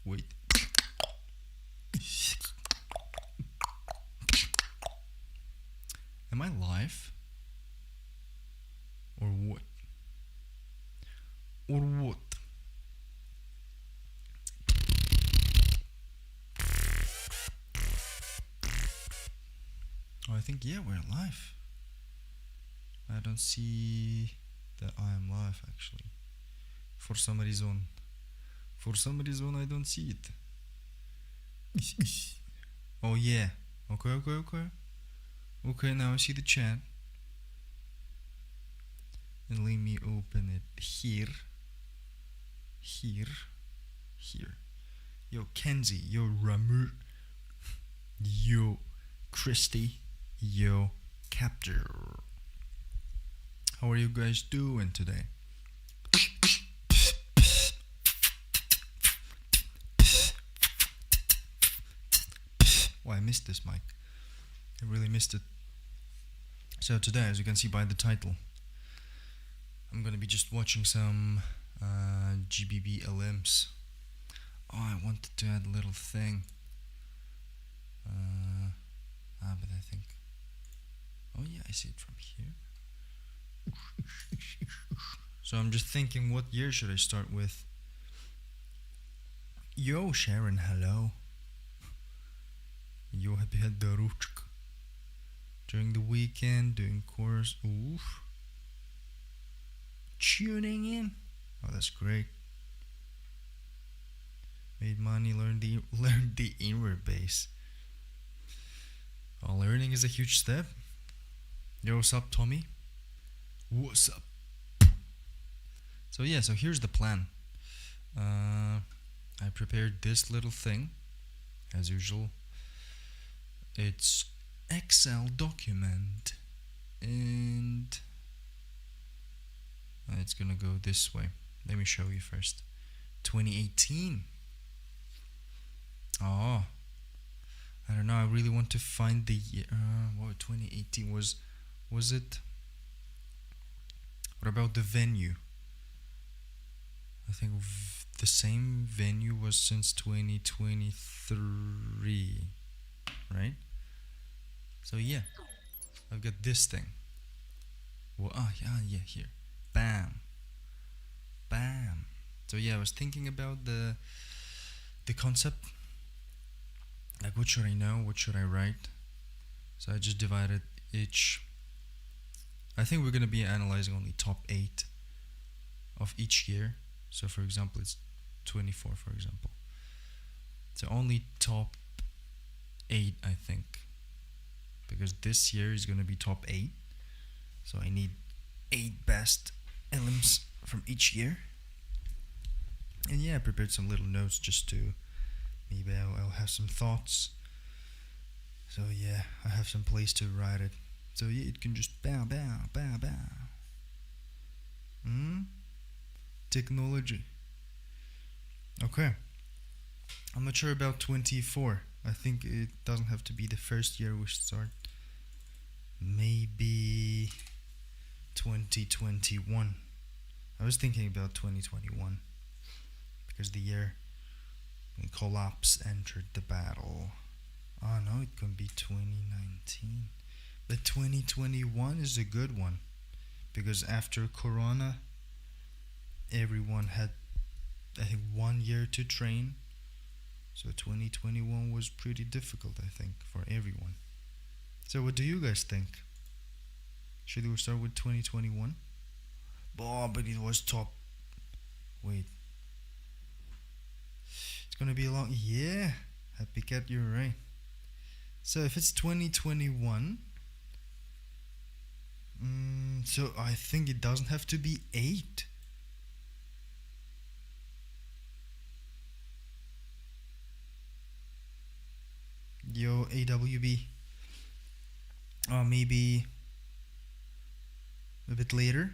Wait. Am I live? Or what? Or what? Oh, I think, yeah, we're live. I don't see that I am live, actually. For some reason, I don't see it. Oh, yeah. Okay, now I see the chat. And let me open it here. Yo, Kenzie. Yo, Ramu. Yo, Christy. Yo, Captor. How are you guys doing today? Oh, I missed this mic. I really missed it. So today, as you can see by the title, I'm gonna be just watching some GBB Elims. Oh, I wanted to add a little thing. But I think... Oh yeah, I see it from here. So I'm just thinking, what year should I start with? Yo, Sharon, hello. Yo, happy head daruchk. During the weekend, doing course. Oof. Tuning in. Oh, that's great. Made money, learned the inward bass. Oh, learning is a huge step. Yo, what's up, Tommy? What's up? So yeah, so here's the plan. I prepared this little thing, as usual. It's Excel document, and it's gonna go this way. Let me show you first. 2018. Oh, I don't know. I really want to find the year. What 2018 was it? What about the venue? I think the same venue was since 2023, right? So yeah, I've got this thing. Well, yeah, here. Bam. So yeah, I was thinking about the concept. Like, what should I know? What should I write? So I just divided each. I think we're gonna be analyzing only top 8 of each year. So for example, it's 24, for example. So only top 8, I think. Because this year is gonna be top 8. So I need 8 best Elims from each year. And yeah, I prepared some little notes just to, maybe I'll have some thoughts. So yeah, I have some place to write it. So yeah, it can just bow. Technology. Okay. I'm not sure about 24. I think it doesn't have to be the first year we start. Maybe 2021. I was thinking about 2021 because the year when Collapse entered the battle. Oh no, it can be 2019. But 2021 is a good one because after Corona, everyone had, I think, 1 year to train. So 2021 was pretty difficult, I think, for everyone. So what do you guys think? Should we start with 2021? Oh, but it was top. Wait. It's gonna be a long. Yeah, Happy Cat, you're right. So if it's 2021, so I think it doesn't have to be 8. Yo, AWB. Or maybe a bit later.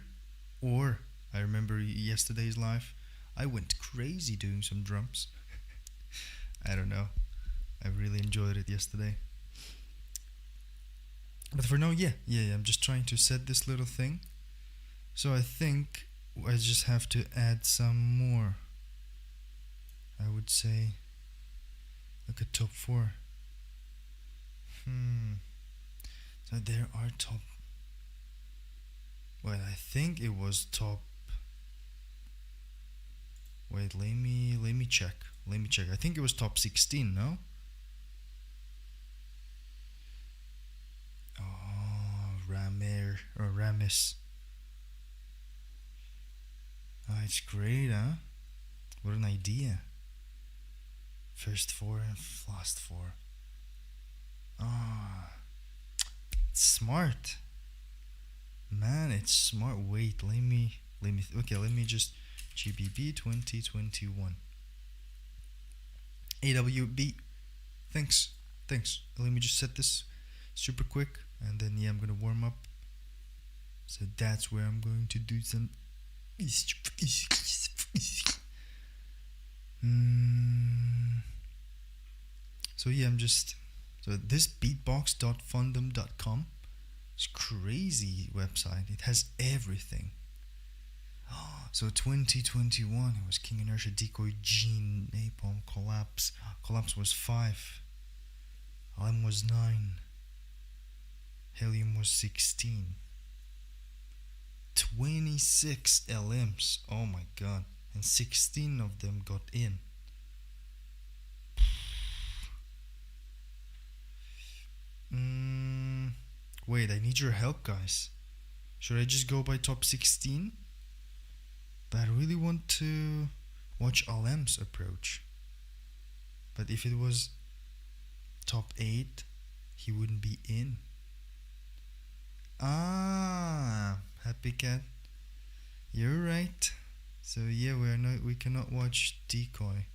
Or I remember yesterday's live, I went crazy doing some drums. I don't know. I really enjoyed it yesterday. But for now, yeah, I'm just trying to set this little thing. So I think I just have to add some more. I would say like a top 4. So there are top. Well, I think it was top. Wait, let me check. I think it was top 16, no? Oh, Ramis. Oh, it's great, huh? What an idea. First 4 and last 4. Ah, it's smart. Man, it's smart. Wait, let me just GBB 2021. AWB. Thanks. Let me just set this super quick, and then I'm gonna warm up. So that's where I'm going to do some. So so this beatbox.fundum.com is crazy website. It has everything. So 2021 it was King Inertia, Decoy, Gene, Napom, Collapse. Collapse was 5. Elims was 9. Helium was 16. 26 Elims. Oh my god. And 16 of them got in. Wait, I need your help, guys. Should I just go by top 16? But I really want to watch Elims approach. But if it was top 8, he wouldn't be in. Happy Cat. You're right. So yeah, we cannot watch Decoy.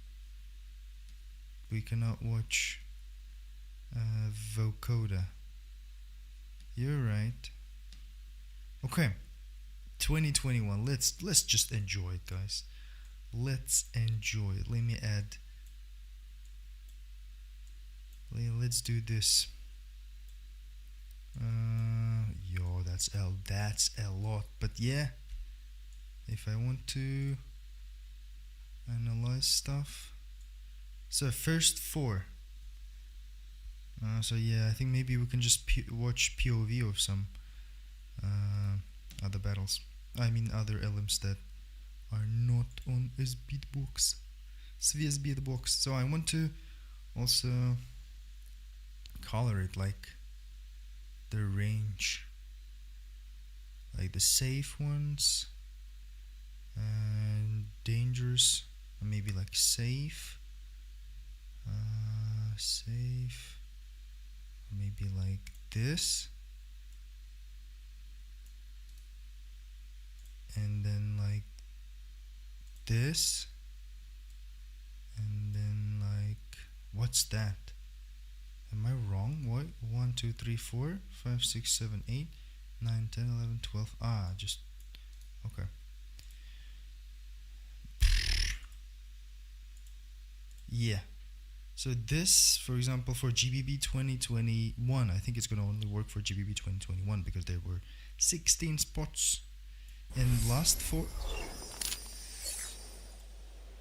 We cannot watch Vocoder. You're right. Okay. 2021. Let's just enjoy it, guys. Let's enjoy it. Let me add. Let's do this. Yo, that's a lot. But yeah, if I want to analyze stuff. So first 4. So yeah, I think maybe we can just watch POV of some other battles. I mean other Elims that are not on his beatbox. Svia's beatbox. So I want to also color it like the range, like the safe ones and dangerous, maybe like safe, maybe like this, and then like this, and then like, what's that? Am I wrong? What? 1, 2, 3, 4, 5, 6, 7, 8, 9, 10, 11, 12. Just okay. Yeah. So this, for example, for GBB 2021, I think it's gonna only work for GBB 2021 because there were 16 spots. And last 4.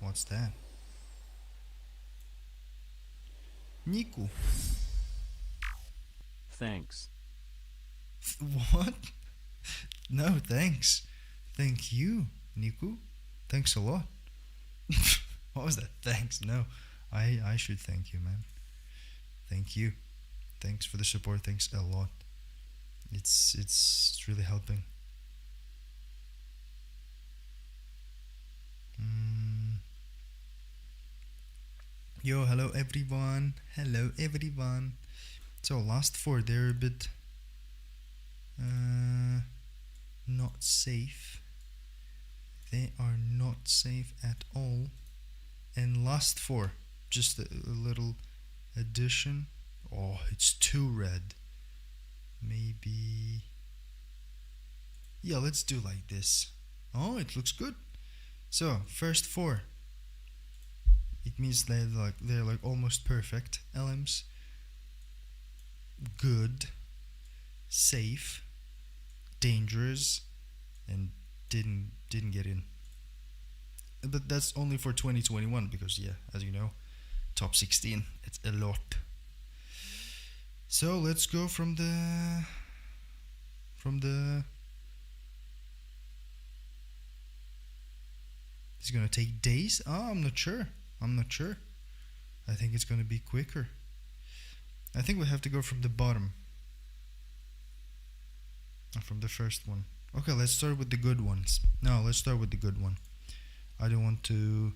What's that? Niku. Thanks. What? No, thanks. Thank you, Niku. Thanks a lot. What was that? Thanks. No, I should thank you, man. Thank you. Thanks for the support. Thanks a lot. It's really helping. Yo, hello everyone. Hello everyone. So last 4, they're a bit not safe. They are not safe at all. And last 4, just a little addition. Oh, it's too red. Maybe. Yeah, let's do like this. Oh, it looks good. So first 4. It means they're like almost perfect. Elims. Good. Safe. Dangerous. And didn't get in. But that's only for 2021 because yeah, as you know, top 16. It's a lot. So let's go from the it's gonna take days. Oh, I'm not sure. I think it's gonna be quicker. I think we have to go from the bottom, not from the first one. Okay, let's start with the good ones. No, let's start with the good one. I don't want to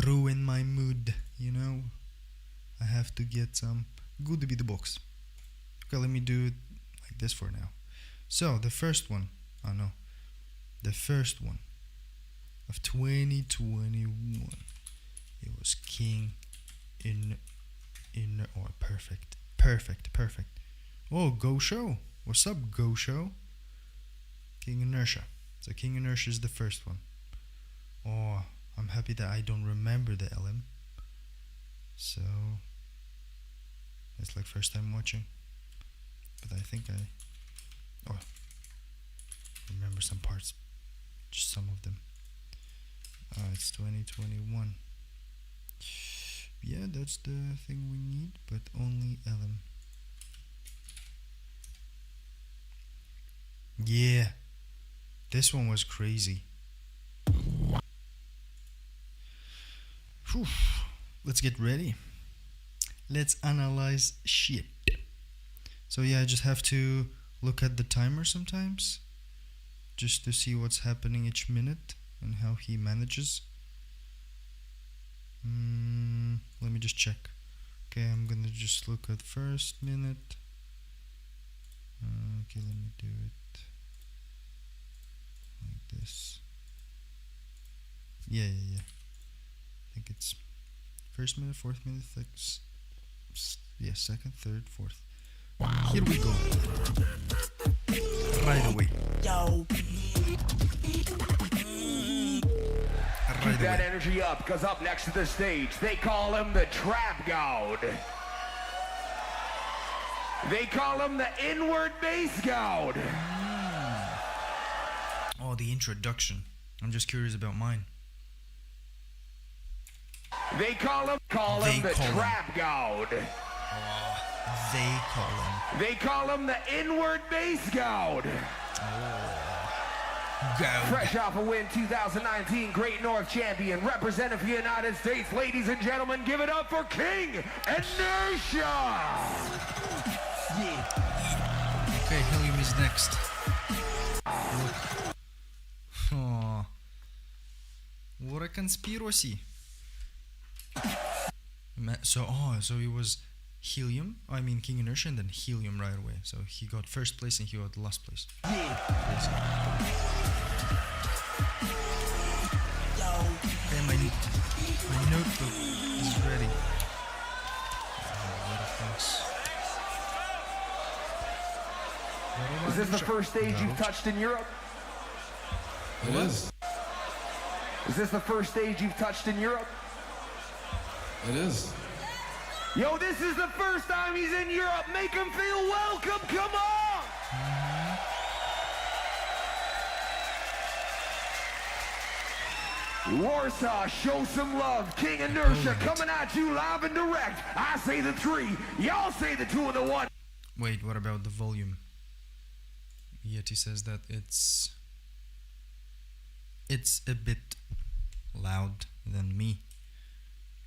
ruin my mood, you know. I have to get some good beatbox. Okay, let me do it like this for now. So the first one, the first one of 2021, it was King in oh, perfect. Oh, Go Show, what's up, Go Show? King Inertia. So King Inertia is the first one. Oh, I'm happy that I don't remember the LM. So it's like first time watching, but I think I remember some parts, just some of them. It's 2021. Yeah, that's the thing we need, but only LM. Yeah, this one was crazy. Whew. Let's get ready. Let's analyze shit. So yeah, I just have to look at the timer sometimes, just to see what's happening each minute and how he manages. Let me just check. Okay, I'm gonna just look at first minute. Okay, let me do it like this. Yeah. I think it's first minute, fourth minute, yeah, second, third, fourth. Wow. Here we go. Right away. Yo. Keep that energy up, because up next to the stage, they call him the Trap God. They call him the Inward Bass God. Oh, the introduction. I'm just curious about mine. They call him the Trap God. They call him the Inward Bass God. Fresh off a win 2019 Great North Champion, representing for the United States. Ladies and gentlemen, give it up for King Inertia. Yeah. Okay, Helium is next. Oh, what a conspiracy. So it was Helium, King Inertia, and then Helium right away. So he got first place and he got last place. Yeah. Okay, my notebook is ready. Is this the first stage you've touched in Europe? It is. Is this the first stage you've touched in Europe? It is. Yo, this is the first time he's in Europe. Make him feel welcome. Come on. Warsaw, show some love. King Inertia coming at you live and direct. I say the 3. Y'all say the 2 and the 1. Wait, what about the volume? Yeti says that it's a bit loud than me,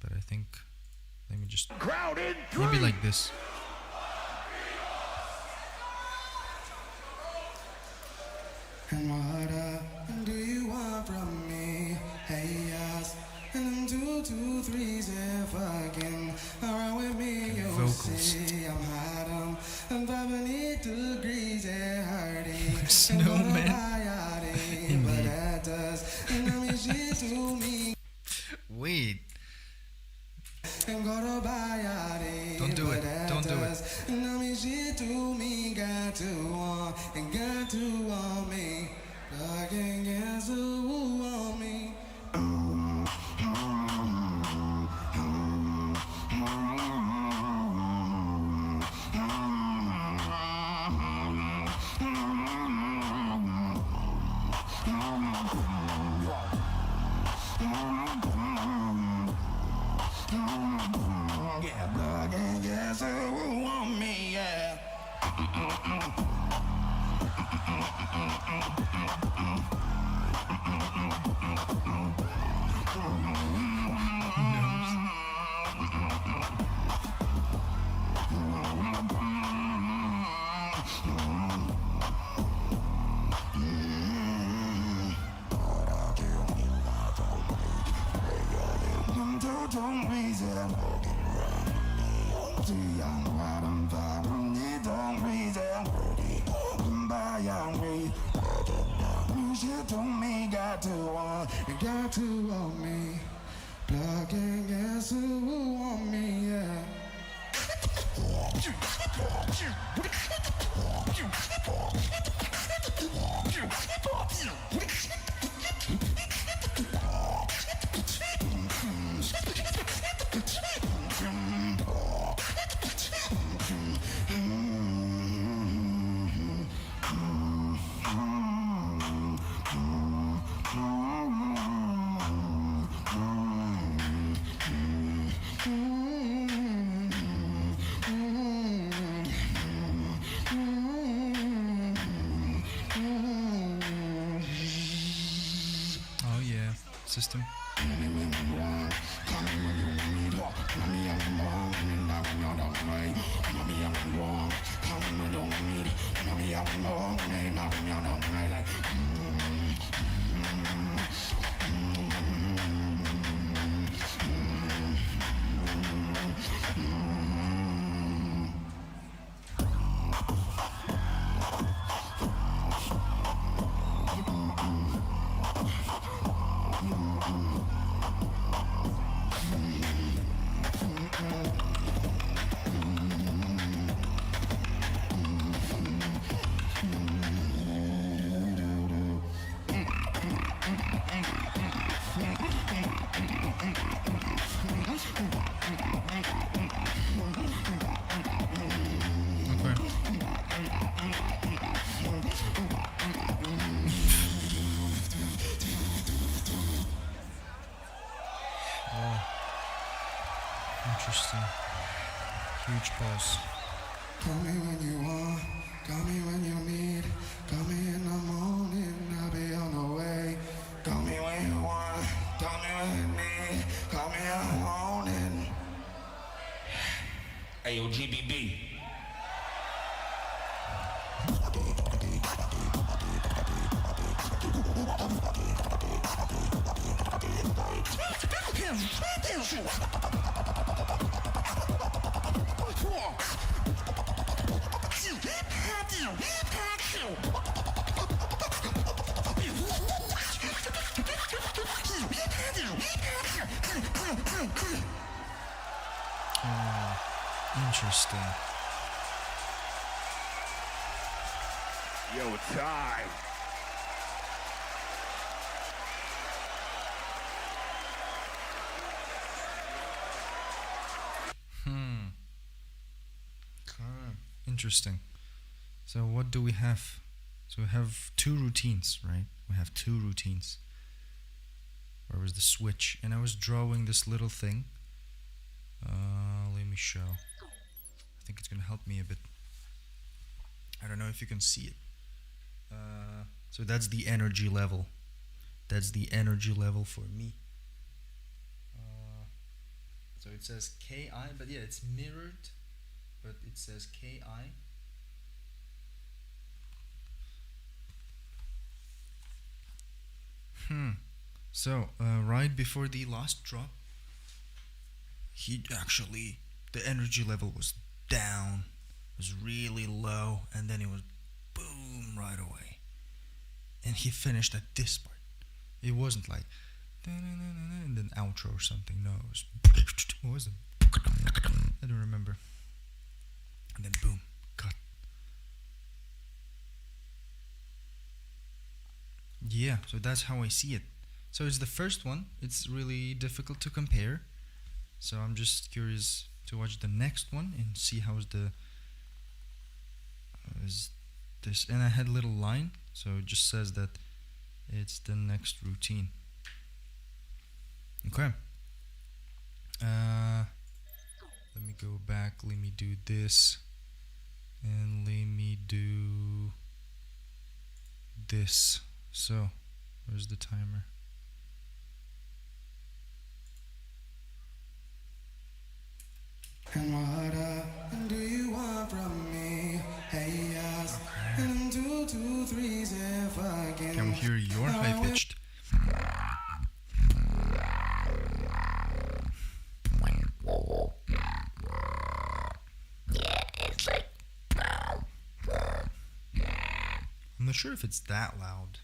but I think let me just crowd in 3. Maybe like this. And what do you want from me? Hey, yes. And 2, 2, 3, fucking around with me. You vocals. see I'm hot, I'm 5 degrees and hardy. Snowman. Wait. Don't do it. Don't do it. Got to want me, plugging gas who want me, yeah. System. Interesting. Huge pulse. Call me when you want, call me when you need, call me in the morning, I'll be on the way. Call me when you want, call me when you need, call me in the morning. Ayo, GBB. Interesting. Yo, time. Interesting. So what do we have? So we have two routines, right? We have two routines. Where was the switch? And I was drawing this little thing. Let me show. I think it's gonna help me a bit. I don't know if you can see it. So that's the energy level. That's the energy level for me. So it says Ki, but yeah, it's mirrored. But it says Ki. So right before the last drop, the energy level was down, was really low, and then it was boom right away. And he finished at this part. It wasn't like and then outro or something. No, it was what was it? I don't remember. And then boom, cut. Yeah, so that's how I see it. So it's the first one. It's really difficult to compare. So I'm just curious to watch the next one and see how's the is this. And I had a little line, so it just says that it's the next routine. Okay. Let me go back. Let me do this, and let me do this. So, where's the timer? And what do you want from me? Hey, yes. And 2, 2, 3, if again. Can we hear your high pitched? sure if it's that loud.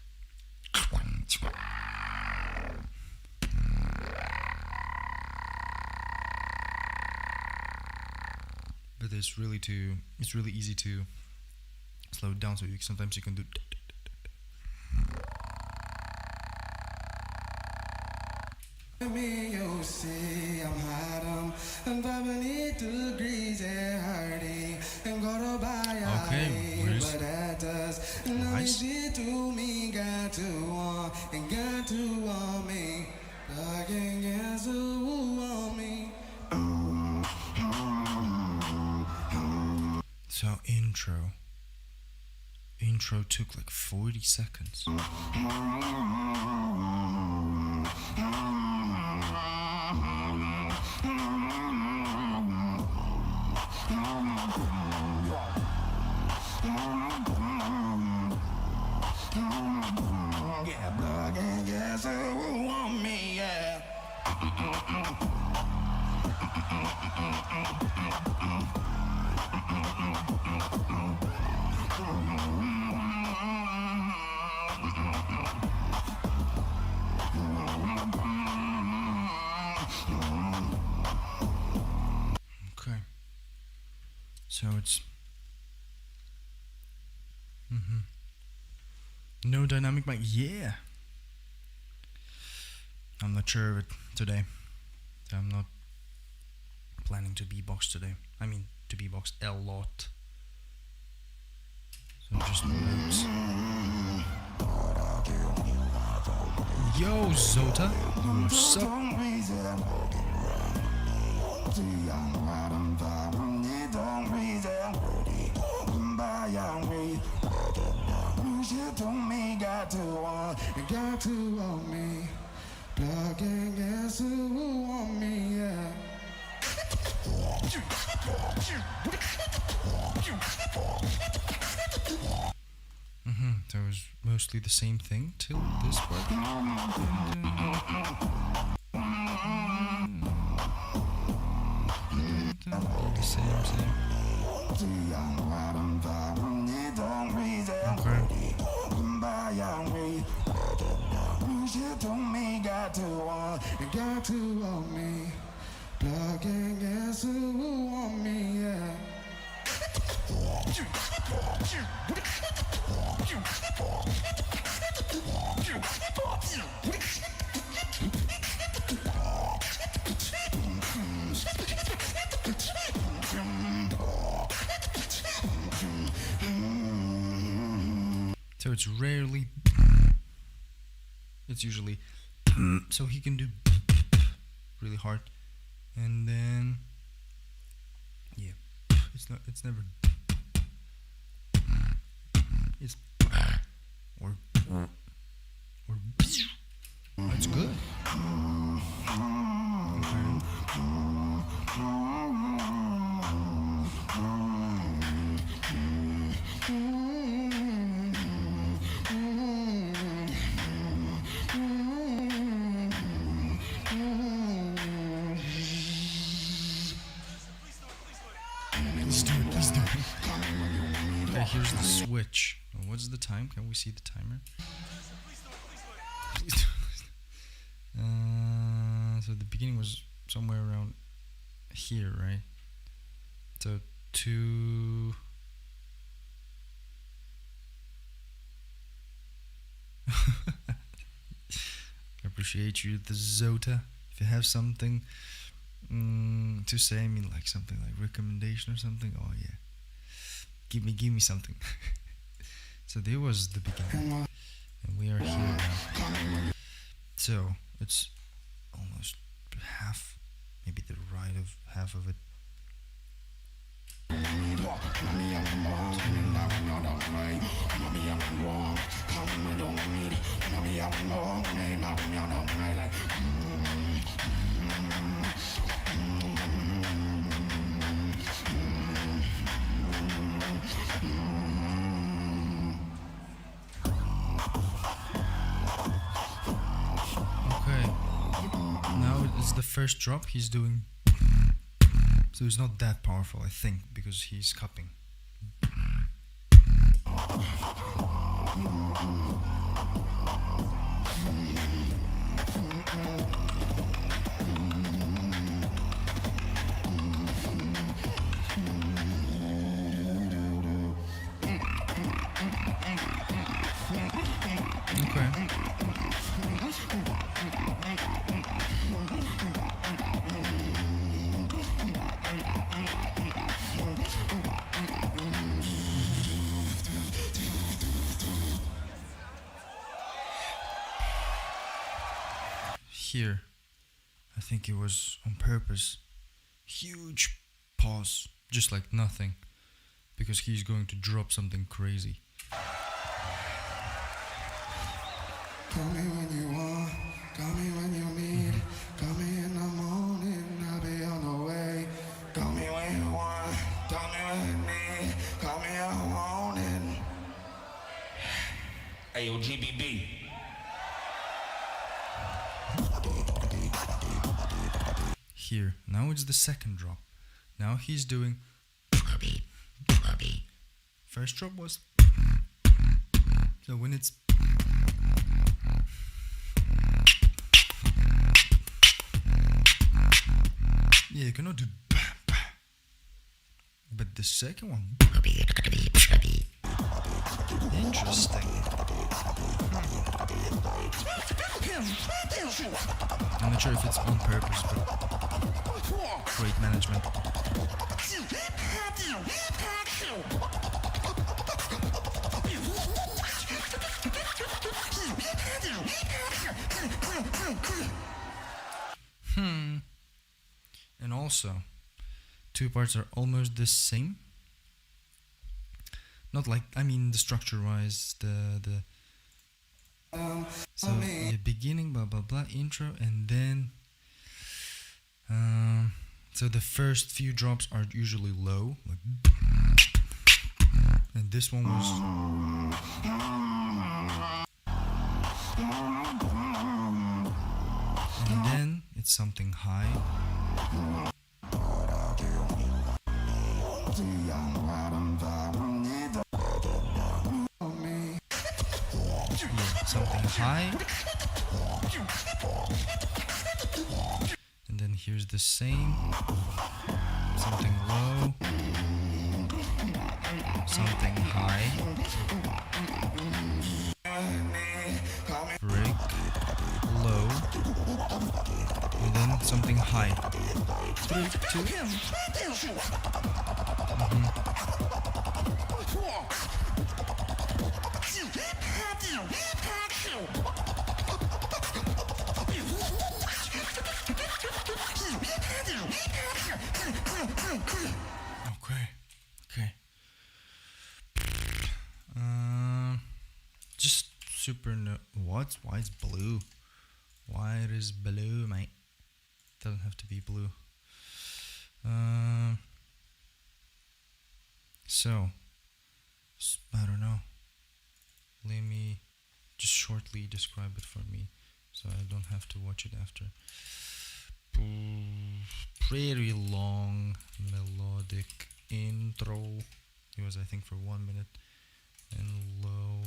But it's really easy to slow it down, so sometimes you can do. Me, you see, I'm hot, and 5 degrees and hurting, and go to buy Okay, but that does nice. nothing to me, got to want, and got to want me, again, yes, who want me. So intro took like 40 seconds. Yeah, blood and gas, who want me, yeah. Okay. So it's no dynamic mic. Yeah. I'm not sure of it today. I'm not planning to beatbox today. I mean, to beatbox a lot. So just notes. Yo, Zota. What's up? Got to want me, plug and guess who want me, yeah. So it was mostly the same thing till this part. Same. Okay. Got to want me, plug and guess who want me, yeah. So it's rarely, it's usually, so he can do really hard, and then, yeah, it's never, it's, or that's good. Please do it. Okay, here's the switch. What's the time? Can we see the timer? Please do. So the beginning was somewhere around here, right? So 2. I appreciate you, the Zota. If you have something to say, I mean, like something like recommendation or something. Oh yeah, give me something. So there was the beginning, and we are here now. So it's almost half, maybe the right of half of it. Okay, now it's the first drop he's doing. So it's not that powerful, I think, because he's cupping. Okay. Here, I think it was on purpose. Huge pause, just like nothing, because he's going to drop something crazy. Call me when you want, call me when you need. Call me in the morning, I'll be on the way. Call me when you want, call me when you need. Call me in the morning. Ayo, GBB. Here, now it's the second drop. Now he's doing. First drop was. So when it's. Yeah, you cannot do. But the second one. Interesting. I'm not sure if it's on purpose, but great management. And also, two parts are almost the same. Not like, I mean, the structure-wise, the so the beginning, blah blah blah, intro, and then so the first few drops are usually low, like, and this one was. And then it's something high. Yeah, something high. And then here's the same. Something low. Something high. Break. Low. And then something high. 3, 2. Okay. Just super what? Why is blue? Why it is blue, mate? Doesn't have to be blue. So I don't know. Let me just shortly describe it for me, so I don't have to watch it after. Pretty long melodic intro. It was, I think, for 1 minute, and low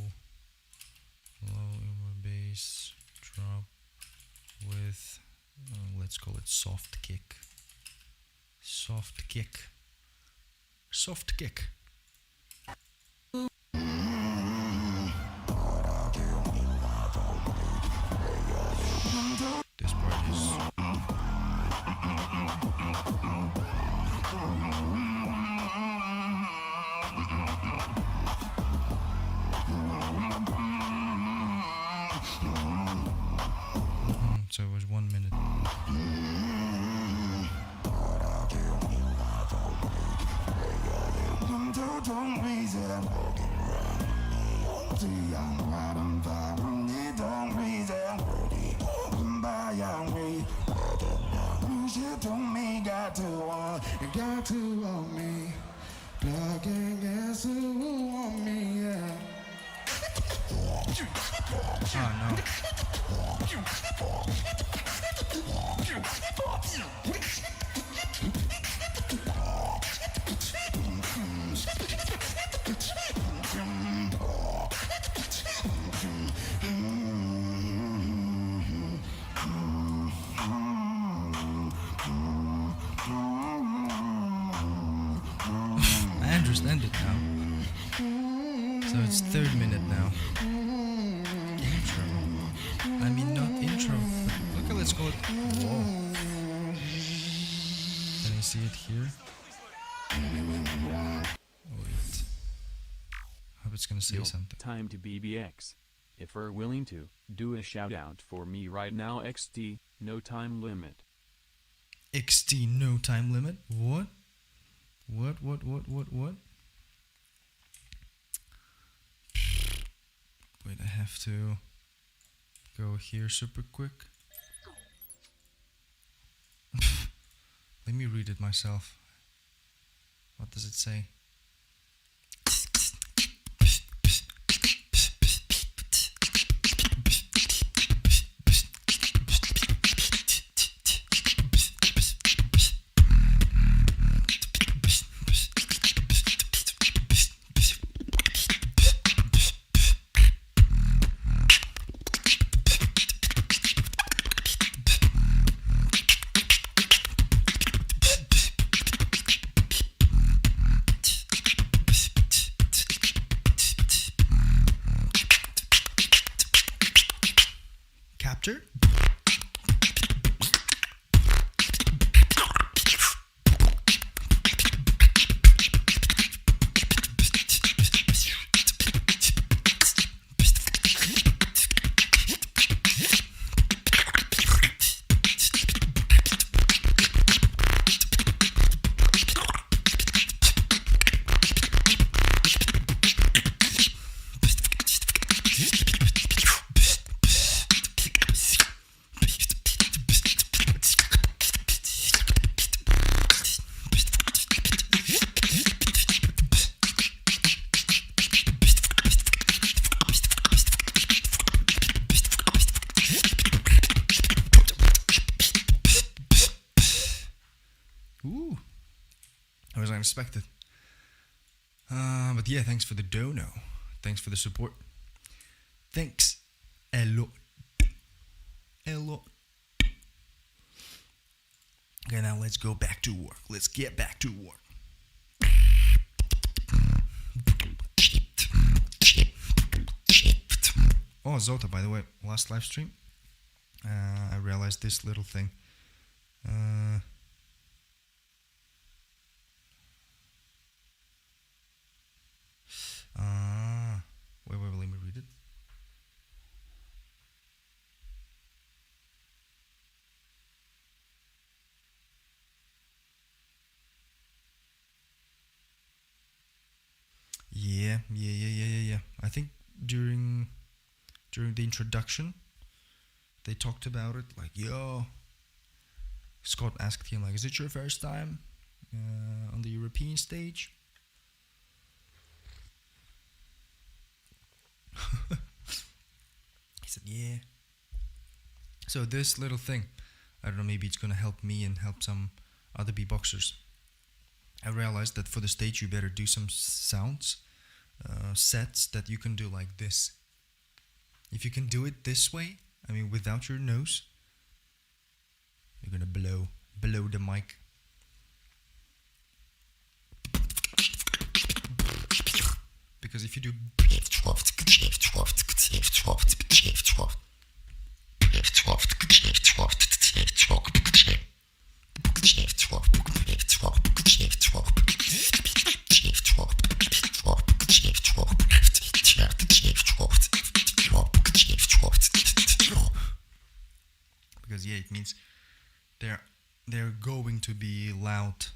in my bass drop with let's call it soft kick. This part is so it was 1 minute. Got to want me, plugging gas who want me, yeah. Oh no. understand it now. So it's 3rd minute now. Intro. I mean, not intro. Okay, let's call it. Whoa. Can I see it here? Wait. Hope it's gonna say Yo, something. time to BBX. If you're willing to, do a shout out for me right now XT, no time limit. XT, no time limit? What? What? Wait, I have to go here super quick. Let me read it myself. What does it say? Capture? Ooh, I was unexpected. But yeah, thanks for the dono. Thanks for the support. Thanks a lot. A lot. Okay, now let's go back to work. Let's get back to work. Oh, Zota, by the way, last live stream, I realized this little thing. Wait, let me read it. Yeah. I think during the introduction, they talked about it. Like, yo, Scott asked him, like, is it your first time on the European stage? He said, yeah. So this little thing, I don't know, maybe it's gonna help me and help some other beatboxers. I realized that for the stage you better do some sounds, sets that you can do like this. If you can do it this way, I mean without your nose, you're gonna blow the mic. Because if you do because yeah, it means they're going to be loud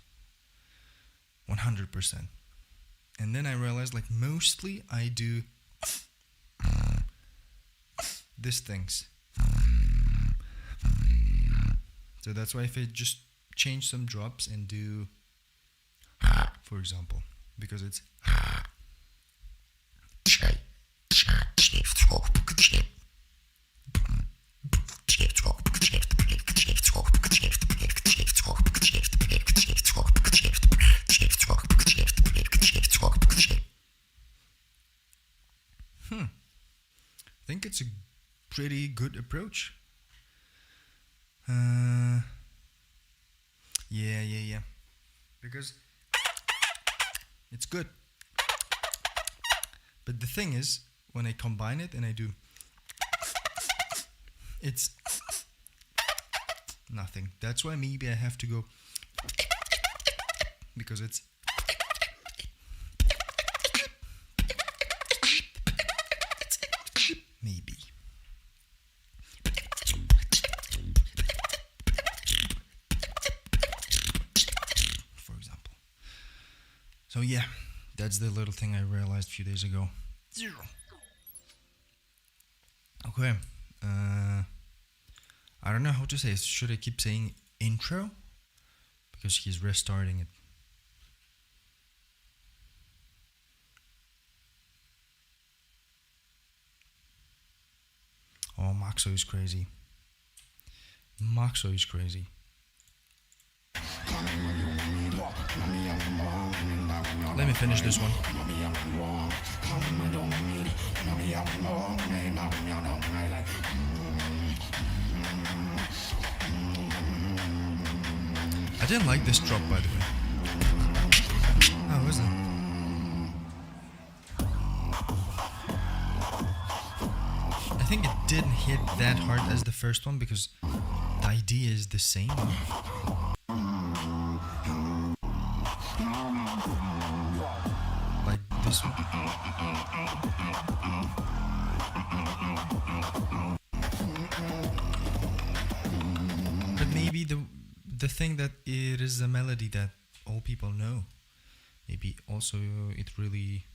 100%. And then I realized, like, mostly I do these things. So that's why if I just change some drops and do, for example, because it's I think it's a pretty good approach. Yeah. Because It's good. But the thing is, when I combine it and I do, it's nothing. That's why maybe I have to go, because it's maybe. For example. So yeah, that's the little thing I realized a few days ago. Okay. I don't know how to say it. Should I keep saying intro? Because he's restarting it. Oh, Maxo is crazy. Maxo is crazy. Let me finish this one. I didn't like this drop, by the way. Oh, was it? I think it didn't hit that hard as the first one because the idea is the same. Like this one. But maybe the thing that it is a melody that all people know. Maybe also it really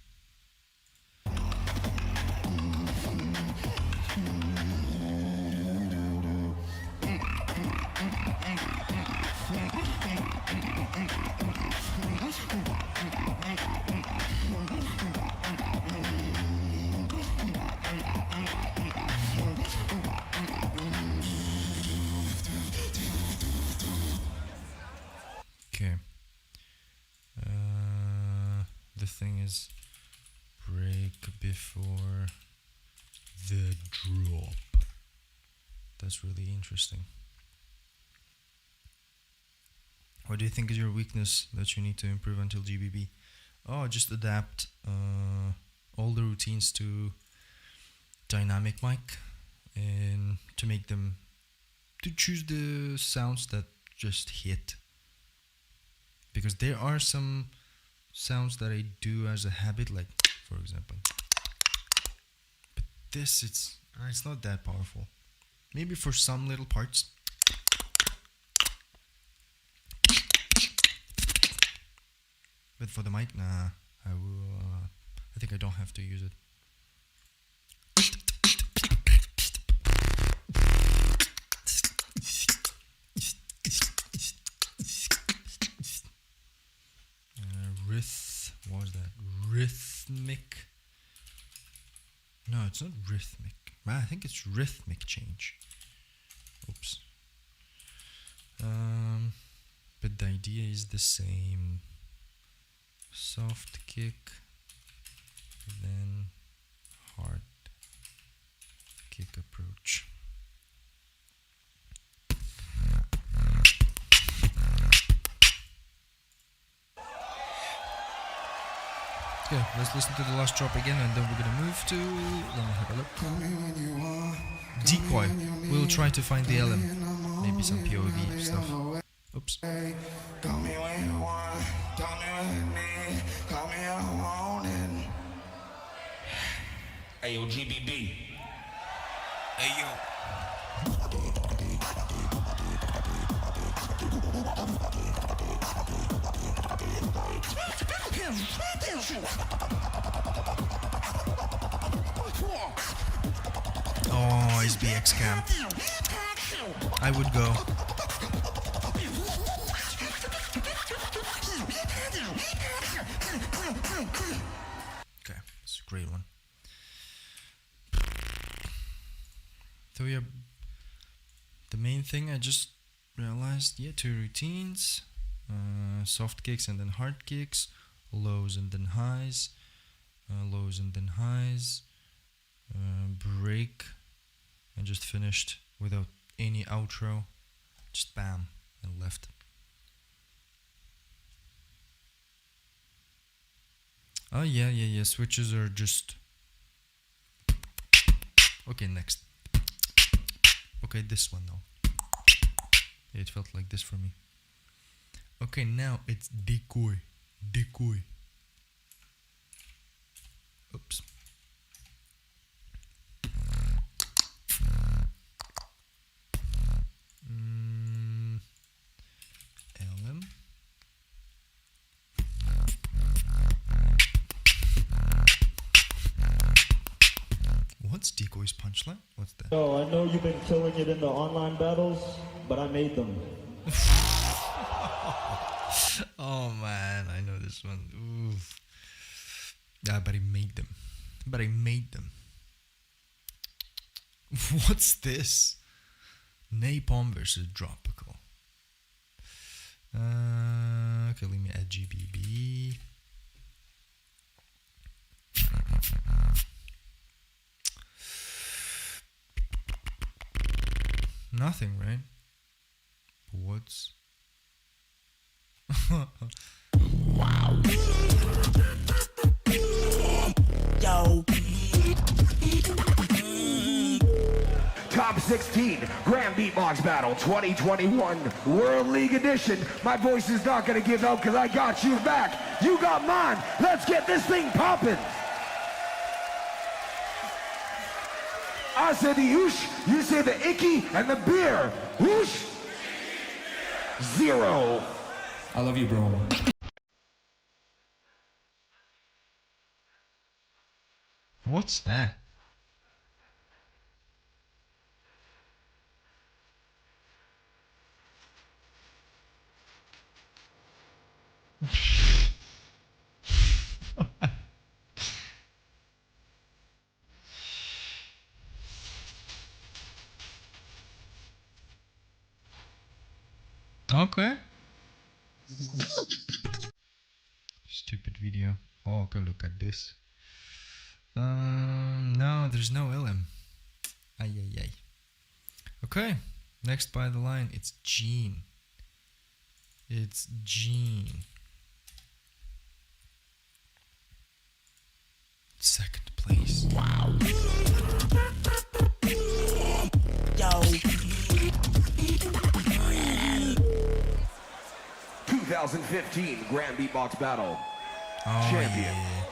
okay. The thing is break before the drop. That's really interesting. What do you think is your weakness that you need to improve until GBB? Oh, just adapt all the routines to dynamic mic and to make them, to choose the sounds that just hit. Because there are some sounds that I do as a habit, like for example. But this, it's not that powerful. Maybe for some little parts. But for the mic, nah. I think I don't have to use it. What was that? Rhythmic. No, it's not rhythmic. I think it's rhythmic change. Oops. But the idea is the same. Soft kick, then hard kick approach. Okay, let's listen to the last drop again and then we're gonna move to, let me have a look. Decoy. We'll try to find the Elim. Maybe some POV stuff. Oops. Call me when you want, call me when you need, call me when you want it. Hey, yo, GBB. Hey, yo. Oh, he's BX camp. I would go. Okay, it's a great one. So yeah, the main thing I just realized, yeah, 2 routines, soft kicks and then hard kicks, lows and then highs, lows and then highs, break, and just finished without any outro, just bam and left. Oh yeah. Switches are just. Okay, next. Okay, this one now. Yeah, it felt like this for me. Okay, now it's Decoy. Decoy. Oops. Elim. What's Decoy's punchline? What's that? Yo, I know you've been killing it in the online battles, but I made them. Oh man, I know this one. Oof. Yeah, but he made them. But I made them. What's this? Napom versus Tropical. Okay, let me add GBB. Nothing, right? What's... Wow. Yo. Top 16 Grand Beatbox Battle 2021 World League Edition. My voice is not gonna give out because I got you back. You got mine. Let's get this thing popping. I say the oosh, you say the icky, and the beer. Whoosh. 0. I love you, bro. What's that? Okay. Stupid video. Oh, okay, look at this. No, there's no Elim. Ay. Okay, next by the line, it's Gene. It's Gene. Second place. Wow. Yo. 2015 Grand Beatbox Battle Champion. Yeah.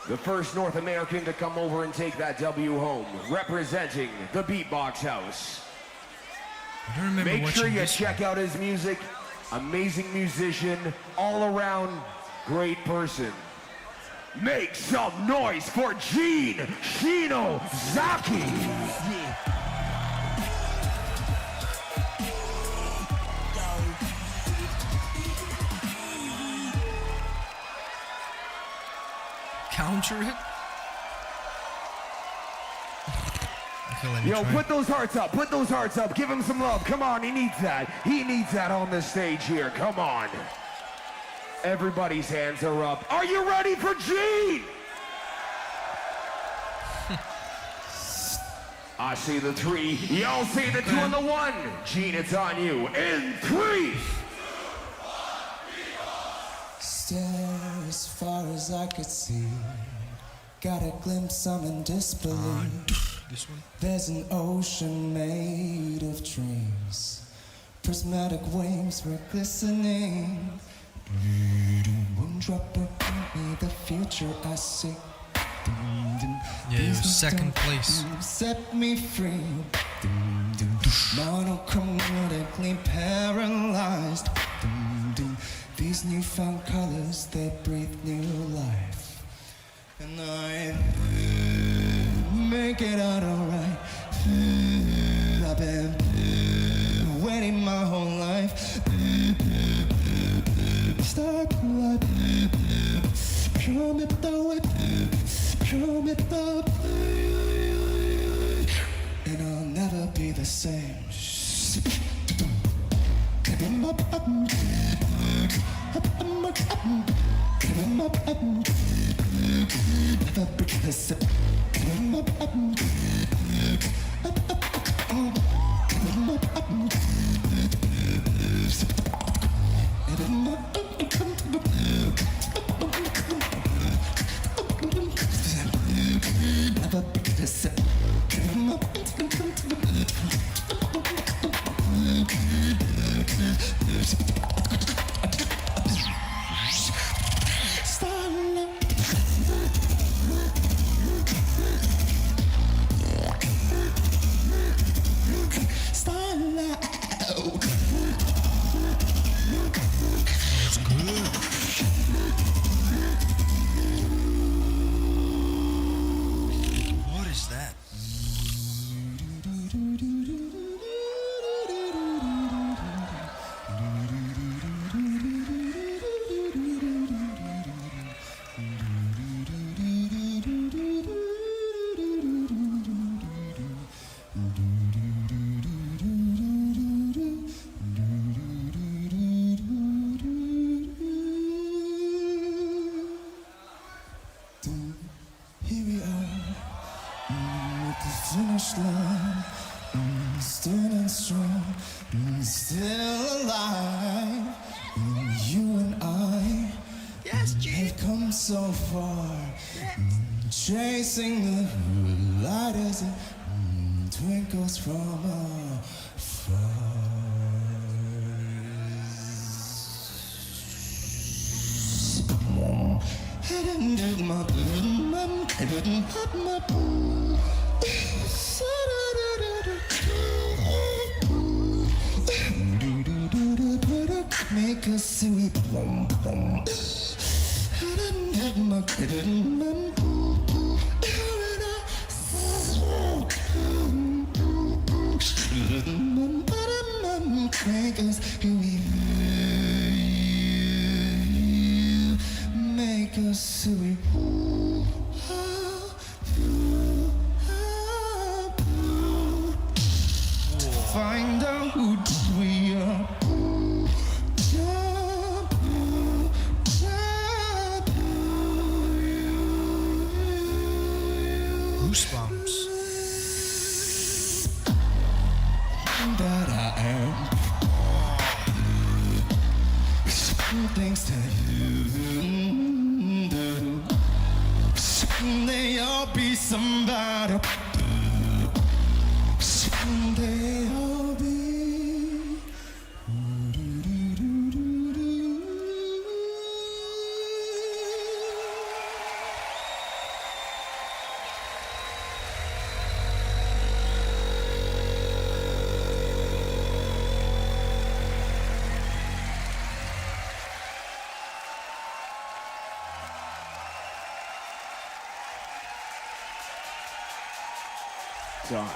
The first North American to come over and take that W home, representing the Beatbox House. I don't remember Make sure watching you this check one. out his music. Amazing musician, all around great person. Make some noise for Gene Shinozaki. Counter it? Okay, let me Yo, try. put those hearts up, put those hearts up, give him some love. Come on, he needs that. He needs that on the stage here, come on. Everybody's hands are up. Are you ready for Gene? I see the 3, y'all see the 2 and the 1. Gene, it's on you. In 3. Stare as far as I could see. Got a glimpse, I'm in disbelief. This one? There's an ocean made of dreams. Prismatic waves were glistening. One drop of me, the future I see. Yeah, it was second place. Set me free. Monochromatically paralyzed. These newfound colors, they breathe new life. And I make it out alright. I've been waiting my whole life. Start life. Show me the way. Show me the way. And I'll never be the same. What is that? Here we are, at the finish line, standing strong, still alive. You and I have come so far, chasing the light as it twinkles from afar. Make us sweet boom boom. Make us make us sweet. Find out who we are. Goosebumps. That I am. Things that you do. Someday I'll be somebody. Someday I'll be. Time.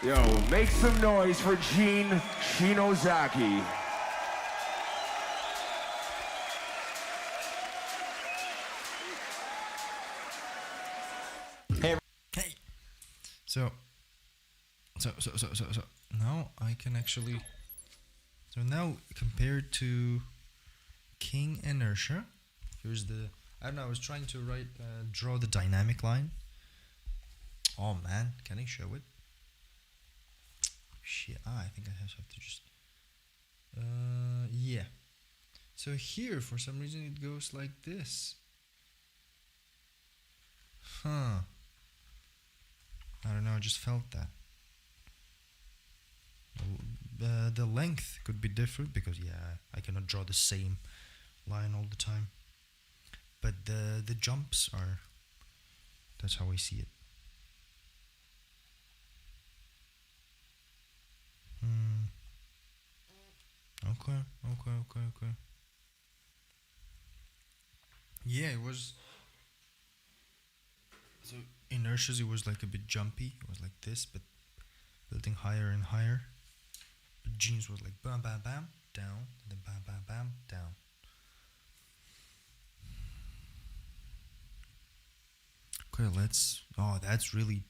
Yo, make some noise for Gene Shinozaki. Hey. So now I can actually. So now compared to King Inertia, here's the. I don't know. I was trying to draw the dynamic line. Oh man, can I show it? Shit, I think I have to just. Yeah. So here, for some reason, it goes like this. Huh. I don't know. I just felt that. The length could be different because I cannot draw the same line all the time. But the jumps are. That's how I see it. Okay. Yeah, it was. So Inertia's, it was like a bit jumpy. It was like this, but building higher and higher. But Gene's was like bam bam bam down, and then bam bam bam down. Okay, let's. Oh, that's really.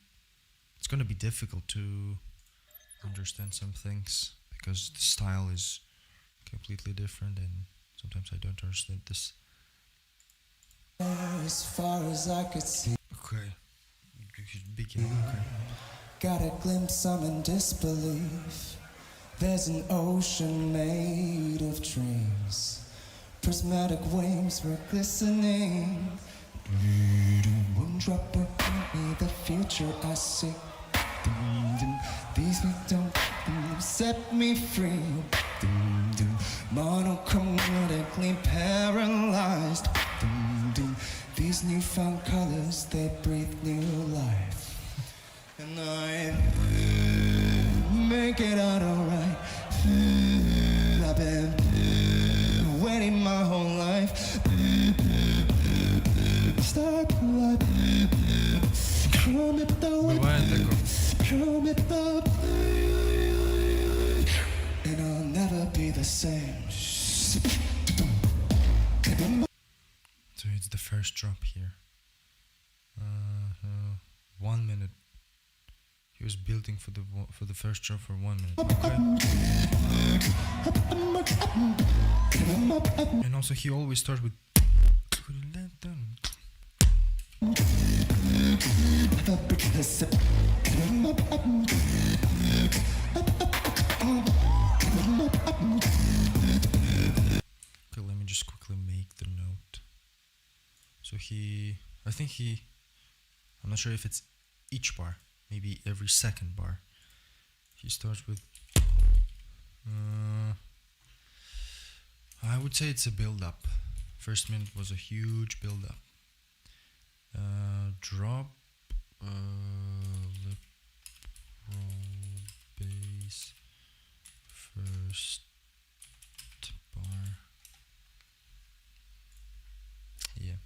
It's gonna be difficult to understand some things because the style is completely different, and sometimes I don't understand this. As far as I could see. Okay, you should begin. Okay. Got a glimpse, I'm in disbelief. There's an ocean made of dreams. Prismatic waves were glistening. One drop of me, the future I see. These feet don't set me free. Monochromatically paralyzed. These newfound colors, they breathe new life. And I make it out alright. I've been waiting my whole life. Start life. Come it Бывает такое. come it up. And I'll never be the same. So it's the first drop here. 1 minute. He was building for the first drop for 1 minute. Okay. And also he always starts with. Okay, let me just quickly make the note. So I'm not sure if it's each bar, maybe every second bar. He starts with, I would say it's a build-up. First minute was a huge build-up. Drop, lip, roll, bass, first bar. Yeah.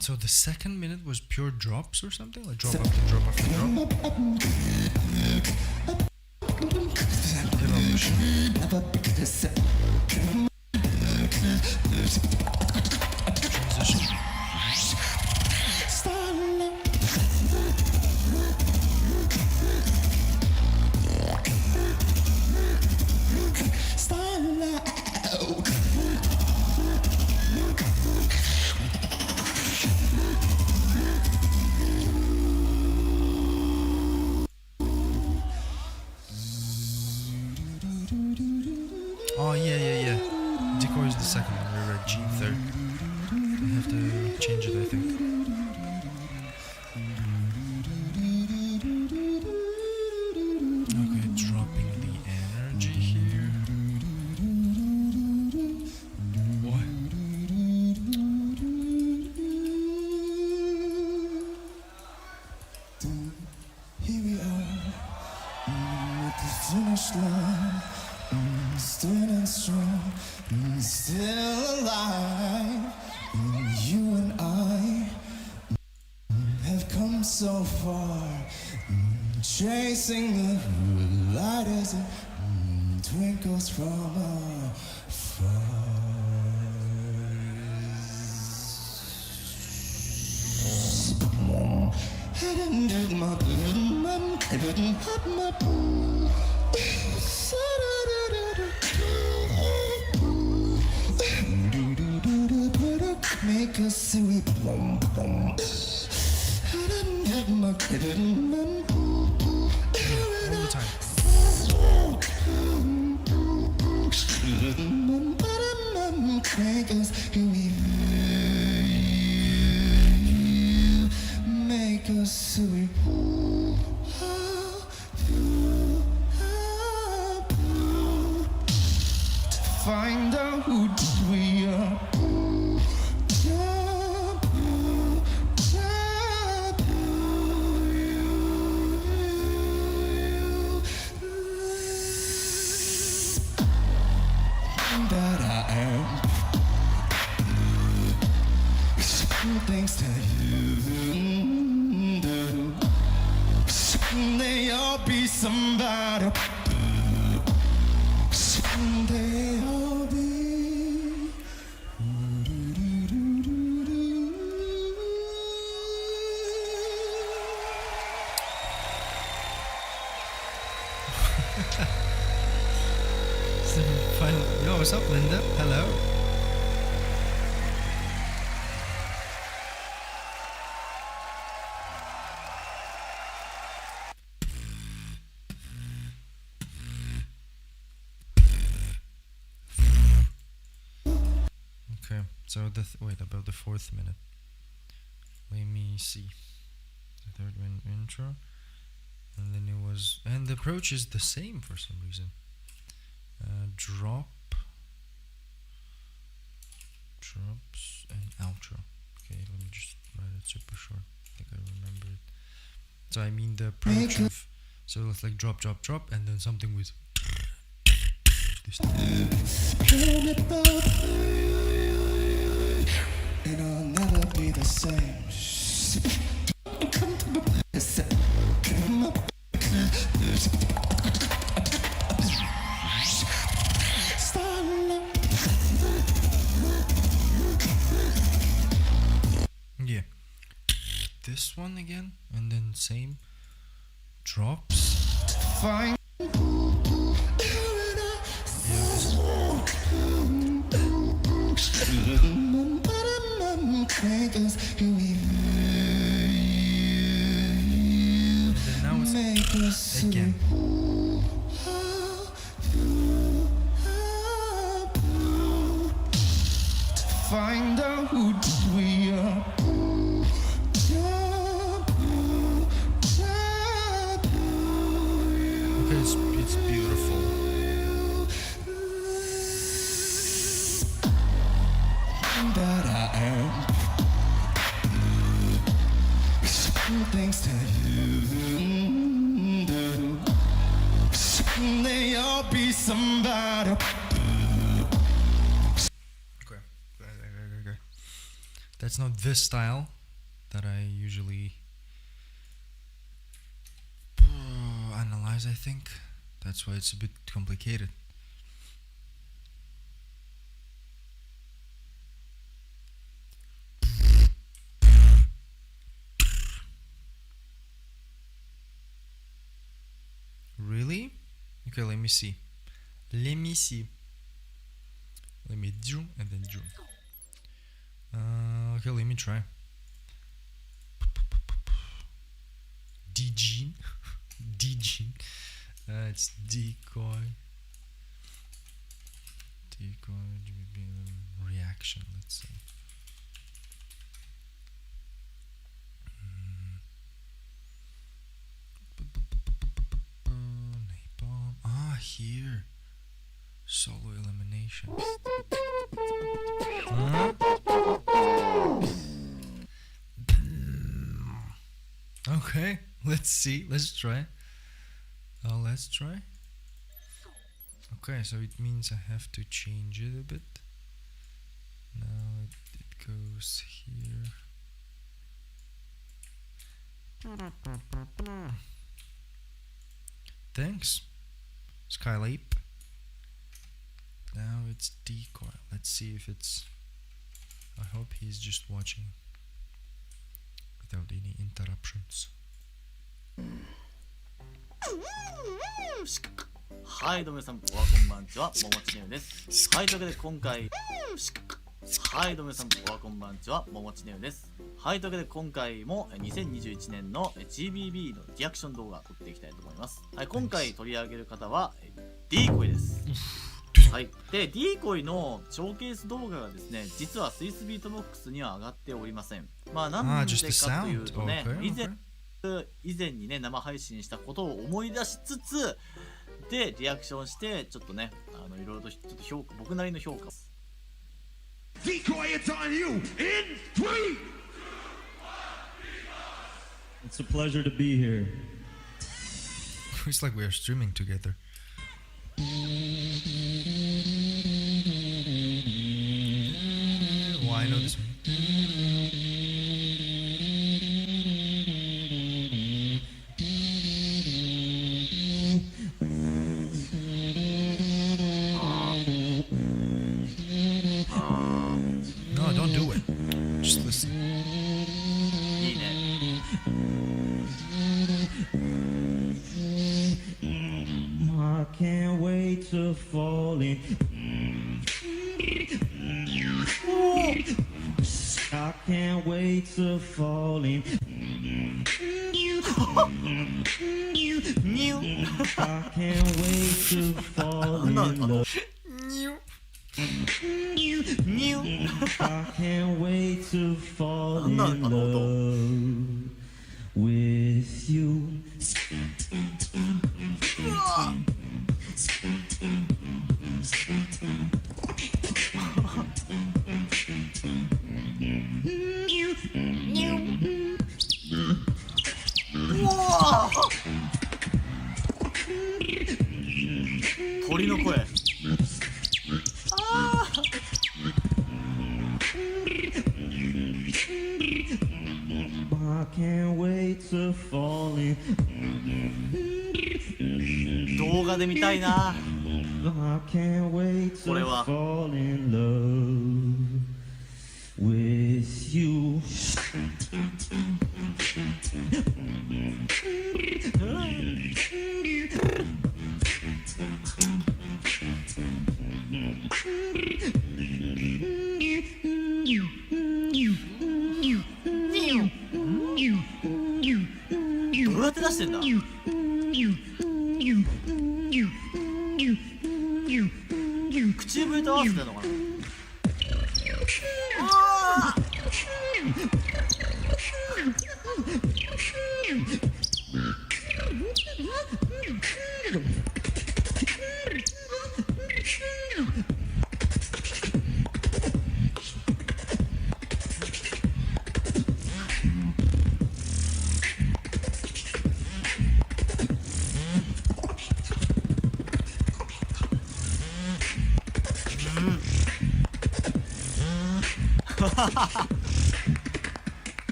So the second minute was pure drops or something? Like drop after drop after drop? Evolution. Transition. Oh yeah. Decoy is the second one. We were at G third. I have to change it, I think. Okay, dropping the energy here. What? Here we are at the finish line. Standing strong, still alive. You and I have come so far, chasing the light as it twinkles from afar. Make us sweet boom boom. All the time. Make us sweet. Make us sweet. To find out who we are. things to do. Someday I'll be somebody. Someday I'll be. Yo, what's up, Linda? Hello. Okay, so wait, about the 4th minute. Let me see. The 3rd intro, and then it was, and the approach is the same for some reason. Drops and outro. Okay, let me just write it super short. I think I remember it. So I mean the approach of, so it's like drop, and then something with this. And I'll never be the same. Yeah. This one again, and then same drops. Fine. And then now it's again. Find out who we are. Okay, it's beautiful. That I am. Some things to do. Someday I'll be somebody. Okay. That's not this style that I usually analyze, I think. That's why it's a bit complicated. Really? Okay, let me see. Let me do and then do. Okay, let me try. DG. DG. It's Decoy. Decoy, GBB, reaction, let's see. Napom. Ah, here. Solo elimination. Huh? Okay, let's see. Let's try. Let's try. Okay, so it means I have to change it a bit. Now it goes here. Thanks, Skylape. Now it's Decoy. Let's see if it's. I hope he's just watching without any interruptions. はい、どうも皆さん、おはこんばんちは、ももちねるです。はい、というわけで今回、はい、どうも皆さん、おはこんばんちは、ももちねるです。はい、というわけで今回も2021年の GBB のリアクション動画を撮っていきたいと思います。はい、今回取り上げる方は、Decoy です。はい、で、Decoy のショーケース動画がですね、実はスイスビートボックスには上がっておりません。まあ、なんでかというとね、以前にね、生配信したことを思い出しつつ、で、リアクションして、ちょっとね、いろいろとちょっと僕なりの評価を。Decoy, it's on you in 3, 2, 1, It's a pleasure to be here. It's like we are streaming together. Oh, I know this one. No, don't do it. Just listen. いいね。I can't wait to fall in. I can't wait to fall in. I can't wait to fall in love. I can't wait to fall in love with you. Whoa! 鳥の声。I can't wait to fall in. 動画で見たいな。 I can't wait to これは fall in love with you. New. どうやって出してんだ。口笛と合わせてんのかな。うわ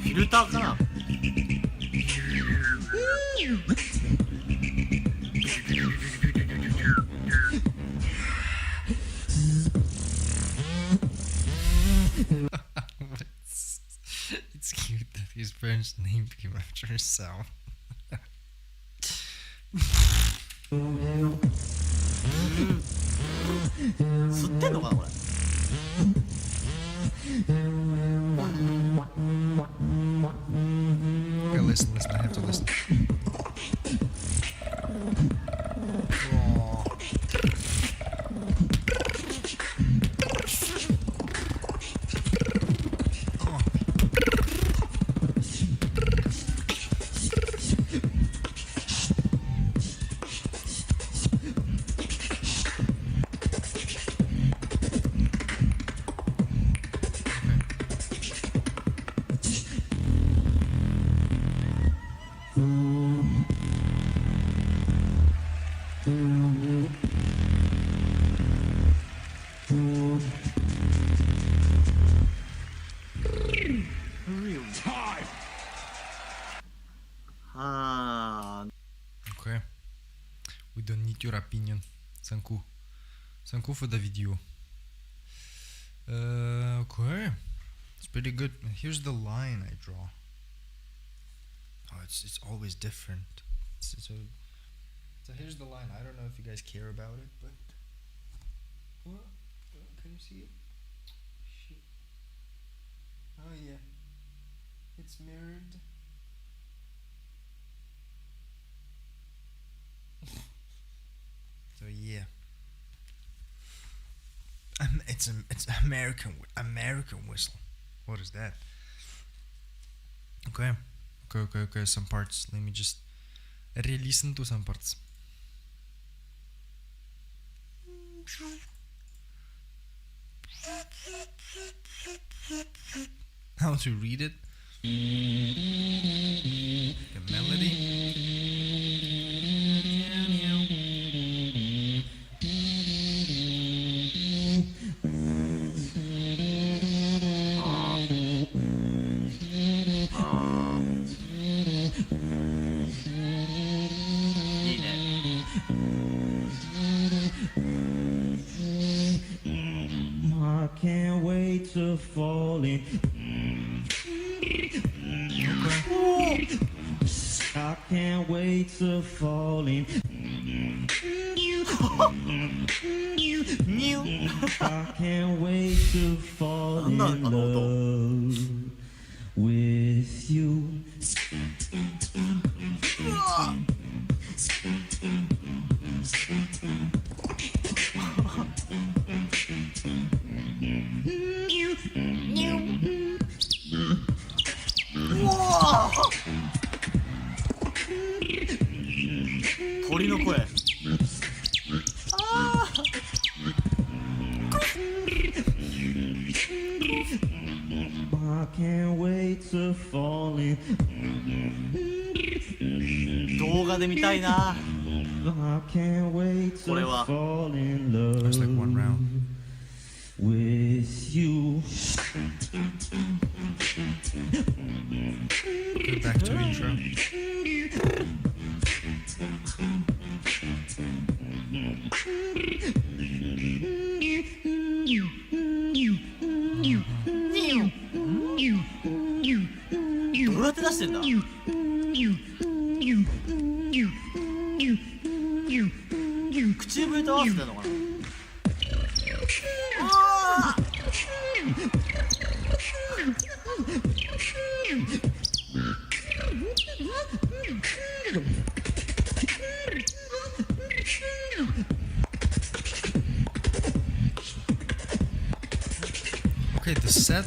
フィルターかな。It's cute that his parents named him after himself. 吸ってんのかなこれ。Okay, listen, I have to listen. Okay. We don't need your opinion. Thank you for the video. Okay. It's pretty good. Here's the line I draw. Oh, it's always different. So here's the line. I don't know if you guys care about it, but can you see it? Shit. Oh yeah. It's mirrored. So yeah, it's American whistle. What is that? Okay. Some parts. Let me just re-listen to some parts. How to read it? The melody. I can't wait to fall in. I can't wait to fall in. I can't wait to fall in love with you.鳥の声。I can't wait to fall in. 動画で見たいな。 I can't wait to これは fall in love That's like one round. with you. Go back to intro. Mm-hmm. どうやって出してんだ。口笛と合わせてんのかな。Okay, the set.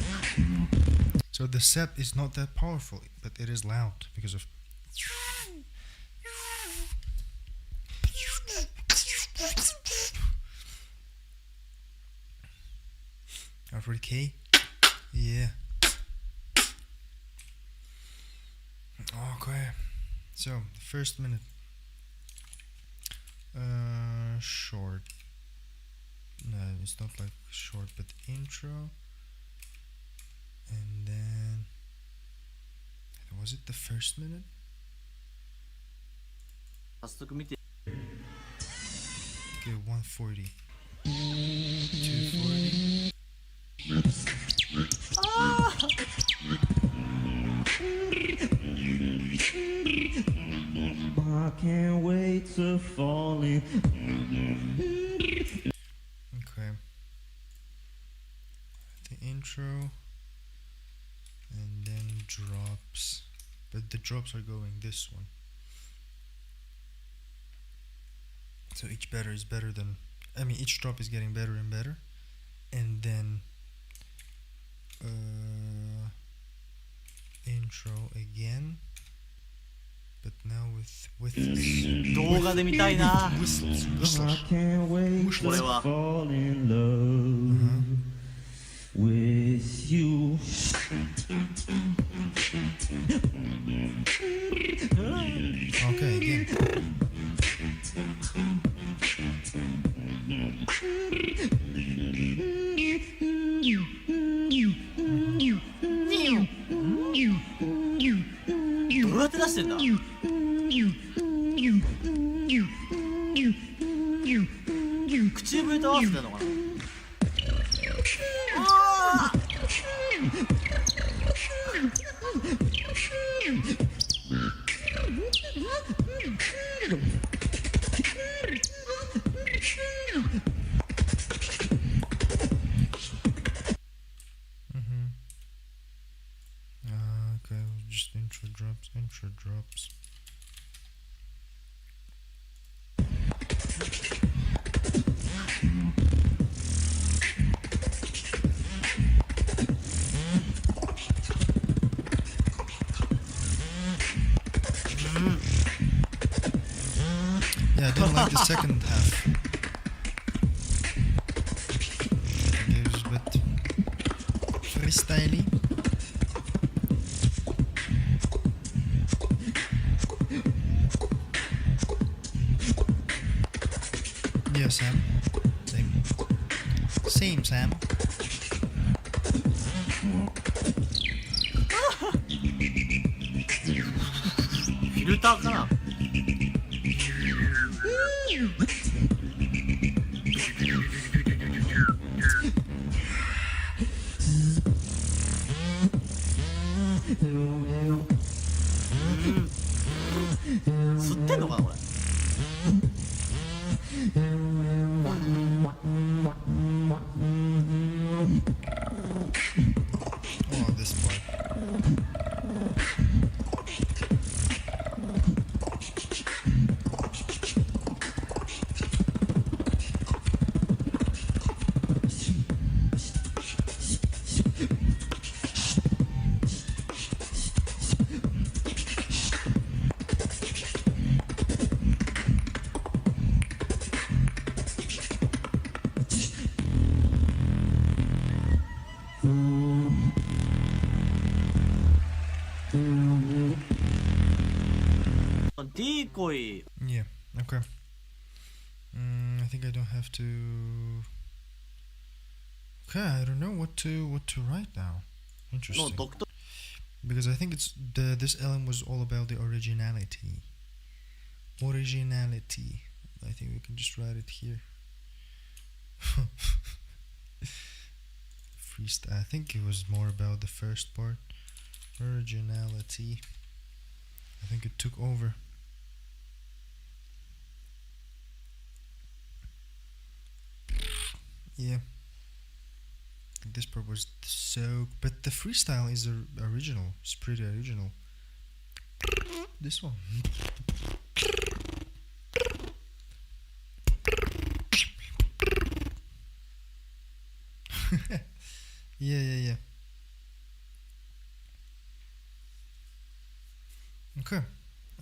So the set is not that powerful, but it is loud because of. Alfred K. Yeah. Okay. So the first minute. Short. No, it's not like short, but intro. And then was it the first minute? 早速見て。 Okay, 140. 240. I can't wait to fall in. Okay. The intro. And then drops. But the drops are going this one. So each better is better than, I mean each drop is getting better and better. And then intro again. But now with 動画で見たいな。 whistles. I can't wait to これは fall in love with you. Okay, again. Do うやって出してんだ。口笛と合わせてんのかな。Okay, just intro drops. Yeah, I didn't like the second half. It was a bit freestyly. Yeah, Sam. Same, Sam.フィルターかな。吸ってんのかなこれ。Oh, this part. Decoy. Yeah, okay. I think I don't have to. Okay, I don't know what to write now. の Interesting. 独特 Because I think this element was all about the originality. Originality. I think we can just write it here. Freestyle. I think it was more about the first part. Originality. I think it took over. Yeah. This part was so, but the freestyle is original. It's pretty original. This one. Yeah. Okay.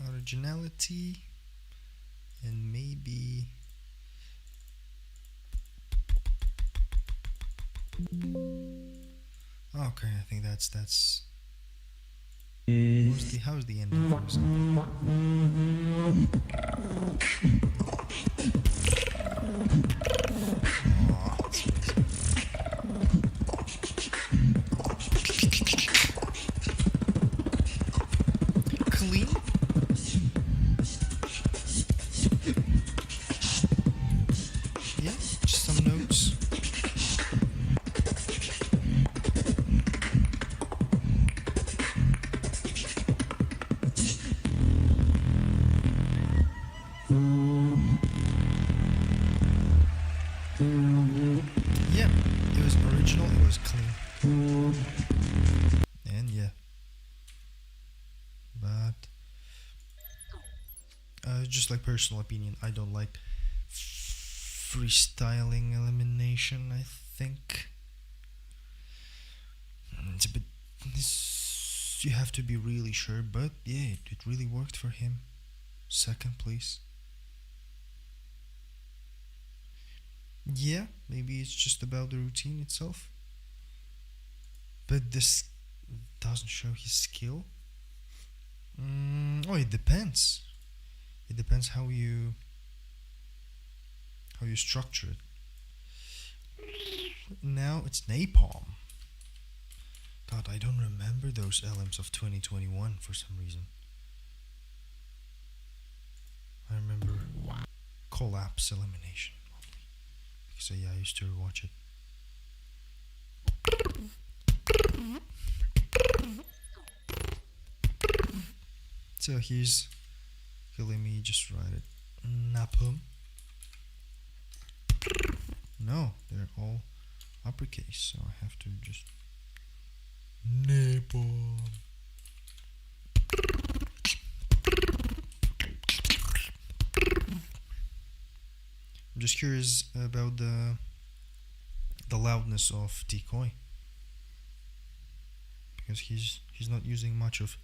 Originality and maybe okay, I think that's how's the ending for example? Oh, that's amazing. Clean. Yeah, just some notes. Yeah, it was original, it was clean. And yeah. But just like personal opinion, I don't like freestyling elimination, I think. It's a bit you have to be really sure, but yeah, it really worked for him. Second place. Yeah, maybe it's just about the routine itself. But this doesn't show his skill. Oh, it depends. It depends how you structure it. Now it's Napom. God, I don't remember those Elims of 2021 for some reason. I remember Collapse Elimination only. Because yeah, I used to watch it. So here's, let me just write it. Napom. No, they're all uppercase, so I have to just Napom. I'm just curious about the loudness of Decoy, because he's not using much of.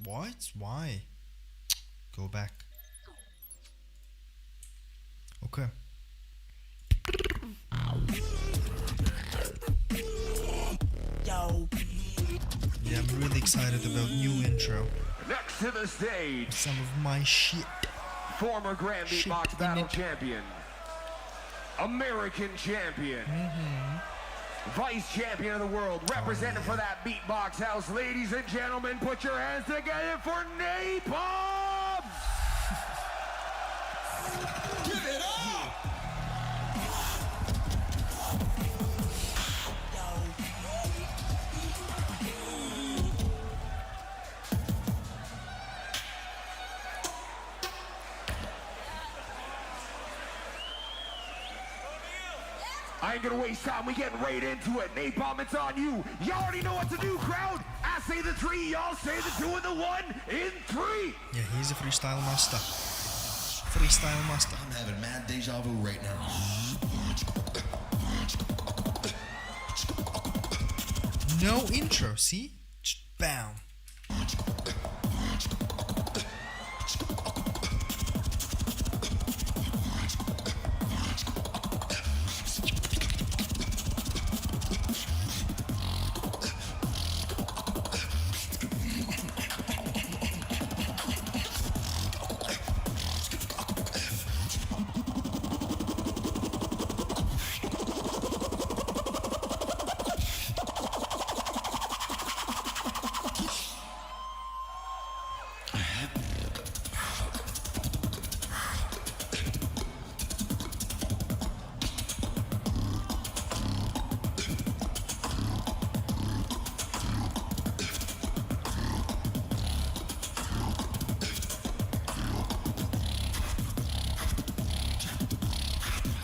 What? Why? Go back. Okay. Yo. Yeah, I'm really excited about new intro. Next to the stage, Some of my shit. former Grand Shit Beatbox in Battle it. Champion, American Champion, Vice Champion of the World, representing for that Beatbox House. Ladies and gentlemen, put your hands together for Napom! Give it up! I ain't gonna waste time, we getting right into it. Napom, it's on you. You already know what to do, crowd. I say the 3, y'all say the 2 and the 1 in 3. Yeah, he's a freestyle master. Freestyle master. I'm having mad deja vu right now. No intro, see? Just bam.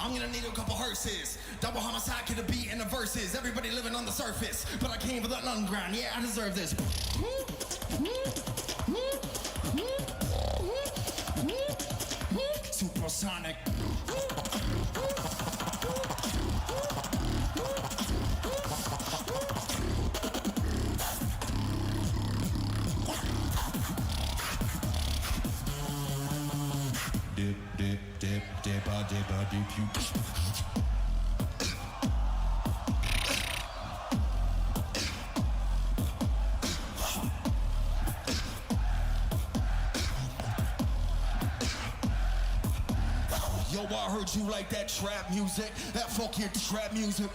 I'm gonna need a couple hearses. Double homicide to the beat and the verses. Everybody living on the surface, but I came for the underground. Yeah, I deserve this. Supersonic. Dip, dip, dip, dip, dip, dip, you. Yo, I heard you like that trap music, that funky trap music.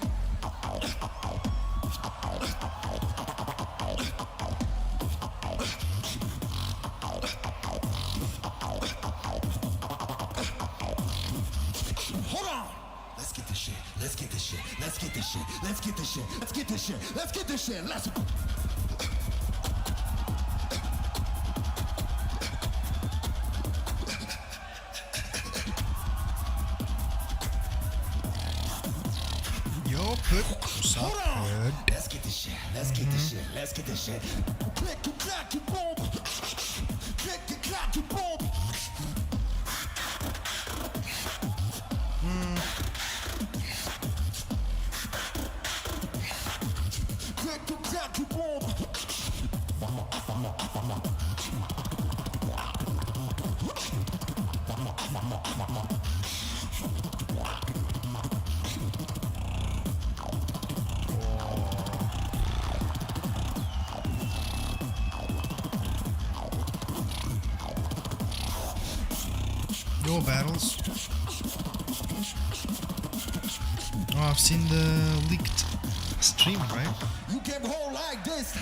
Hold on. Let's get this shit. Let's get this shit. Let's get this shit. Let's get this shit. Let's get this shit. Let's get this shit. Let's. Yo, put some Hold on. good. Let's get this shit. Let's get this shit. Let's get this shit. Click, clack, boom. Click, clack, boom. Click, clack, boom. Your battles. Oh, I've seen the leaked stream, right? You can roll like this.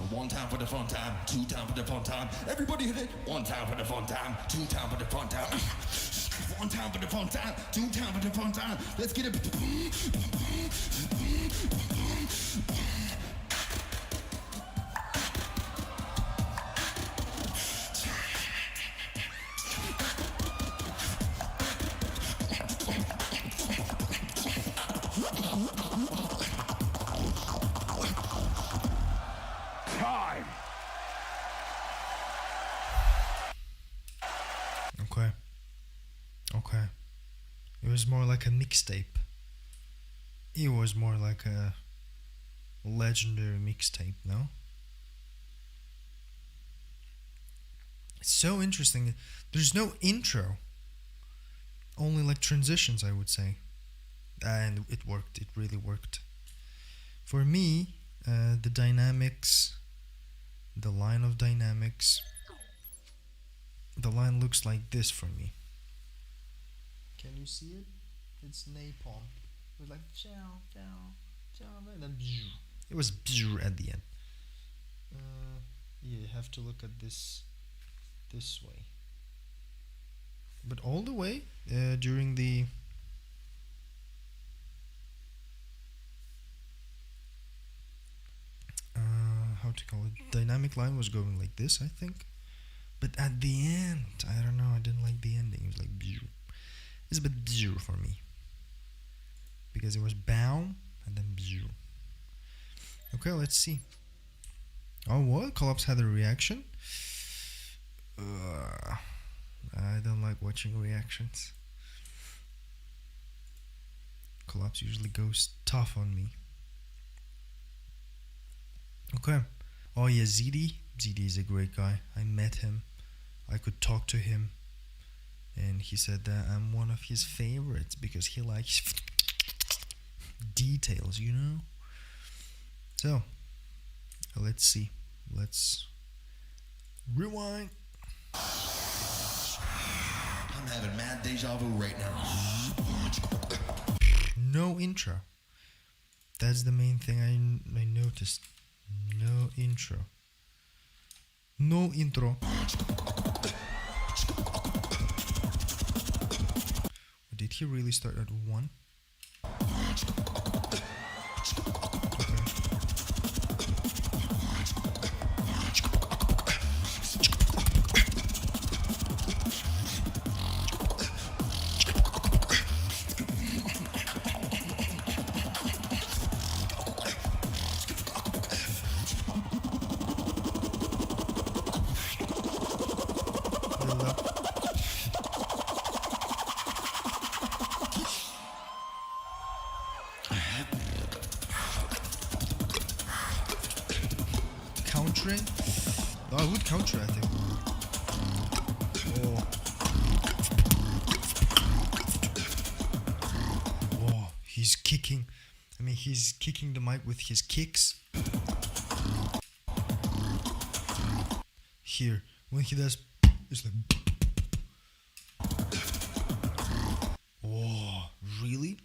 One time for the fun time, 2 time for the fun time. Everybody hit it. 1 time for the fun time, 2 time for the fun time. One time for the fun time, two time for the fun time. Let's get it. Time. Okay. Okay. It was more like a mixtape. It was more like a legendary mixtape, no? It's so interesting. There's no intro. Only like transitions, I would say. And it worked. It really worked. For me, the dynamics, the line of dynamics, the line looks like this for me. Can you see it? It's Napom. It was like chow, chow, chow, and then it was at the end. Yeah, you have to look at this way. But all the way during the how to call it, dynamic line was going like this, I think. But at the end, I don't know, I didn't like the ending. It was like it's a bit for me, because it was bow and then okay, let's see. Oh, what? Collapse had a reaction. I don't like watching reactions. Collapse usually goes tough on me. Okay. Oh yeah, ZD is a great guy. I met him. I could talk to him, and he said that I'm one of his favorites because he likes details, you know. So let's see. Let's rewind. I'm having mad deja vu right now. No intro. That's the main thing I noticed. No intro. No intro. Did he really start at 1? Countering? Oh, I would counter, I think. Oh. Whoa, he's kicking. I mean, he's kicking the mic with his kicks. Here, when he does, it's like. Whoa, really?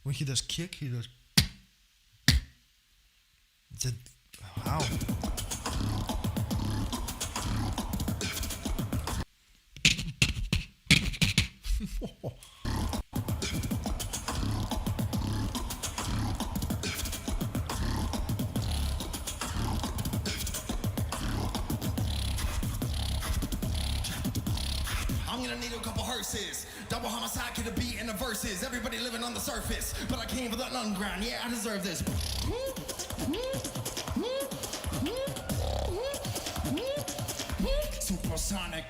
When he does kick, he does. How? I'm gonna need a couple hearses. Double homicide to the beat and the verses. Everybody living on the surface, but I came for the underground. Yeah, I deserve this. Supersonic.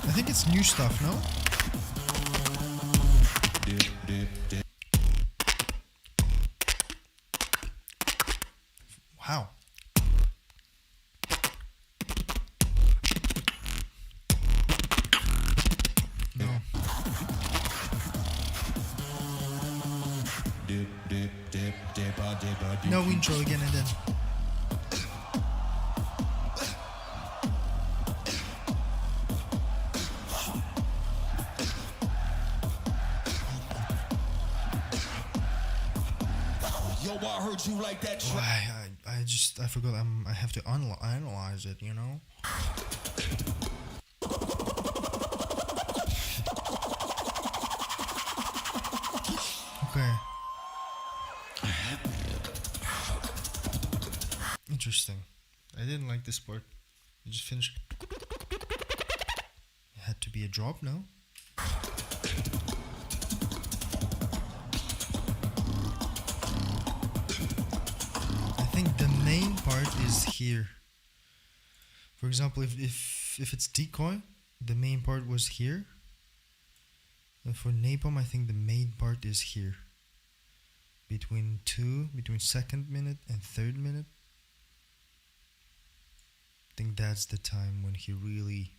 I think it's new stuff, no? Wow. No. No intro again and then. Yo, I heard you like that track. I forgot. I have to analyze it. You know. Okay. Interesting. I didn't like this part. You just finished. It had to be a drop, no? I think the main part is here. For example, if it's Decoy, the main part was here. And for Napom, I think the main part is here. Between second minute and third minute. I think that's the time when he really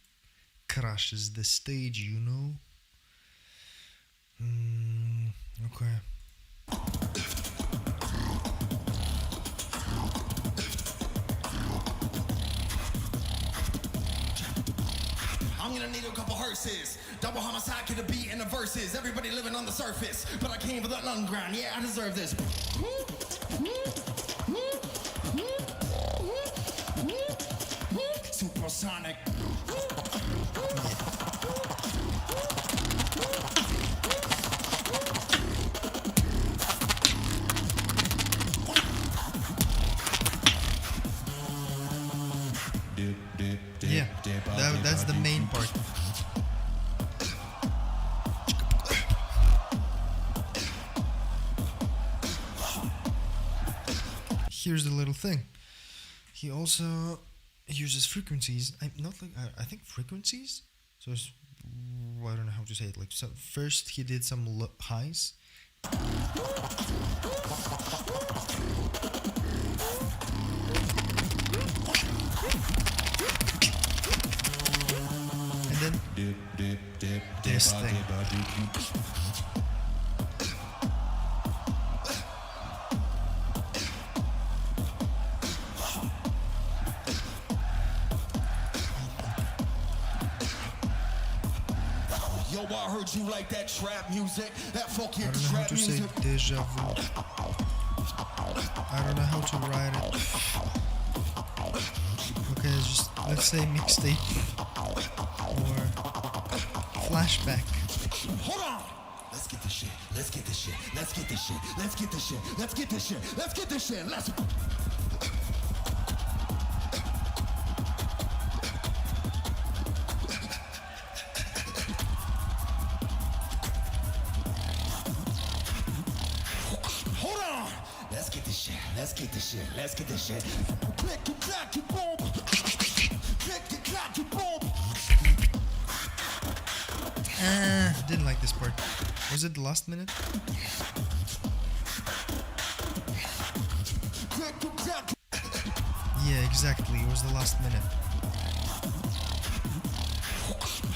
crashes the stage, you know? Okay. I'm gonna need a couple hearses. Double homicide to the beat and the verses. Everybody living on the surface, but I came for the underground. Yeah, I deserve this. Supersonic. Yeah, that's the main part. Here's the little thing. He also uses frequencies. I think frequencies. So I don't know how to say it. Like, so first he did some highs. And then this thing. Yo, I heard you like that trap music, that funky I don't know how trap to say music. deja vu. I don't know how to write it. Okay, let's say mixtape or flashback. Hold on. Let's get this shit. Let's get this shit. Let's get this shit. Let's get this shit. Let's get this shit. Let's get this shit. Let's. Hold on. Let's get this shit. Let's get this shit. Let's get this shit. Click, clack, boom. Click, clack, boom. Didn't like this part. Was it the last minute? Yeah, exactly. It was the last minute.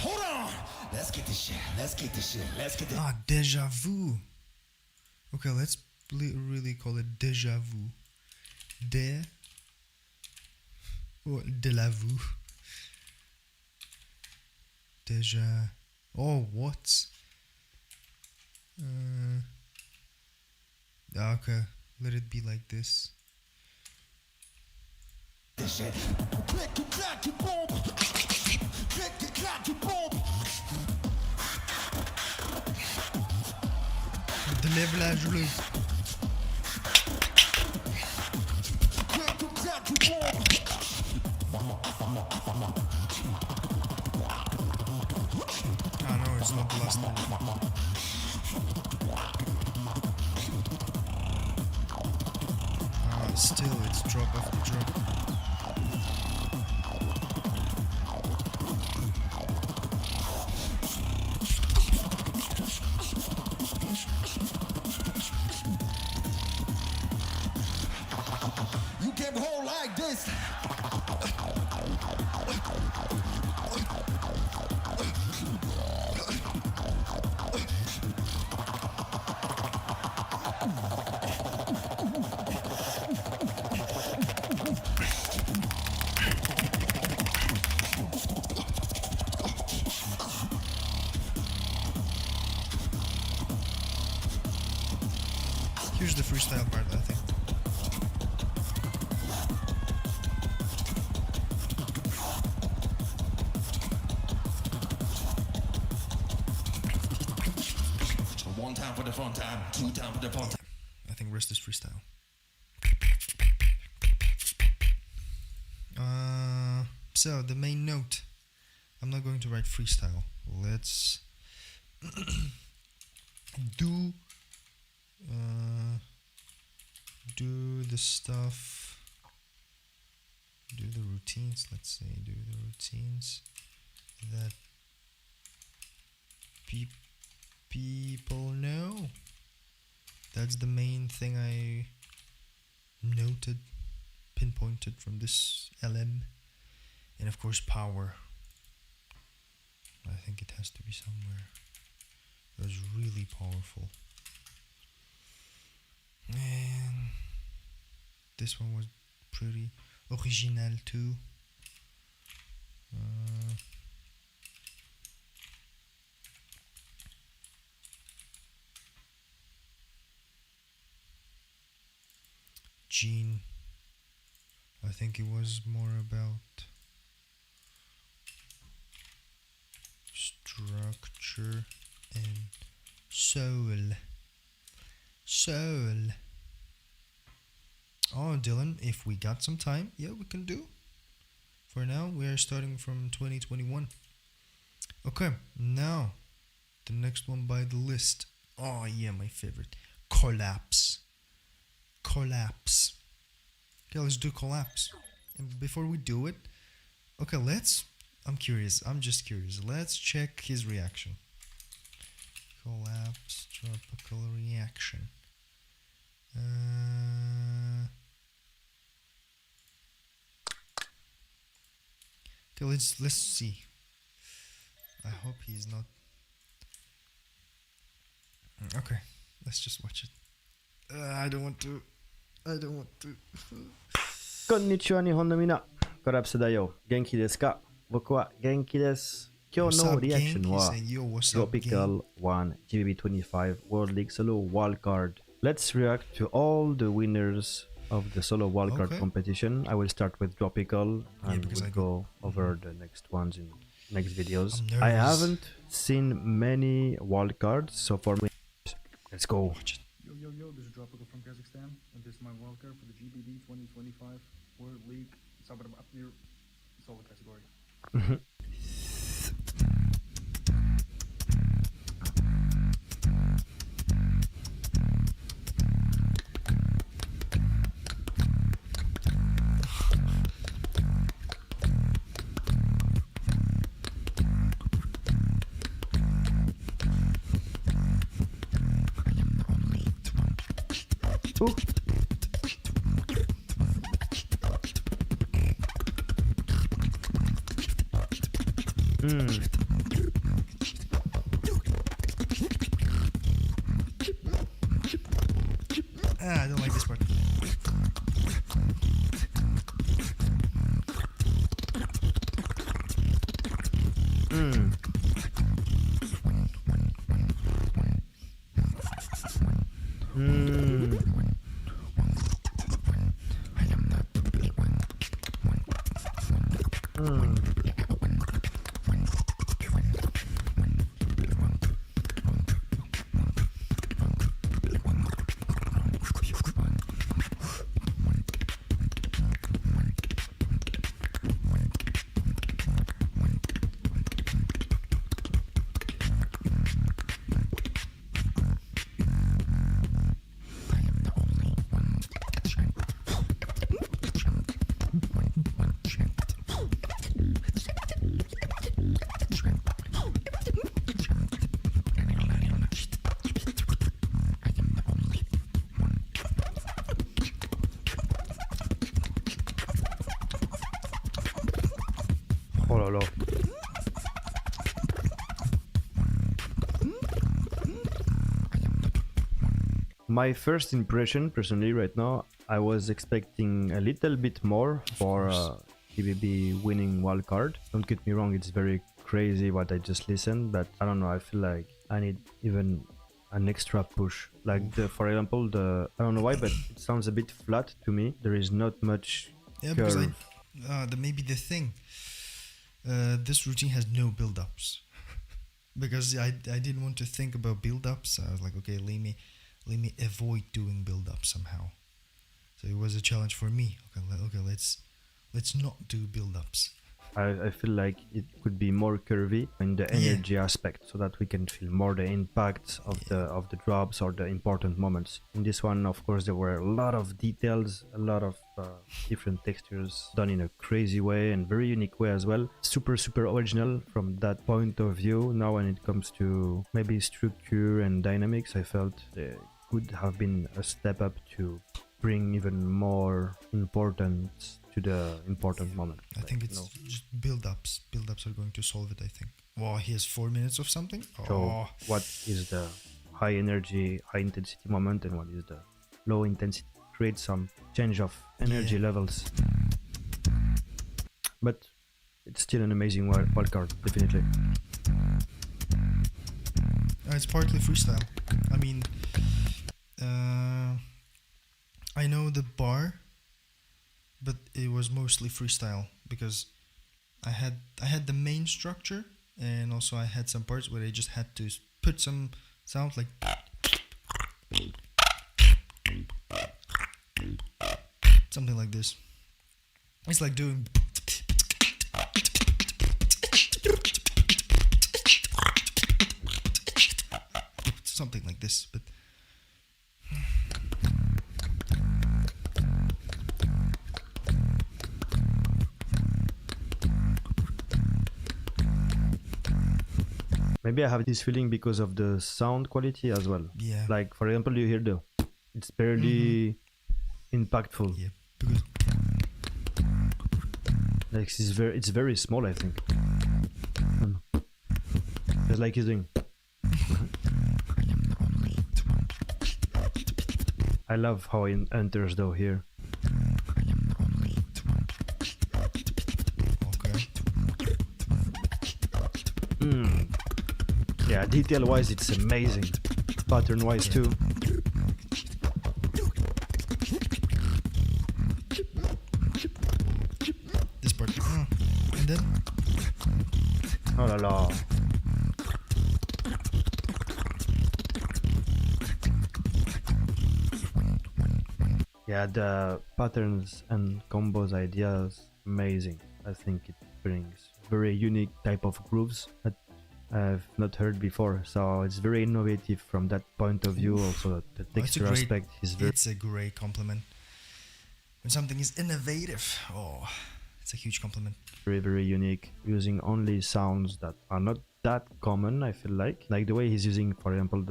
Hold on. Let's get this shit. Let's get this shit. Let's get this. Ah, deja vu. Okay, let's really call it deja vu. De la vu. Deja. Oh, what? Okay, let it be like this. This shit. Click, clack, boom. Click, clack, boom. Lève la joue. Click, clack, boom. Ah no, it's not the last one. Still, it's drop after drop. You can hold like this. Here's the freestyle part, I think. the phone time. 2 time for the phone time. I think rest is freestyle. So the main note. I'm not going to write freestyle. Let's do the stuff. Do the routines. Let's say do the routines that people know. That's the main thing I noted, pinpointed from this LM. And of course power. I think it has to be somewhere. It was really powerful. And this one was pretty original too. Gene. I think it was more about structure and soul. Oh, Dylan, if we got some time, yeah, we can do. For now, we are starting from 2021. Okay, now the next one by the list. Oh yeah, my favorite. Collapse. Okay, let's do collapse. And before we do it, okay, I'm curious. I'm just curious. Let's check his reaction. Collapse, tropical reaction. Okay, let's see. I hope he's not. Okay, let's just watch it. I don't want to. こんにちは日本のみんな。コラプスだよ。元気ですか？僕は元気です。今日のリアクションは Tropical 1 GBB25 World League Solo Wildcard. Let's react to all the winners of the solo wildcard competition. I will start with Tropical and we'll go over the next ones in next videos. I haven't seen many wildcards, so for me, let's go. Yo, this is Tropical from Kazakhstan, and this is my wildcard for the GBB 2025 World League Sabr solo category. I don't like this part. Oh là là. My first impression, personally, right now, I was expecting a little bit more for GBB winning wildcard. Don't get me wrong, it's very crazy what I just listened, but I don't know, I feel like I need even an extra push. Like, for example, I don't know why, but it sounds a bit flat to me. There is not much curve. Because maybe the thing. This routine has no build-ups. because I didn't want to think about build-ups. I was like, okay, let me avoid doing build-ups somehow. So it was a challenge for me. Okay, let's not do build-ups. I feel like it could be more curvy in the energy aspect, so that we can feel more the impact of the drops or the important moments. In this one, of course, there were a lot of details, a lot of different textures done in a crazy way and very unique way as well. Super original from that point of view. Now when it comes to maybe structure and dynamics, I felt there could have been a step up to bring even more importance to the important moment. I think it's just build-ups. Build-ups are going to solve it, I think. Wow, he has 4 minutes of something? So what is the high energy, high intensity moment and what is the low intensity? Create some change of energy levels. But it's still an amazing wild card, definitely. It's partly freestyle. I mean, I know the bar, but it was mostly freestyle because I had the main structure, and also I had some parts where I just had to put some sounds like something like this. It's like doing something like this, but maybe I have this feeling because of the sound quality as well. Yeah. Like for example, you hear it's barely impactful. Yeah. Because like it's very small, I think. It's like he's doing. I love how it enters though here. Okay. Yeah, detail-wise it's amazing. Pattern-wise too. This part. And then Oh la la. Yeah, the patterns and combos ideas, amazing. I think it brings very unique type of grooves that I've not heard before. So it's very innovative from that point of view. Also, the texture aspect is very. It's a great compliment. When something is innovative, it's a huge compliment. Very unique, using only sounds that are not that common. I feel like the way he's using, for example,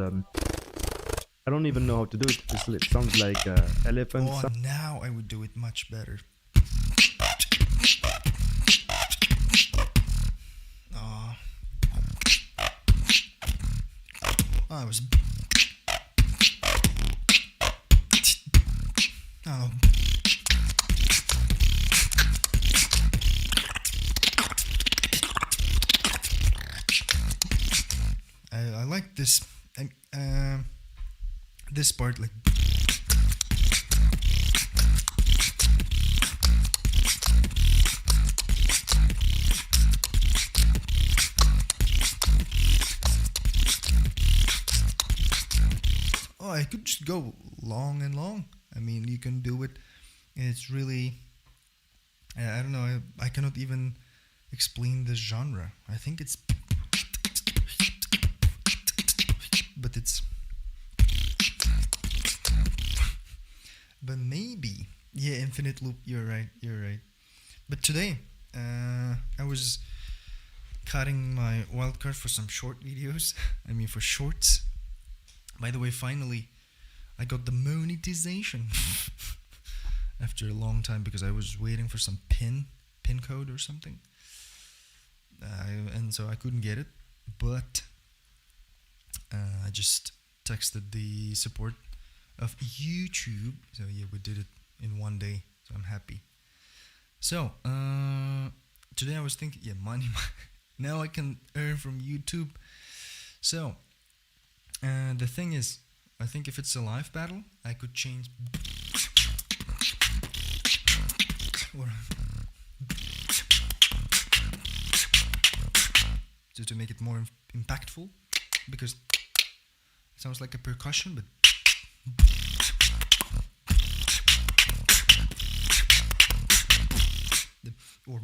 I don't even know how to do it. It sounds like elephant. Now I would do it much better. I was. Oh. I like this. This part, like. I could just go long and long. I mean, you can do it. It's really. I don't know. I cannot even explain this genre. I think it's. But it's. But maybe. Yeah, infinite loop. You're right. But today, I was cutting my wildcard for some short videos. I mean, for shorts. By the way, finally, I got the monetization after a long time because I was waiting for some pin code or something, and so I couldn't get it. But I just texted the support of YouTube. So yeah, we did it in one day. So I'm happy. So today I was thinking, money. Now I can earn from YouTube. So. The thing is, I think if it's a live battle, I could change to make it more impactful because it sounds like a percussion, but or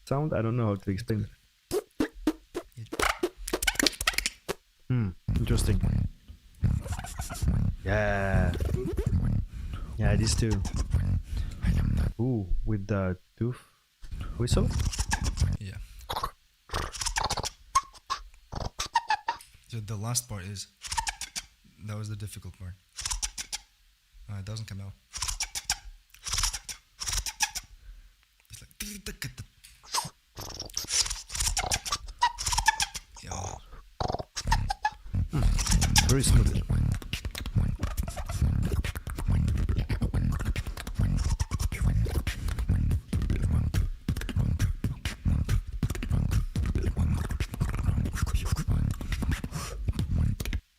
sound, I don't know how to explain. Interesting. Yeah. Yeah, these two. Ooh, with the tooth whistle? yeah. So the last part is, that was the difficult part. It doesn't come out. It's like, yeah. Very smooth.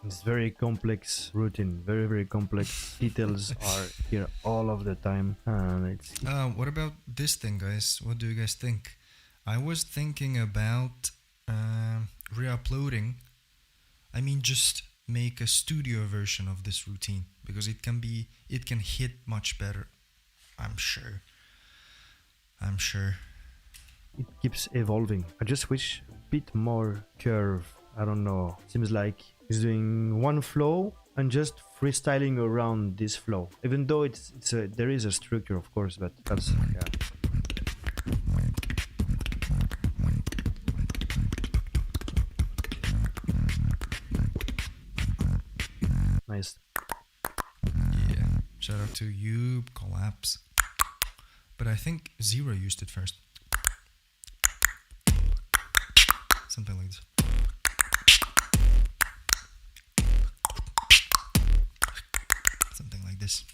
It's very complex routine, very complex. Details are here all of the time, and it's What about this thing, guys? What do you guys think? I was thinking about re-uploading. I mean, just make a studio version of this routine because it can hit much better. I'm sure. it keeps evolving. I just wish a bit more curve. I don't know. Seems like he's doing one flow and just freestyling around this flow. Even though there is a structure, of course, but that's yeah. Nice. Yeah. Shout out to you, Collapse. But I think Zero used it first. Something like this. Something like this.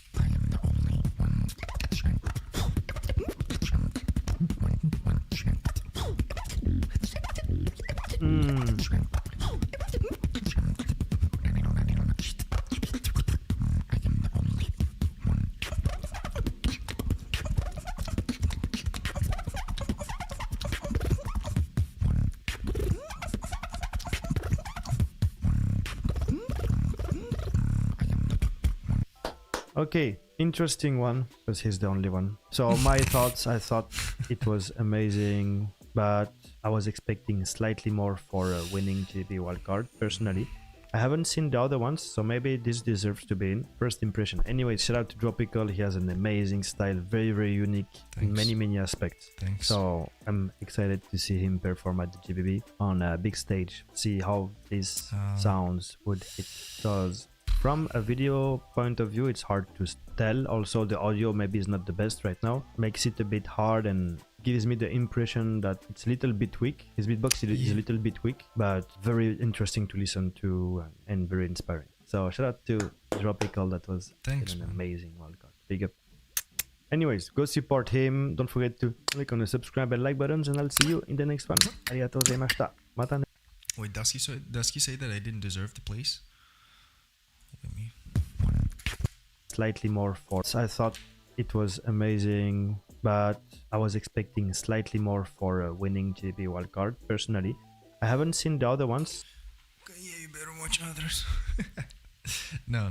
Okay, interesting one, because he's the only one. So my thoughts, I thought it was amazing, but I was expecting slightly more for a winning GB wildcard, personally. I haven't seen the other ones, so maybe this deserves to be in. First impression. Anyway, shout out to Tropical, he has an amazing style, very unique in many aspects. Thanks. So I'm excited to see him perform at the GBB on a big stage, see how these sounds would hit. Because from a video point of view, it's hard to tell. Also, the audio maybe is not the best right now. Makes it a bit hard and gives me the impression that it's a little bit weak. His beatbox is a little bit weak, but very interesting to listen to and very inspiring. So shout out to Tropical, that was an amazing wildcard. Big up. Anyways, go support him. Don't forget to click on the subscribe and like buttons, and I'll see you in the next one. Arigatou gozaimashita. Mata ne. Wait, does he say that I didn't deserve the place? Let me. Slightly more for. I thought it was amazing, but I was expecting slightly more for a winning GB wildcard, personally. I haven't seen the other ones. Okay, yeah, you better watch others. No.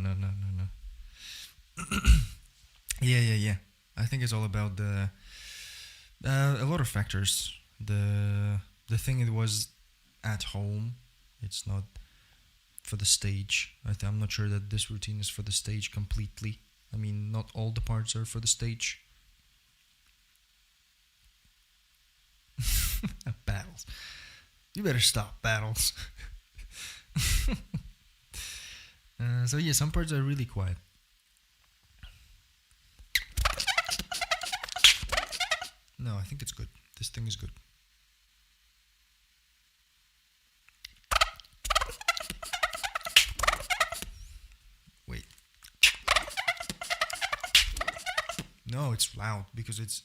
Yeah. I think it's all about the a lot of factors. The thing, it was at home. It's not for the stage. I'm not sure that this routine is for the stage completely. I mean, not all the parts are for the stage. Battles. You better stop, Battles. So yeah, some parts are really quiet. No, I think it's good. This thing is good. Wait. No, it's loud because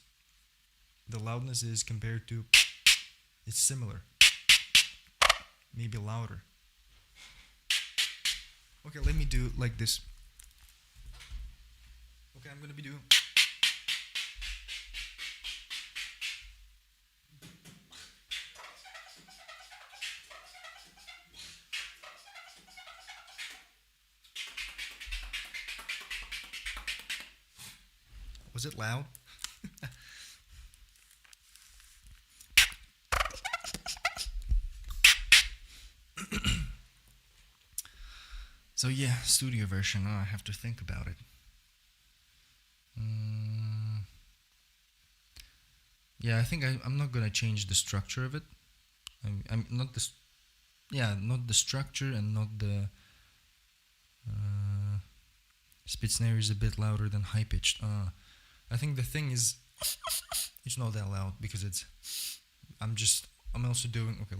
the loudness is compared to, it's similar. Maybe louder. Okay, let me do like this. Okay, I'm gonna be doing. Was it loud? So yeah, studio version. I have to think about it. Yeah, I think I'm not gonna change the structure of it. I'm not the not the structure and not the spit snare is a bit louder than high pitched. I think the thing is it's not that loud because I'm also doing okay.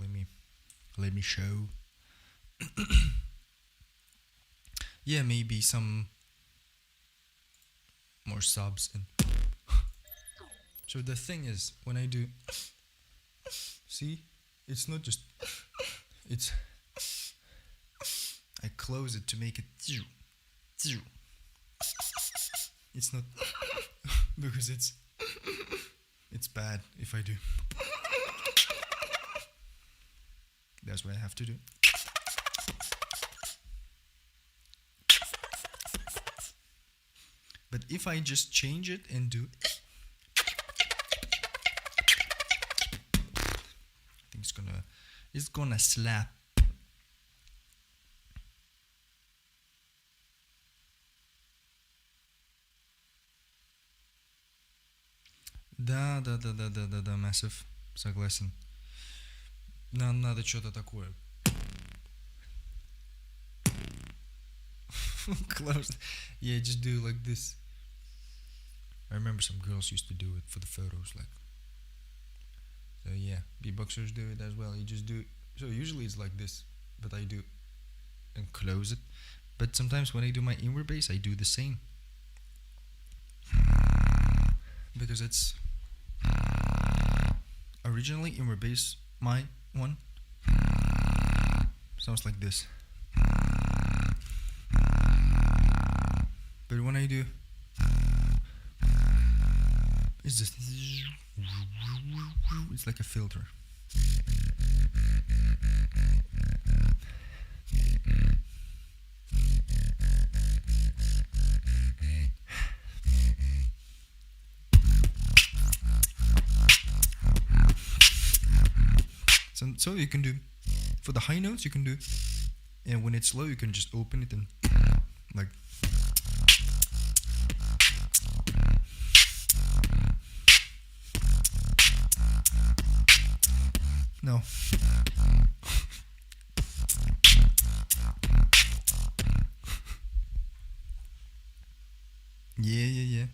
Let me show. Yeah, maybe some more subs and so the thing is when I do see, it's not just it's I close it to make it it's not because it's bad if I do. That's what I have to do. But if I just change it and do I think it's gonna slap. Да, massive. Согласен. Надо что-то такое. Close. Yeah, just do like this. I remember some girls used to do it for the photos, like. So yeah, beatboxers do it as well. You just do. So usually it's like this, but I do and close it. But sometimes when I do my inward bass, I do the same because it's originally inward bass. My one sounds like this. But when I do, it's just, it's like a filter. So you can do, for the high notes you can do, and when it's low you can just open it and like. No. Yeah.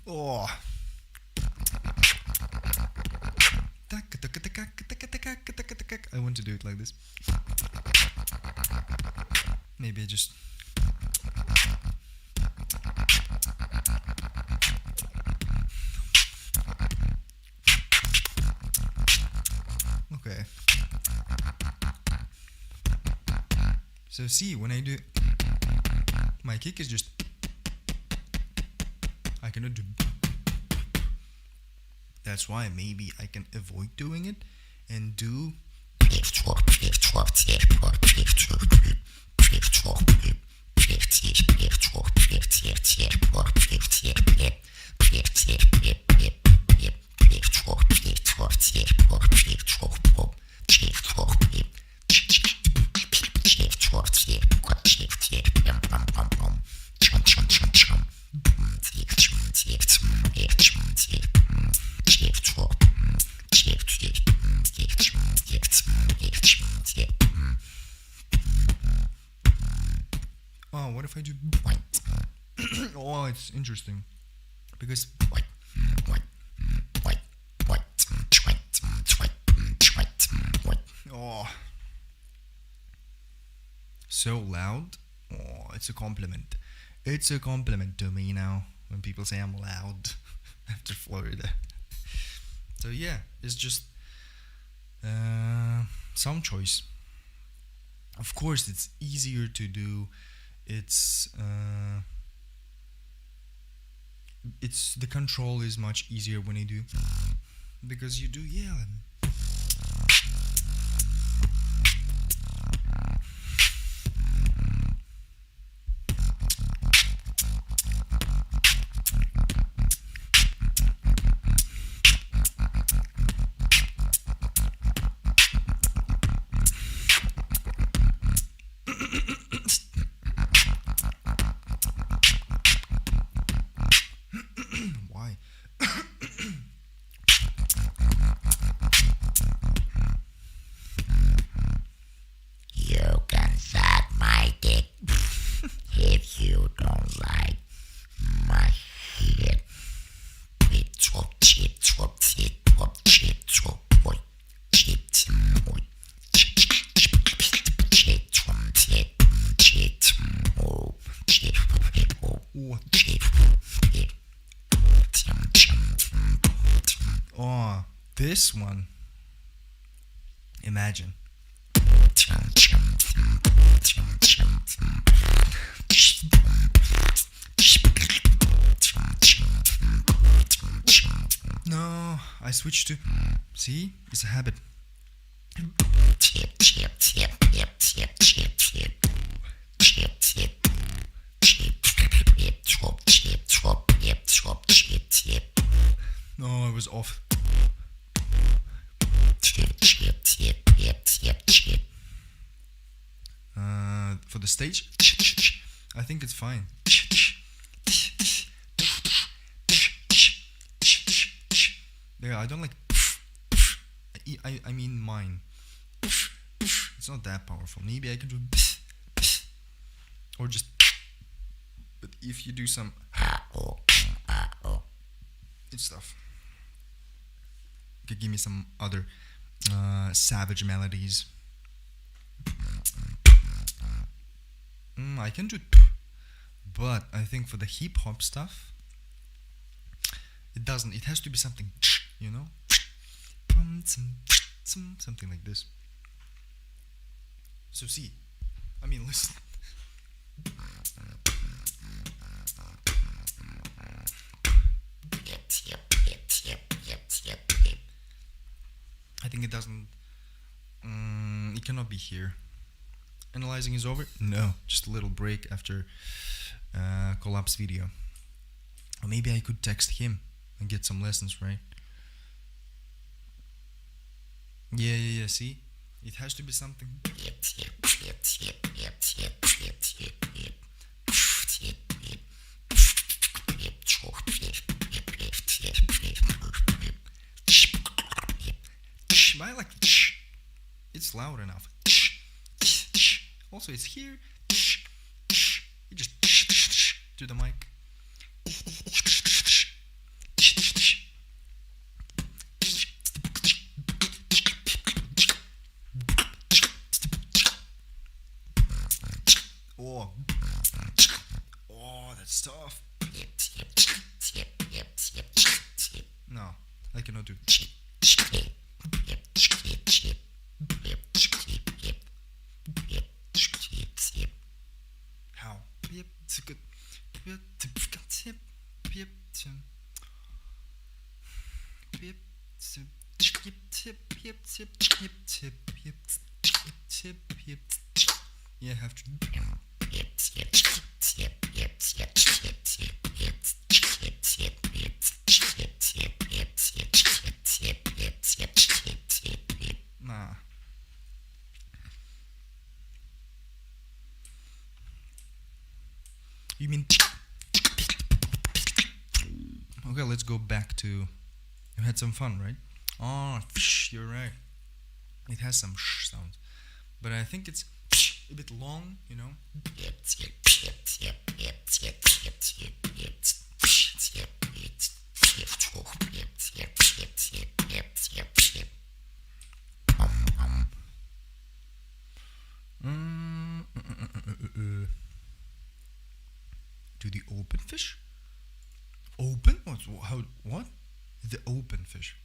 Oh. I want to do it like this. Maybe I just. Okay. So see, when I do, my kick is just. I cannot do. That's why maybe I can avoid doing it and do. Oh, what if I do? Oh, it's interesting because oh, so loud, oh, it's a compliment. It's a compliment to me now when people say I'm loud after Florida. So yeah, it's just sound choice. Of course, it's easier to do. It's the control is much easier when you do, because you do Why? You can suck my dick if you don't like my shit. Oh, this one. Imagine. No, I switched to. See, it's a habit. No, I was off. For the stage, I think it's fine. Yeah, I don't like. I mean mine. It's not that powerful. Maybe I can do. Or just. But if you do some. It's tough. You could give me some other savage melodies. I can do, but I think for the hip hop stuff, it doesn't. It has to be something, you know, something like this. So see, I mean, listen. I think it doesn't. It cannot be here. Analyzing is over? No, just a little break after Collapse video. Or maybe I could text him and get some lessons, right? Yeah, see? It has to be something. But I like it's loud enough. Also, it's here. You just to the mic. Oh, that's tough. No, I cannot do. How? It's a good. Yeah, I have to. Nah. You mean? Okay, let's go back to. You had some fun, right? Oh, you're right. It has some sounds, but I think it's a bit long, you know. To the open fish? Open? What? The open fish.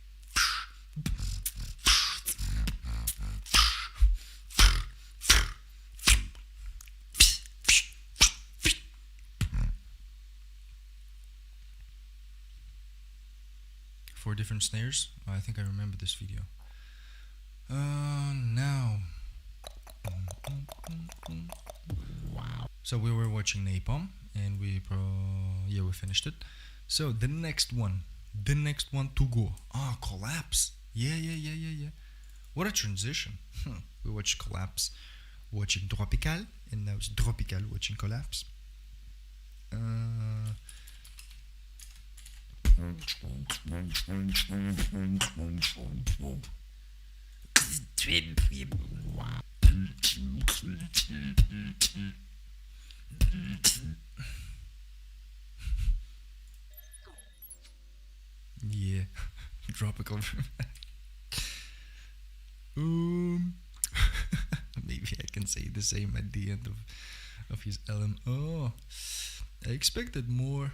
Four different snares. Oh, I think I remember this video. Now. So we were watching Napom, and we finished it. So the next one to go. Collapse. Yeah. What a transition. We watched Collapse, watching Tropical, and now it's Tropical watching Collapse. Yeah, tropical. Maybe I can say the same at the end of his Elim. Oh, I expected more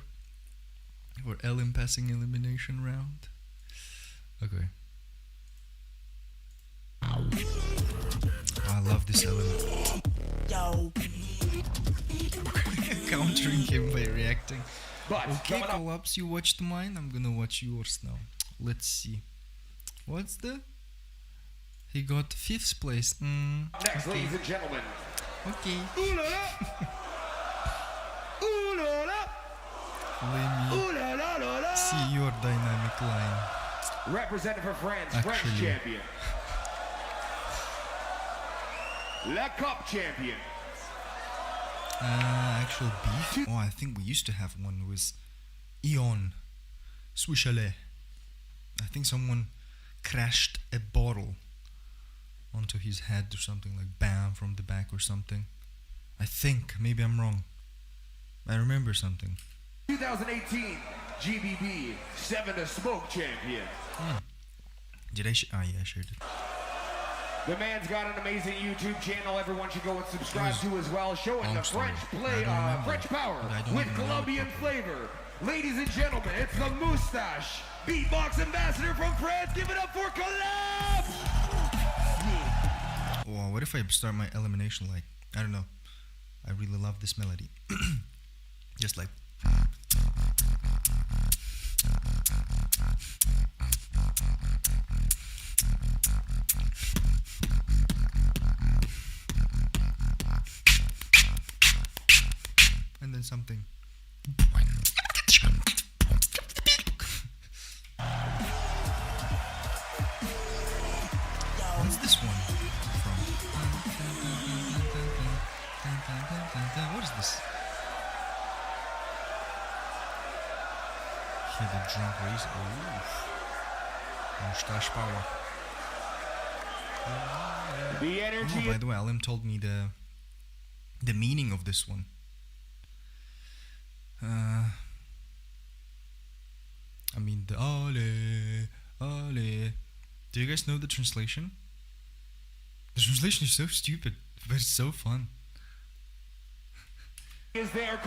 for Elim passing elimination round. Okay. I love this element. Countering him by reacting. Okay, Collapse, you watched mine. I'm gonna watch yours now. Let's see. What's the? He got 5th place. Next, okay. ladies and gentlemen. Okay. Ooh la la. Ooh la la. Let me see your dynamic line. Representing for France, French champion. Le Cup champion. Actual beef? Oh, I think we used to have one. It was Eon Swishalet. I think someone crashed a bottle onto his head or something, like bam from the back or something. I think, maybe I'm wrong. I remember something. 2018 GBB 7 to Smoke champion. Did I yeah, I shared it. The man's got an amazing YouTube channel. Everyone should go and subscribe to as well, showing the French French power with Colombian flavor. Ladies and gentlemen, it's the Moustache Beatbox ambassador from France. Give it up for Collapse! Oh, what if I start my elimination like, I don't know. I really love this melody. Just like. And then something. What's this one from? What is this? Hear the drunk race. Mustache power. The energy. Oh, by the way, Elim told me the meaning of this one. I mean the ole, ole. Do you guys know the translation? The translation is so stupid, but it's so fun. Is there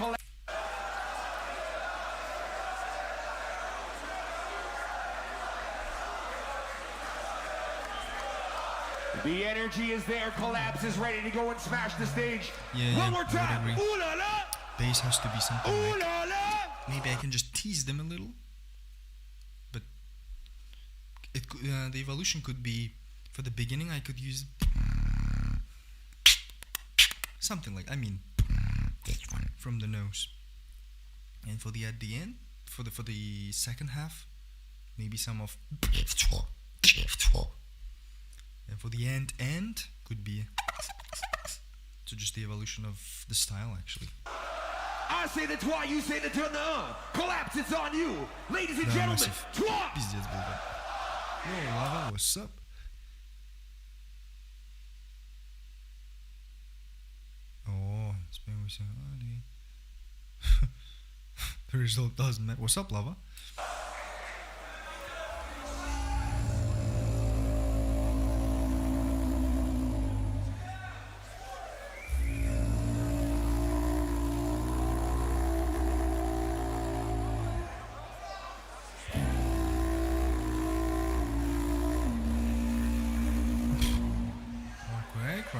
The energy is there. Collapse is ready to go and smash the stage. Yeah, One more time. Ooh la la. Bass has to be something Ooh like, la la. maybe I can just tease them a little. But it could, the evolution could be, for the beginning I could use something like, I mean, this one from the nose. And for the at the end, for the second half, maybe some of. And for the end could be. So just the evolution of the style, actually. I say the trois, you say the turn the Collapse, it's on you. Ladies and gentlemen, trois. Пиздец был, да. Yo, Lava, what's up? Oh, it's been with somebody. The result doesn't matter. What's up, Lava?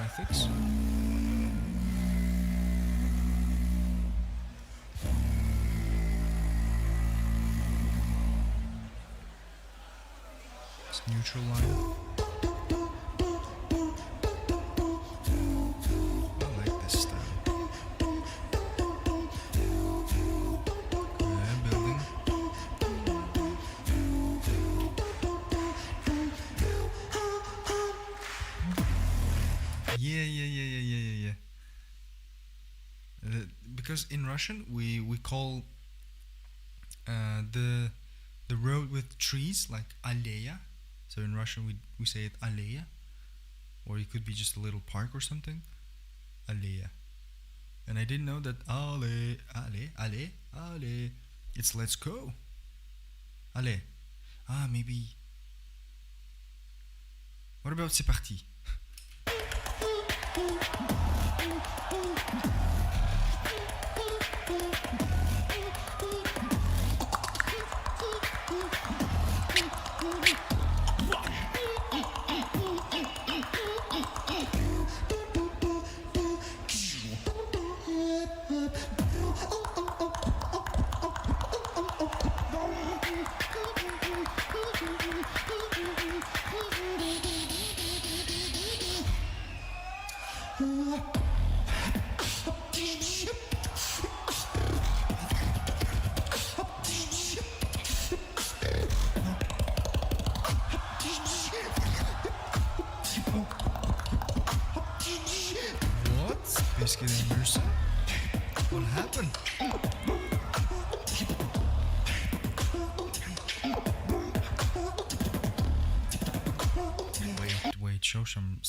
graphics. It's neutral line. I like this style. Building. Yeah. Because in Russian we call the road with trees like aleya. So in Russian we say it aleya, or it could be just a little park or something. Aleya. And I didn't know that ale. It's let's go. Ale. Maybe. What about c'est parti? Biscuit and Mercer? What happened? Wait, show some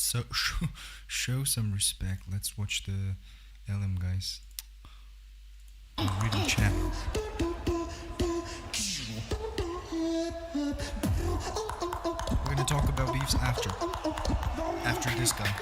respect. Let's watch the LM guys. Reading chat. We're gonna talk about beefs after this guy.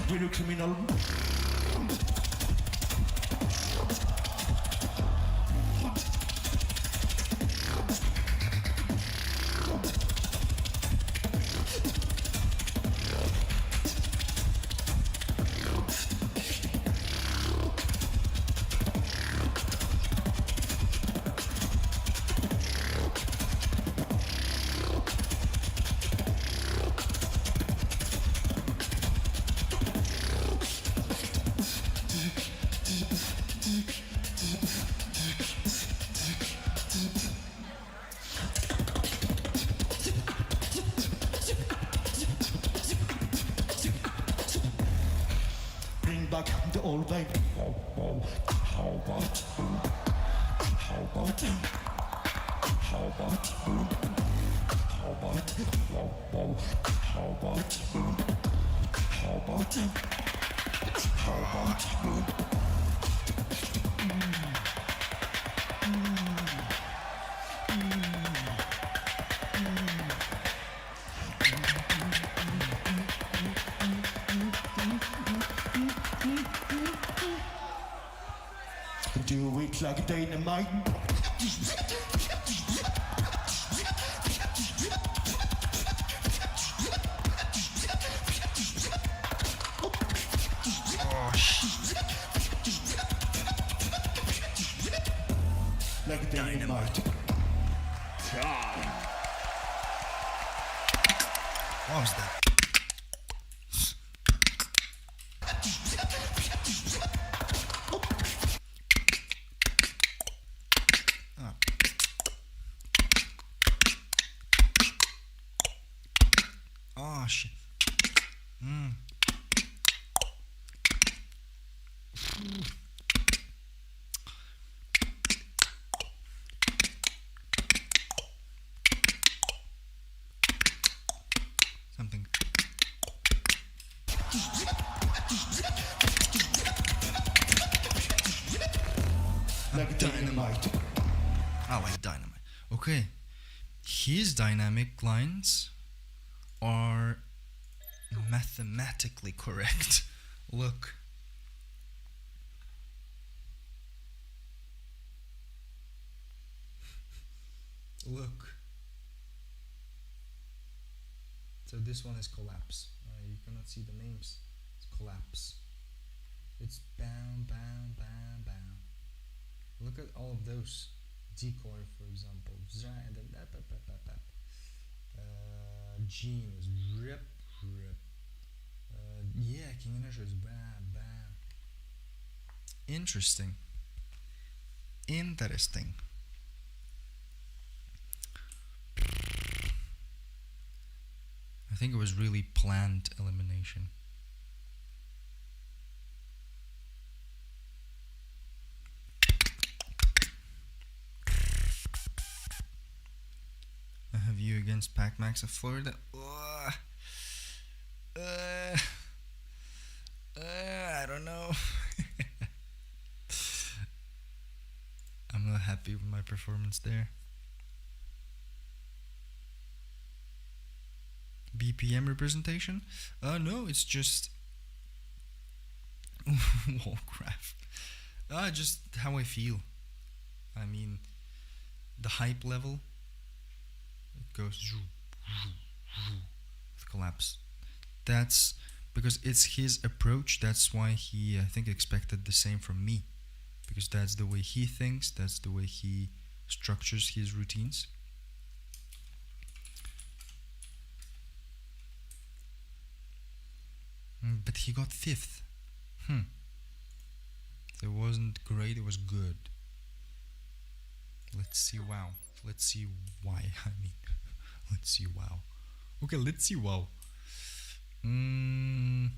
We're criminal. The old way. How about how about how about how about how about do it like dynamite. like dynamite. What was that? Ah. Oh shit. Something. Like dynamite. I like dynamite. Okay. His dynamic lines are mathematically correct. Look. Look. So this one is collapse. You cannot see the names. It's collapse. It's bam, bam, bam, bam. Look at all of those. Decoy, for example. Gene is rip, rip. Yeah, King Inertia is bam, bam. Interesting. Interesting. I think it was really planned elimination. I have you against Pac-Max of Florida. I don't know. I'm not happy with my performance there. BPM representation? No, it's just Warcraft. Just how I feel. I mean, the hype level, it goes collapse. That's because it's his approach. That's why he, I think, expected the same from me, because that's the way he thinks, that's the way he structures his routines. But he got 5th. So it wasn't great, it was good. Let's see wow. Let's see why, I mean. Let's see wow. Okay, let's see wow. And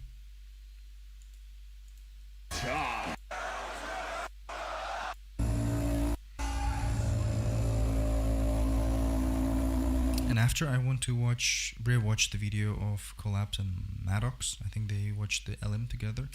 after I want to rewatch the video of Collapse and Madox. I think they watched the Elim together.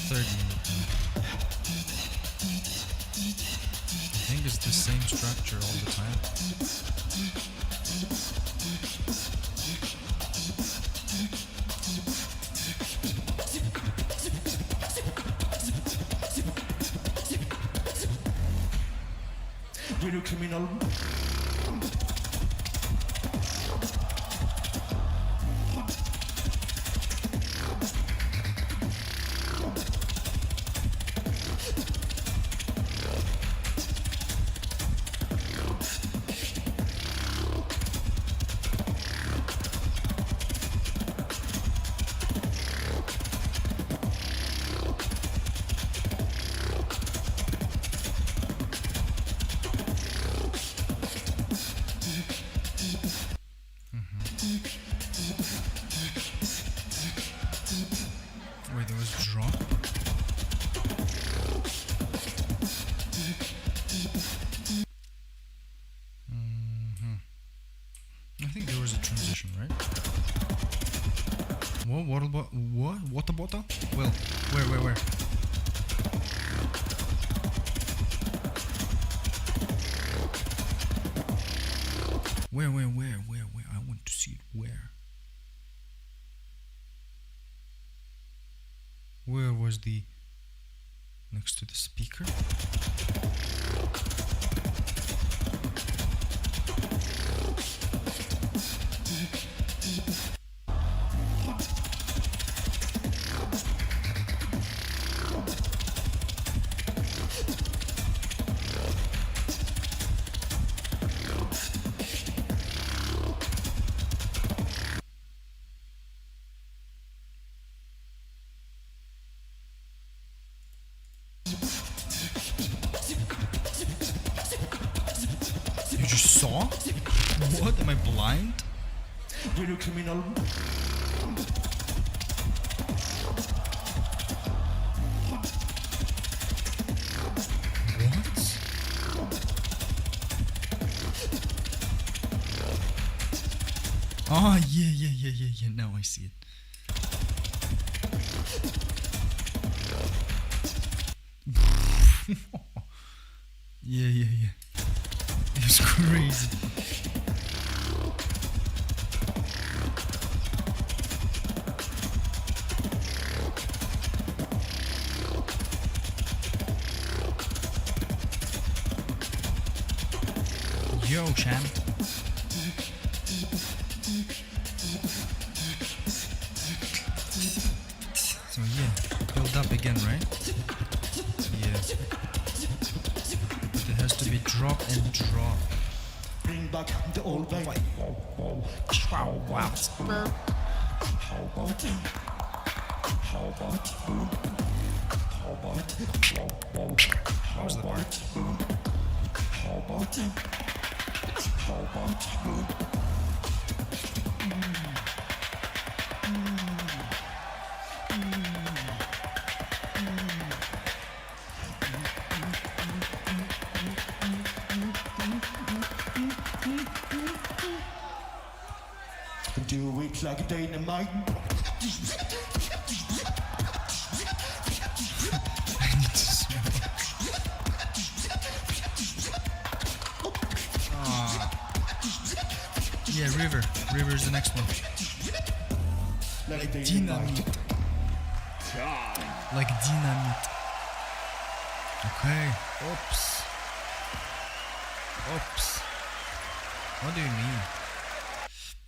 Third minute. I think it's the same structure all the time. Little criminal. Wait, there was drop? I think there was a transition, right? What? Water bottle? What? Water bottle? Well, where? Where? I want to see it. Where? Where was the... next to the speaker? You just saw? What? Am I blind? Little criminal. What? Oh, yeah. Now I see it. Yeah. It's crazy. Yo, champ. So yeah, build up again, right? Yeah. But it has to be drop and drop. Bring back the old way. Wow. How about What was the part? Do it like dynamite. I need to smell. Yeah, river. River is the next one. Like Dynamite. Like dynamite. Okay. Oops. What do you mean?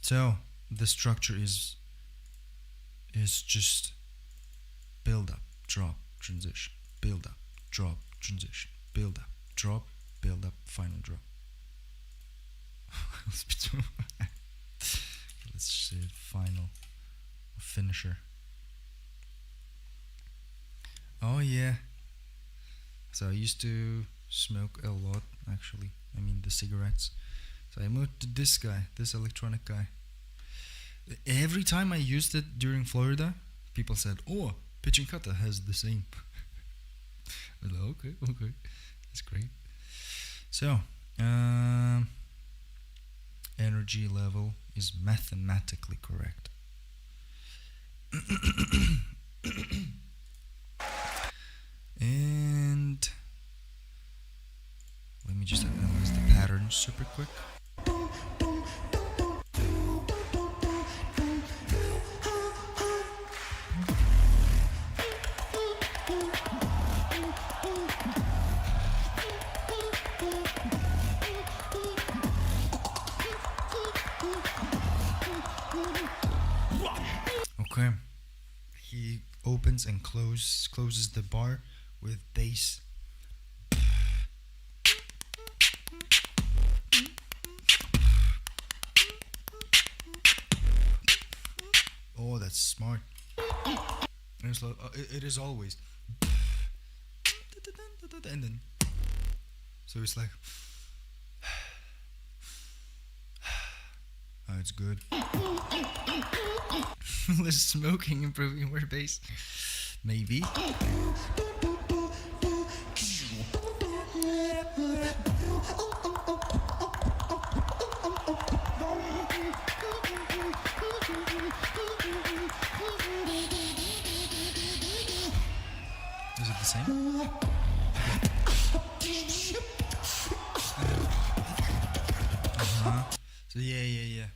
So the structure is just build up, drop, transition, build up, drop, transition, build up, drop, build up, final drop. Let's say final finisher. Oh yeah. So I used to smoke a lot, actually. I mean the cigarettes. So I moved to this guy, this electronic guy. Every time I used it during Florida, people said, "Oh, Pitching Kata has the same." I was like, okay, that's great. So, energy level is mathematically correct. just analyze the pattern super quick. Okay, he opens and closes the bar with bass. Oh, that's smart. And it's like, it is always. And then, so it's like, oh, it's good. Less smoking, improving more bass. Maybe. Is it the same? So yeah.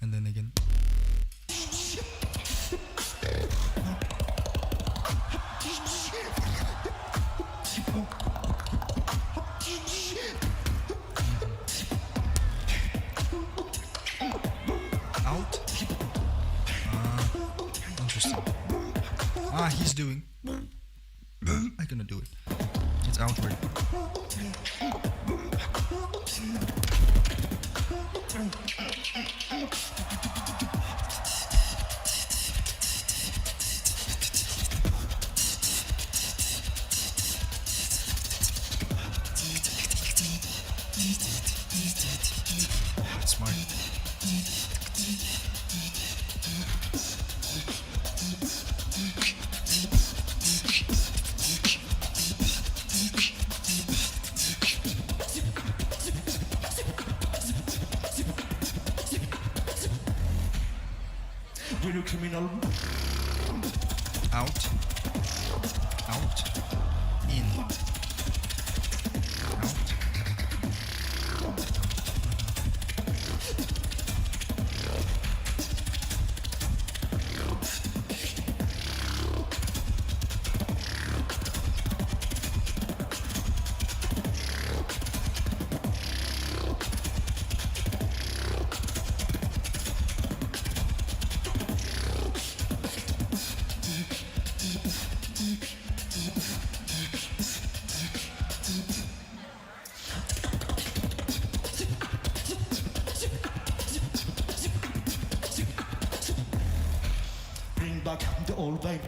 And then again. Out. Interesting. He's doing. I cannot do it. It's outward. Smart. Criminal. Out. In. Bring back the old vibe.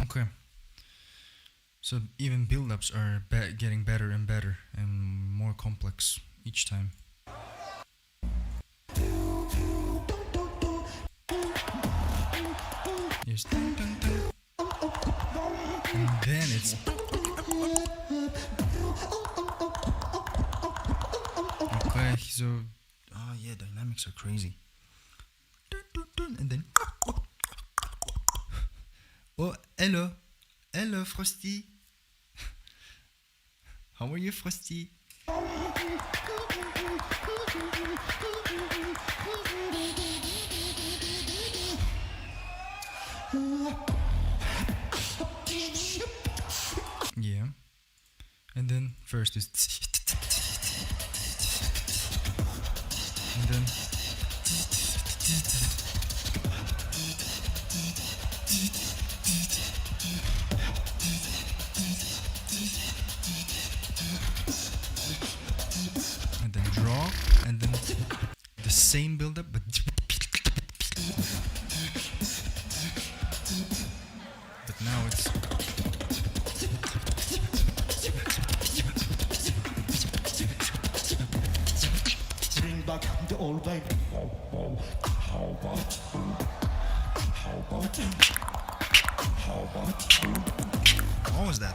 Okay. So even build-ups are getting better and better and more complex each time. Yes. And then it's. Okay, so. Oh yeah, dynamics are crazy. And then. Oh, hello. Hello, Frosty. How are you, Frosty? Yeah. And then first is. And then. And then draw, and then the same build-up, but now it's Bring back the old vibe. what was that?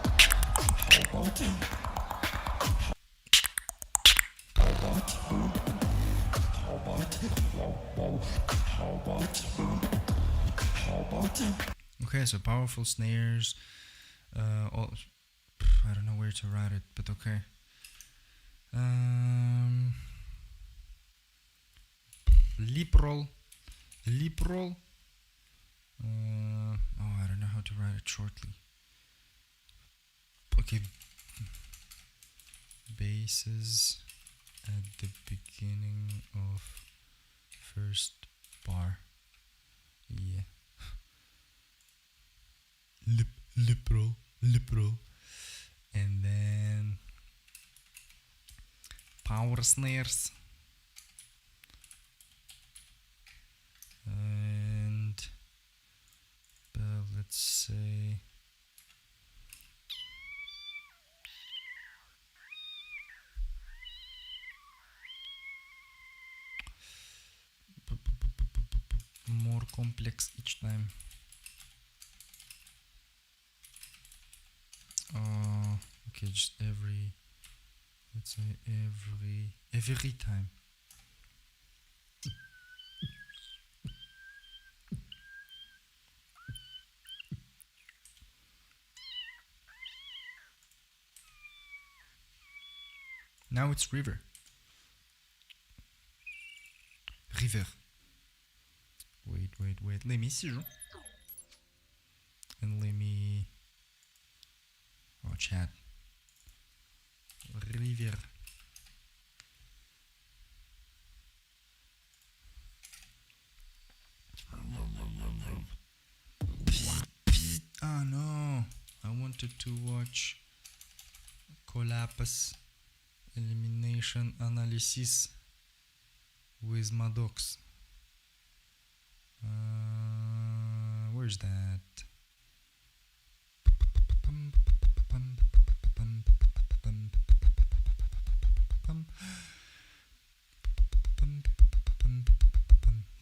Okay, so powerful snares. I don't know where to write it, but okay. Lip roll. I don't know how to write it shortly. Okay. Basses at the beginning of first bar. Yeah. Lip roll. And then power snares. And let's say more complex each time. Okay, just let's say every time. Now it's river. Wait. Let me see. And let me. Oh, chat. River. Ah no, I wanted to watch Collapse Elimination Analysis with Madox. Where's that?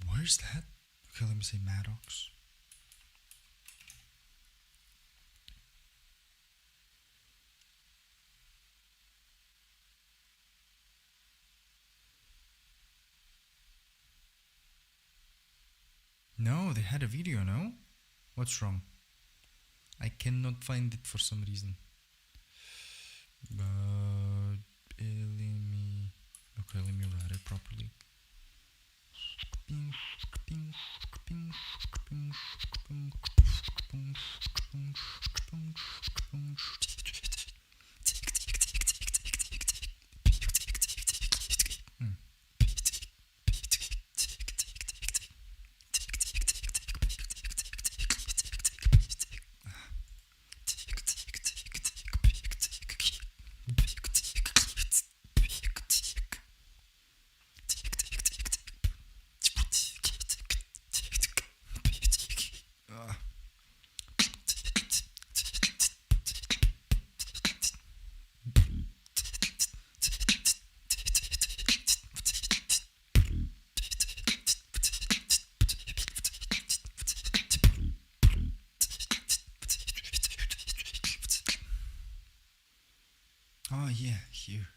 Where's that? Okay, let me say Madox. No, they had a video, no? What's wrong? I cannot find it for some reason. But okay, let me write it properly. Oh yeah, here.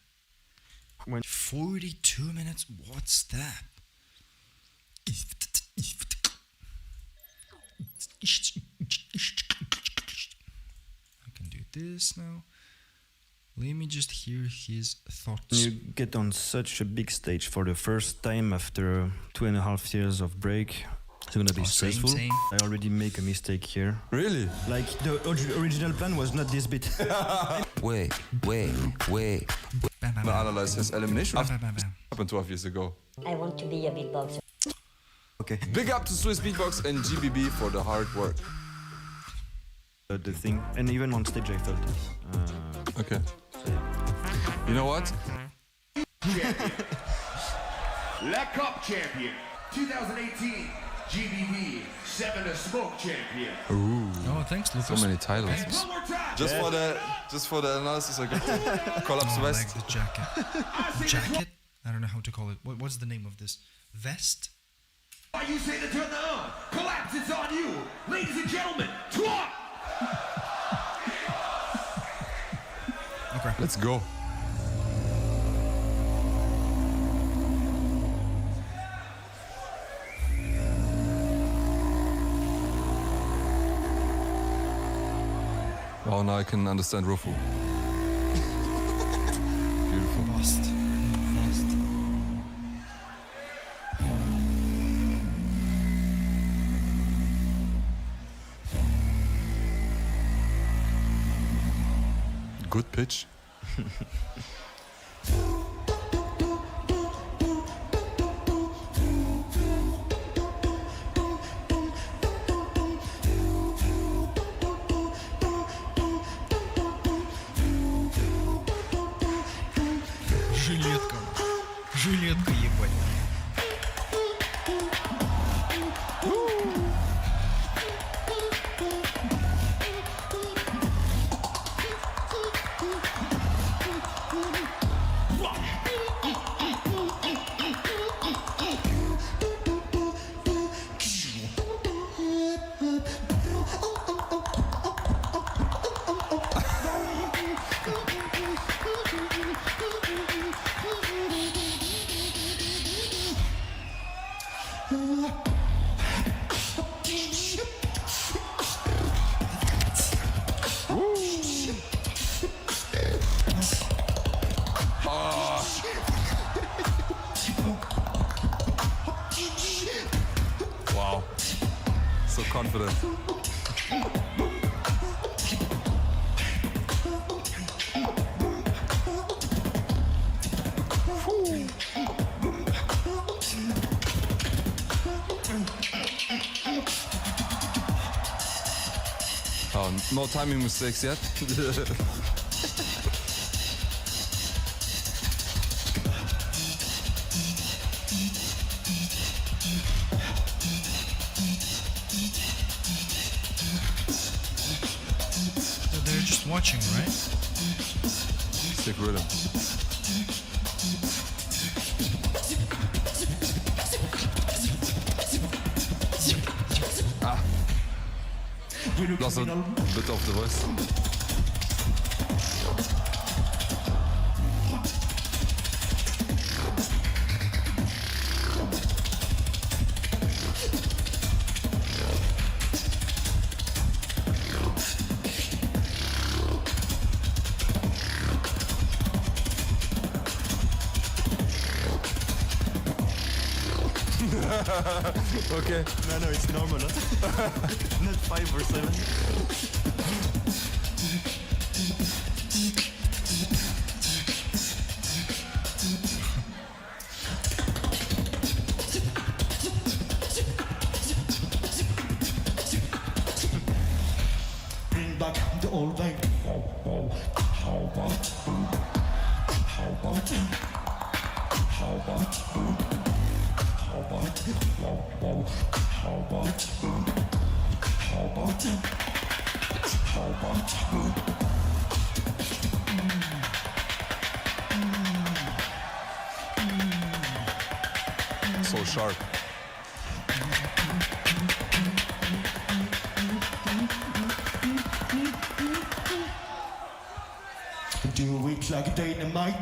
42 minutes? What's that? I can do this now. Let me just hear his thoughts. You get on such a big stage for the first time after 2.5 years of break. It's gonna be stressful. Same. I already make a mistake here. Really? Like the original plan was not this bit. Wait. Bam, bam, The bam. Analysing elimination Bam, bam, bam. happened 12 years ago. I want to be a beatboxer. Okay. Big up to Swiss Beatbox and GBB for the hard work. The thing, and even on stage I felt it. Okay. You know what? Le Cup champion, 2018 GBB 7 to Smoke champion. Oh, thanks, Lucas. So many titles. Thanks. One more time. Just for the analysis, I got Collapse Oh, I like West. the jacket. Jacket? I don't know how to call it. What's the name of this? Vest? Why you say to turn the on? Collapse, it's on you. Ladies and gentlemen, talk. Okay. Let's go. Oh, now I can understand Rufu. Beautiful. Fast. Good pitch. Жилетка, ебать. Wow. So confident. Oh, no timing mistakes yet. So they're just watching, right? Sick rhythm. Ah. Lost a bit of the voice. Okay. No, it's normal. Not 5 or 7. Bring back the old way. How about So sharp. do it like dynamite?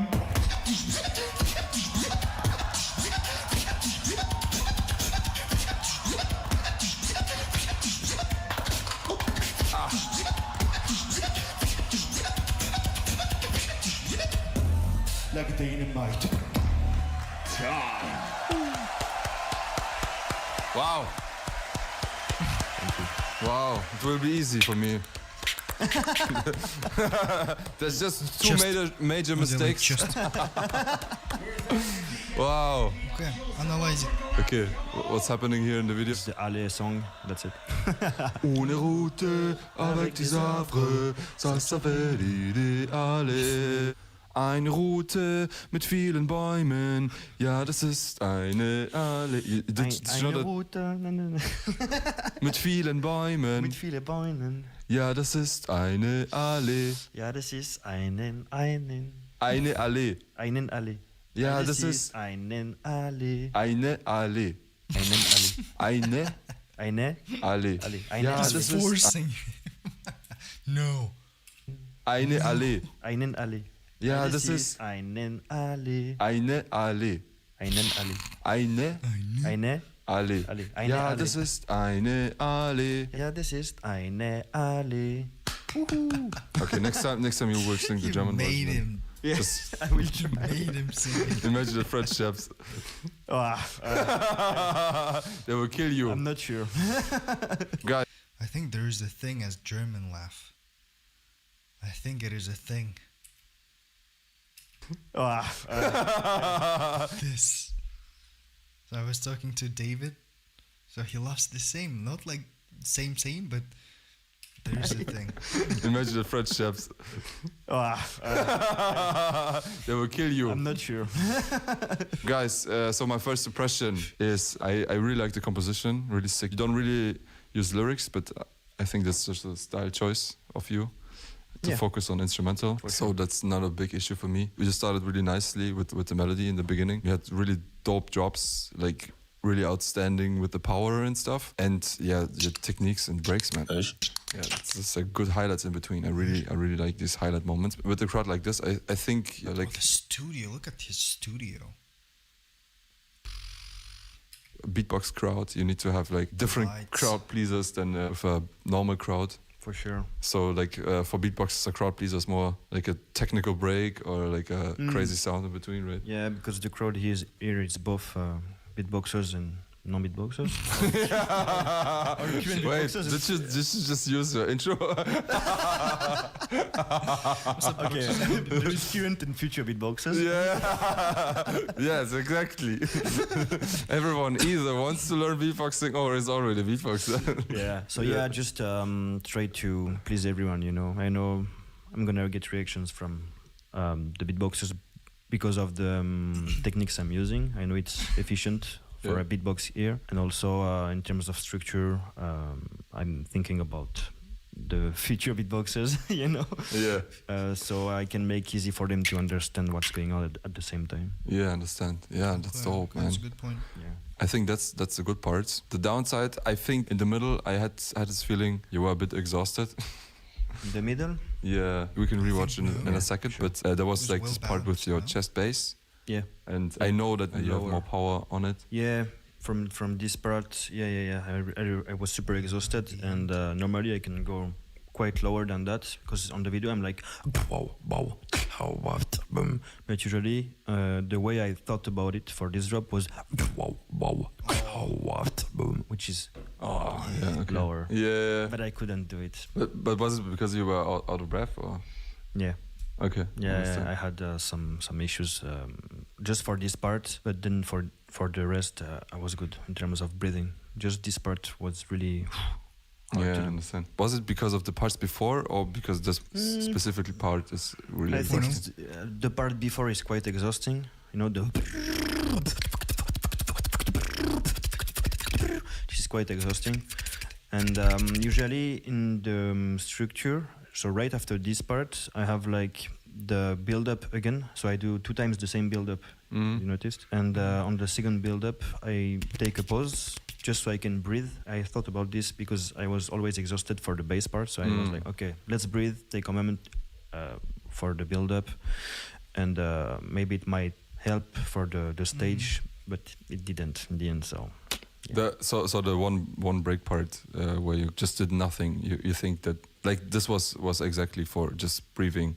Like dynamite. Wow. Wow, it will be easy for me. There's just two major mistakes. Wow. Okay, analyzing. Okay, what's happening here in the video? The Ali song, that's it. Ohne Route, avec des Havre, ça fait l'idéale. Eine Route mit vielen Bäumen, ja, das ist eine Allee. Eine Route, Mit vielen Bäumen, mit vielen Bäumen. ja, das ist eine Allee. Ja, das ist Eine Allee. einen Allee. Ja, das ist einen Allee. eine Allee. Eine Eine Allee. Allee. Ja, Allee. das ist Forcing. No. eine Allee. Einen Allee. Ja, das ist einen Allee. eine Allee. Einen Allee. Eine Eine Allee. Allee. Eine Ja, Allee. das ist eine Allee. Ja, das ist eine Allee. Okay, next time you will sing the German version. Made him. Yeah, Just I will try. Made him sing. imagine the French chefs. They will kill you. I'm not sure. Guys, I think there is a thing as German laugh. I think it is a thing. This. So I was talking to David. So he laughs the same. Not like same, but there's a thing. imagine the French chefs. They will kill you. I'm not sure. Guys, so my first impression is I really like the composition, really sick. You don't really use lyrics, but I think that's just a style choice of you to focus on instrumental. So that's not a big issue for me. We just started really nicely with the melody in the beginning. We had really dope drops, like really outstanding with the power and stuff. And yeah, the techniques and breaks, man. Yeah, it's just a good highlights in between. I really like these highlight moments. With the crowd like this, I think like the studio, look at his studio. Beatbox crowd, you need to have like different crowd pleasers than with a normal crowd. For sure. So like for beatboxers, a crowd pleaser is more like a technical break or like a crazy sound in between, right? Yeah, because the crowd here is both beatboxers and non-beatboxers. Wait, this is just use your intro. Okay, there is current and future beatboxers. Yeah, yes, exactly. Everyone either wants to learn beatboxing or is already a beatboxer. Yeah. So yeah, just try to please everyone. You know, I know I'm gonna get reactions from the beatboxers because of the techniques I'm using. I know it's efficient for a beatbox here, and also in terms of structure, I'm thinking about the future beatboxers, you know. Yeah. So I can make easy for them to understand what's going on at the same time. Yeah, understand. Yeah, that's dope, man. That's a good point. Yeah. I think that's the good part. The downside, I think in the middle, I had this feeling you were a bit exhausted. In the middle? Yeah, we can rewatch in a second, sure. but there was like this part with your chest bass. Yeah. And I know that you have Lower. more power on it. Yeah, from this part, I was super exhausted, and normally I can go quite lower than that, because on the video I'm like, but usually the way I thought about it for this drop was, which is lower. Yeah. But I couldn't do it. But was it because you were out of breath, or? Yeah. Okay. Yeah, I had some issues just for this part, but then for the rest, I was good in terms of breathing. Just this part was really hard Yeah, to I do. understand. Was it because of the parts before, or because this specifically part is really I think important? the part before is quite exhausting. You know, this is quite exhausting. And usually in the structure, so right after this part, I have like the build-up again. So I do 2 times the same build-up, you noticed? And on the second build-up, I take a pause just so I can breathe. I thought about this because I was always exhausted for the bass part. So I was like, okay, let's breathe, take a moment for the build-up. And maybe it might help for the stage, but it didn't in the end, so... Yeah. So the one break part where you just did nothing, you think that like this was exactly for just breathing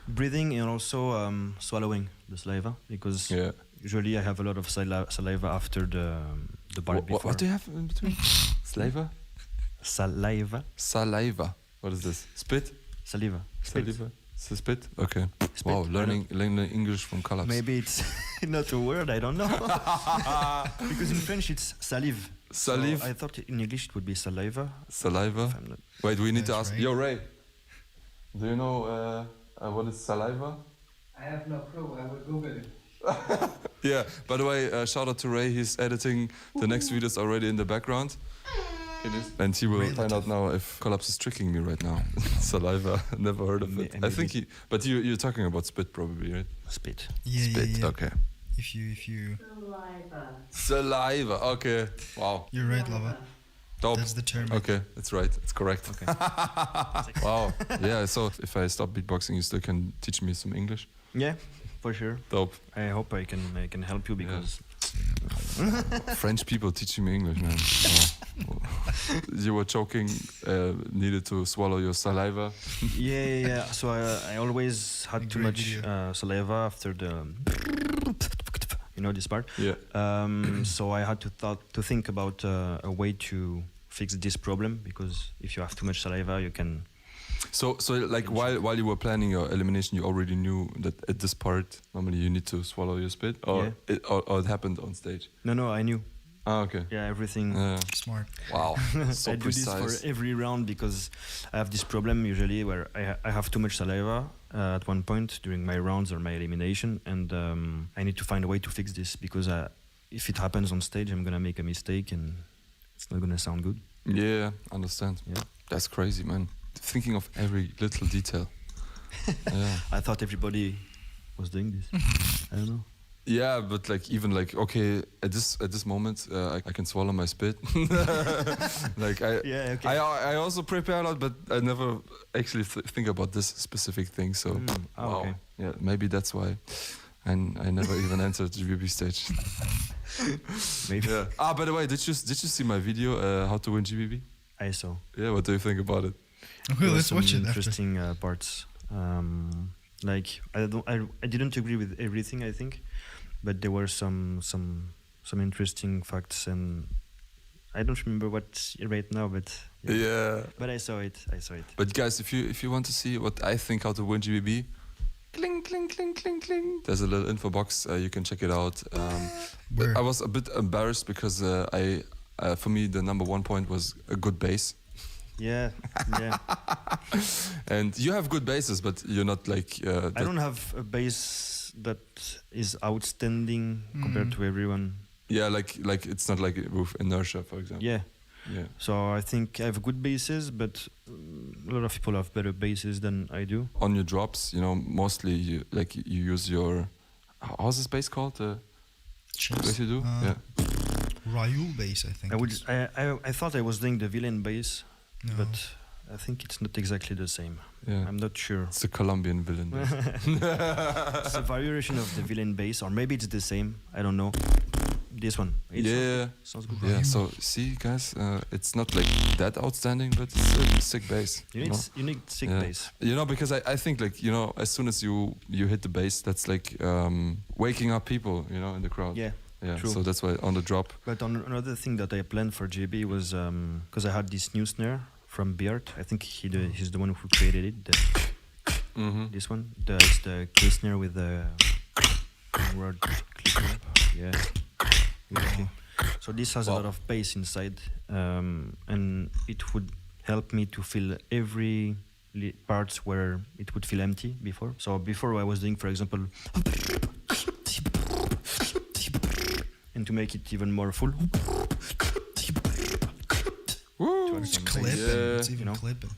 And also swallowing the saliva, because usually I have a lot of saliva after the part before. What do you have in between? Saliva? Saliva. What is this? Spit? Saliva. Saliva. Spit? Okay. Wow, learning English from Collapse. Maybe it's not a word, I don't know. Because in French it's salive. Salive? So I thought in English it would be saliva. Saliva? Wait, we need to ask. Yo, Ray. Do you know what is saliva? I have no clue. I will Google it. Yeah, by the way, shout out to Ray. He's editing the next videos already in the background. And he will find out now if Collapse is tricking me right now. Saliva, never heard of it. I think he... But you're talking about spit probably, right? Spit. Yeah, spit, yeah. Okay. If you... Saliva, okay. Wow. You're right, Lava. Dope. That's the term. Okay, it's right. It's correct. Okay. Wow. Yeah, so if I stop beatboxing, you still can teach me some English? Yeah, for sure. Dope. I hope I can help you, because French people teaching me English, man. Oh. You were choking, needed to swallow your saliva. Yeah. So I always had too much saliva after the, this part. Yeah. So I had to think about a way to fix this problem, because if you have too much saliva, you can. So like while you were planning your elimination, you already knew that at this part normally you need to swallow your spit, or it happened on stage. No, I knew. Ah, okay. Yeah, everything. Smart. Wow. So I do precise. this for every round because I have this problem usually where I have too much saliva at one point during my rounds or my elimination, and I need to find a way to fix this, because if it happens on stage, I'm gonna make a mistake and it's not gonna sound good. Yeah, understand. Yeah. That's crazy, man. Thinking of every little detail. Yeah. I thought everybody was doing this. I don't know. Yeah, but like even like okay, at this moment I can swallow my spit. Like I also prepare a lot, but I never actually think about this specific thing. So wow, okay. Yeah, maybe that's why. And I never even entered the GBB stage. Maybe. Yeah. By the way, did you see my video how to win GBB? I saw. Yeah, what do you think about it? Okay, let's watch it. Interesting parts. Like I didn't agree with everything, I think, but there were some interesting facts, and I don't remember what's right now, but yeah. But I saw it. But guys, if you want to see what I think how to win GBB, cling cling cling cling cling. There's a little info box. You can check it out. I was a bit embarrassed because for me the number 1 point was a good bass. Yeah. And you have good basses, but you're not like. I don't have a bass that is outstanding compared to everyone. Yeah, like it's not like with Inertia, for example. Yeah. Yeah. So I think I have good basses, but a lot of people have better basses than I do. On your drops, mostly you use your. How's this bass called? Bass you do? Yeah. Ryul bass, I think. I thought I was doing the villain bass. No. But I think it's not exactly the same. Yeah. I'm not sure. It's a Colombian villain bass. It's a variation of the villain bass, or maybe it's the same. I don't know. This one. Sounds good. Yeah. So see, guys, it's not like that outstanding, but it's a sick bass. You need sick bass. Because I think as soon as you hit the bass, that's like waking up people, in the crowd. Yeah. True. So that's why on the drop. But another thing that I planned for GB was because I had this new snare from Beard. I think he's the one who created it. This one. It's the K snare with the word clicker. Yeah. Exactly. So this has a lot of bass inside, and it would help me to fill every parts where it would feel empty before. So before I was doing, for example, and to make it even more full. It's clipping. Yeah. It's even clipping.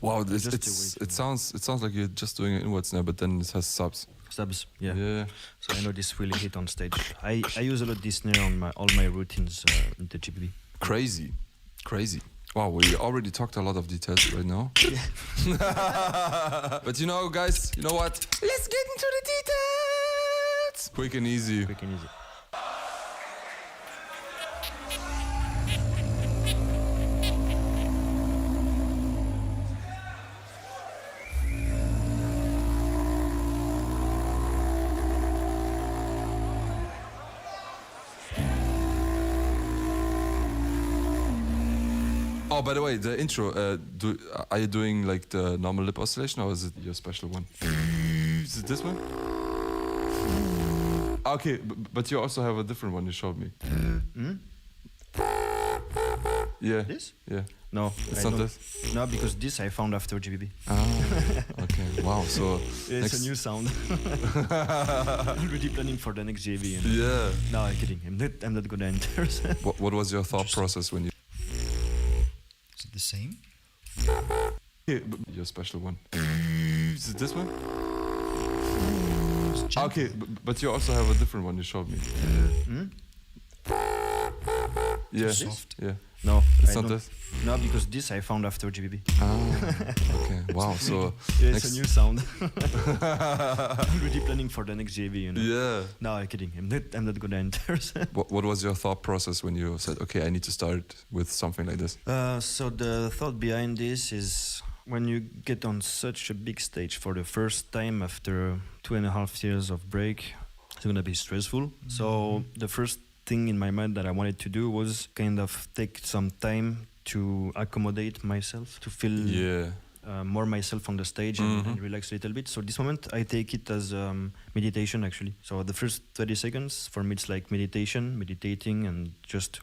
Wow, it sounds like you're just doing an inward snare, but then it has subs. Subs, yeah. Yeah. So I know this really hit on stage. I use a lot this snare on all my routines in the GBB. Crazy. Wow, we already talked a lot of details right now. But guys, you know what? Let's get into the details. Quick and easy. Oh, by the way, the intro, are you doing like the normal lip oscillation, or is it your special one? Is it this one? Okay, but you also have a different one you showed me. Yeah. This? Yeah. No, it's not this? No, because this I found after GBB. Okay, wow, so... It's a new sound. Already planning for the next GBB. Yeah. No, I'm kidding. I'm not gonna enter. What was your thought process when you... Is it the same? Yeah, your special one. Is it this one? Okay, but you also have a different one you showed me. Yeah. Soft. Yeah. No, It's I not don't. this? No, because this I found after GBB. Okay, wow. So Yeah, next- it's a new sound. I'm already planning for the next GBB, you know. Yeah. No, I'm kidding. I'm not gonna enter. What was your thought process when you said, okay, I need to start with something like this? So the thought behind this is when you get on such a big stage for the first time after 2.5 years of break, it's gonna be stressful. So the first thing in my mind that I wanted to do was kind of take some time to accommodate myself, to feel more myself on the stage and relax a little bit. So this moment I take it as meditation actually. So the first 30 seconds for me it's like meditation, meditating and just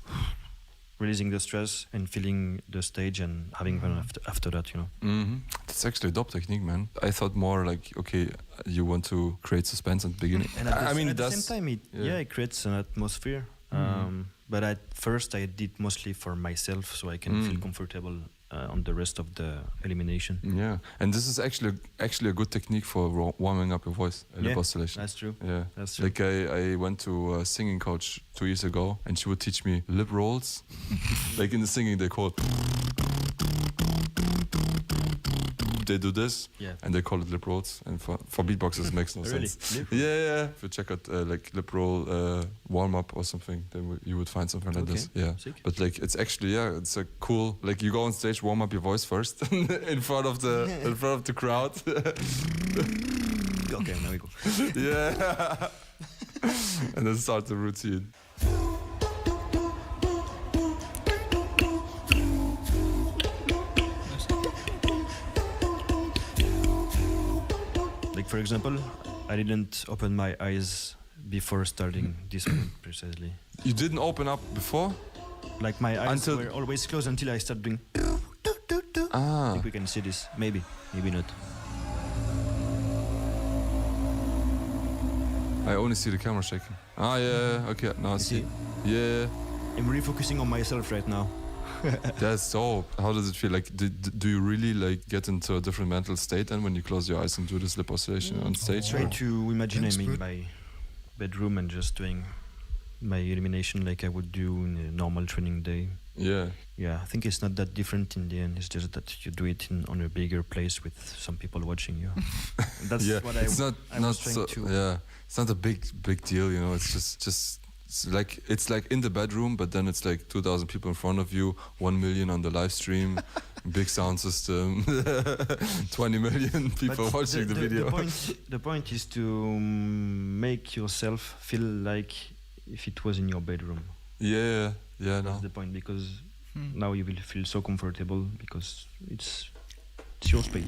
releasing the stress and feeling the stage and having fun after that, you know. That's actually a dope technique, man. I thought more like, okay, you want to create suspense at the beginning. And at I mean, at it the does. same time, it creates an atmosphere. But at first, I did mostly for myself, so I can feel comfortable on the rest of the elimination. Yeah, and this is actually a good technique for warming up your voice. Lip oscillation. That's true. Yeah, That's true. like I went to a singing coach 2 years ago, and she would teach me lip rolls. Like in the singing, they call it. They do this, and they call it lip rolls. And for beatboxers, it makes no Really? sense. Lip Yeah. If you check out like lip roll warm up or something, then you would find something like this. Yeah, sick. but like it's actually it's a cool. Like you go on stage, warm up your voice first in front of the crowd. Okay, now we go. Yeah, and then start the routine. Like for example, I didn't open my eyes before starting this one precisely. You didn't open up before? Like my eyes Until- were always closed until I started doing. Ah. I think we can see this. Maybe not. I only see the camera shaking. Yeah. Okay, now I see. Yeah. I'm really focusing on myself right now. That's dope. How does it feel? Like, do you really like get into a different mental state then when you close your eyes and do this lip oscillation on stage? Try or- to imagine That's I'm in good. my bedroom and just doing my elimination like I would do in a normal training day. Yeah. Yeah, I think it's not that different in the end. It's just that you do it on a bigger place with some people watching you. That's Yeah. what It's I not was trying so. to. Yeah. It's not a big deal, you know. It's just. It's like in the bedroom, but then it's like 2,000 people in front of you, 1 million on the live stream, big sound system, 20 million people But watching the video. The point is to make yourself feel like if it was in your bedroom. Yeah. No. That's the point, because now you will feel so comfortable because it's your space.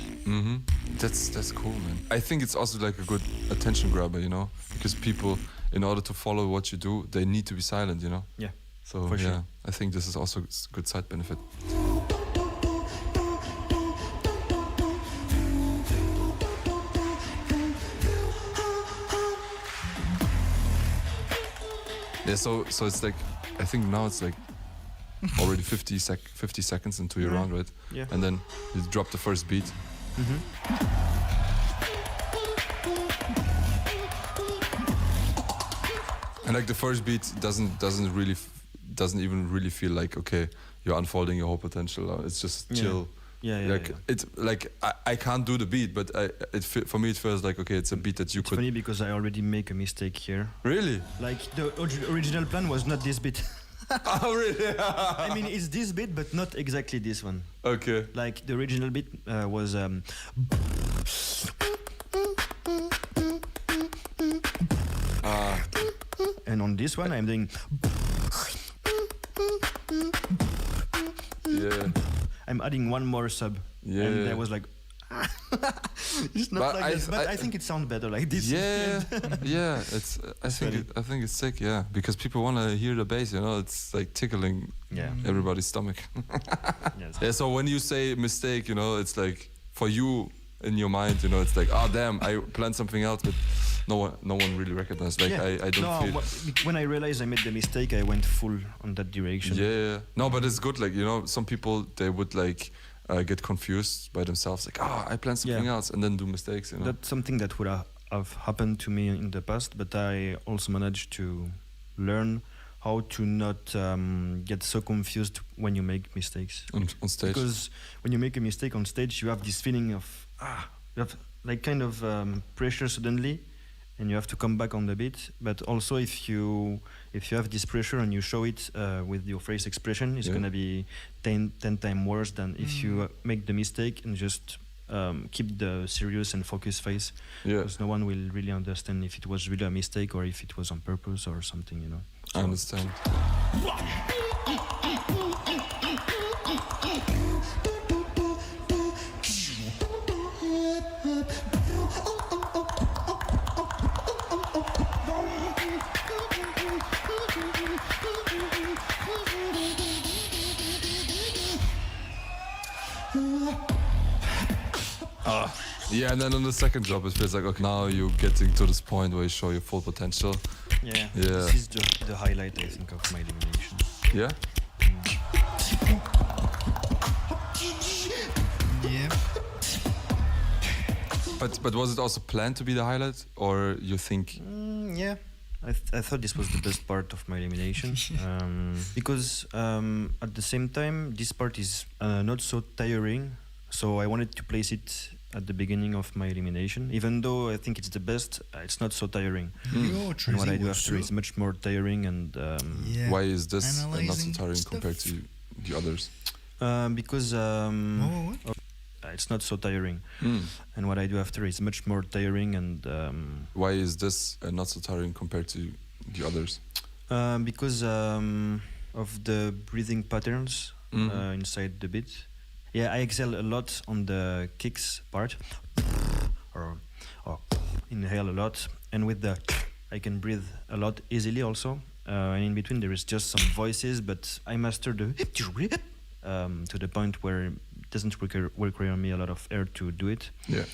That's cool, man. I think it's also like a good attention grabber, you know, because people, in order to follow what you do, they need to be silent, you know. Yeah. So for sure. I think this is also a good side benefit. Yeah, so it's like, I think now it's like already 50 seconds into your round, right? Yeah. And then you drop the first beat. And like the first beat doesn't even really feel like, okay, you're unfolding your whole potential. It's just chill. Yeah. Like it's like I can't do the beat, but for me it feels like, okay, it's a beat that you It's could. funny because I already make a mistake here. Really? Like the original plan was not this bit. Oh really? I mean, it's this bit, but not exactly this one. Okay. Like the original bit was. And on this one, I'm doing. Yeah. I'm adding one more sub. Yeah. And I was like. It's not But like this, but I think it sounds better like this. Yeah, yeah. It's I funny. think it's sick. Yeah, because people want to hear the bass. You know, it's like tickling everybody's stomach. Yes. Yeah. So when you say mistake, you know, it's like for you in your mind, you know, it's like, oh damn, I planned something else, but no one really recognized. Like I don't feel. When I realized I made the mistake, I went full on that direction. Yeah. No, but it's good. Like, you know, some people, they would like get confused by themselves. Like, oh, I planned something else, and then do mistakes. You know. That's something that would have happened to me in the past, but I also managed to learn how to not get so confused when you make mistakes on stage. Because when you make a mistake on stage, you have this feeling of you have like kind of pressure suddenly, and you have to come back on the beat. But also, if you have this pressure and you show it with your face expression, it's gonna be 10 times worse than if you make the mistake and just keep the serious and focused face. Because no one will really understand if it was really a mistake or if it was on purpose or something, you know. I understand. Yeah, and then on the second job, it feels like, okay, now you're getting to this point where you show your full potential. Yeah. This is the highlight, I think, of my elimination. Yeah? Yeah. But was it also planned to be the highlight, or you think? Yeah. I thought this was the best part of my elimination because at the same time this part is not so tiring, so I wanted to place it at the beginning of my elimination. Even though I think it's the best, it's not so tiring. And what I do after is much more tiring. And why is this not so tiring compared to the others? Because it's not so tiring. And what I do after is much more tiring. And why is this not so tiring compared to the others? Because of the breathing patterns inside the beat. Yeah, I exhale a lot on the kicks part, or inhale a lot, and with the I can breathe a lot easily also. And in between there is just some voices, but I mastered the to the point where it doesn't require me a lot of air to do it. Yeah.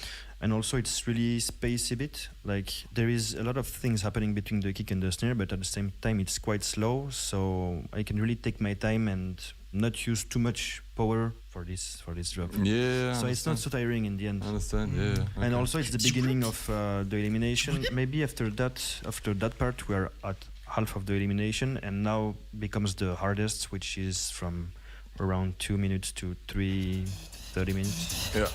And also it's really spacey bit. Like there is a lot of things happening between the kick and the snare, but at the same time it's quite slow, so I can really take my time and not use too much power for this drop. Yeah. So it's not so tiring in the end. I understand. Yeah. Okay. And also it's the beginning of the elimination. Maybe after that part we are at half of the elimination, and now becomes the hardest, which is from around 2 minutes to 30 minutes. Yeah.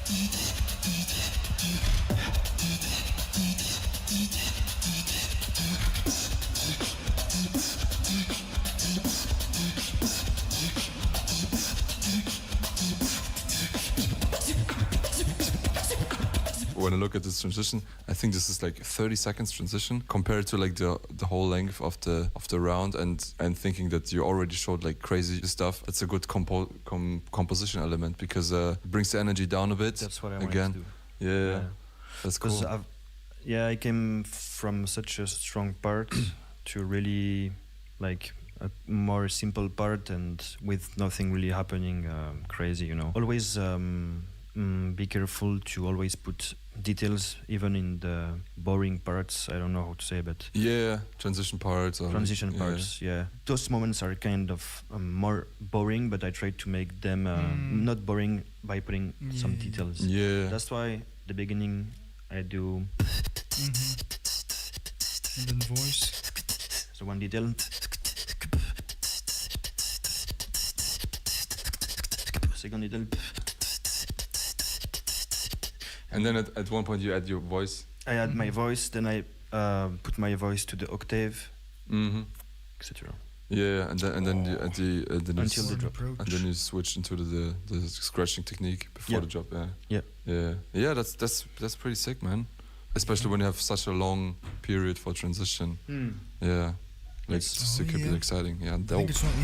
When I look at this transition, I think this is like 30 seconds transition compared to like the whole length of the round, and thinking that you already showed like crazy stuff. It's a good composition element because it brings the energy down a bit. That's what I wanted again. to do. Yeah. That's cool. I came from such a strong part to really like a more simple part and with nothing really happening crazy, you know. Always be careful to always put details even in the boring parts. I don't know how to say, but transition parts. Parts, yeah. Those moments are kind of more boring, but I try to make them not boring by putting some details. Yeah. That's why the beginning I do. And then voice. So one detail. Second detail. And then at one point you add your voice. I add my voice, then I put my voice to the octave, etc. Yeah, and then you add until the drop, and then you switch into the scratching technique before the drop. Yeah. That's pretty sick, man. Especially when you have such a long period for transition. Yeah, like it's could be exciting. Yeah, I think it's not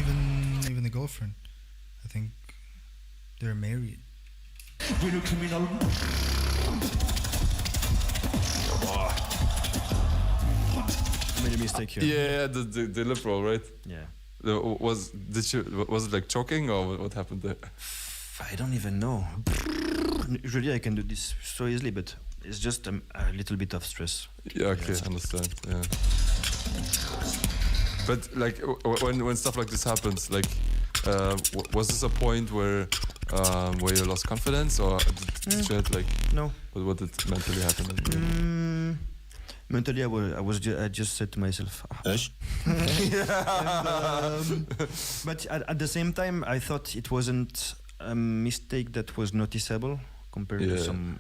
even the girlfriend. I think they're married. Made a mistake here. Yeah, the lip roll, right? Yeah. Was it like choking or what happened there? I don't even know. Usually I can do this so easily, but it's just a little bit of stress. Yeah, okay, I understand. Yeah. But like when stuff like this happens, like was this a point where you lost confidence, or did you had like no? What did mentally happen? Mentally, I just said to myself, Yes. but at the same time, I thought it wasn't a mistake that was noticeable compared to some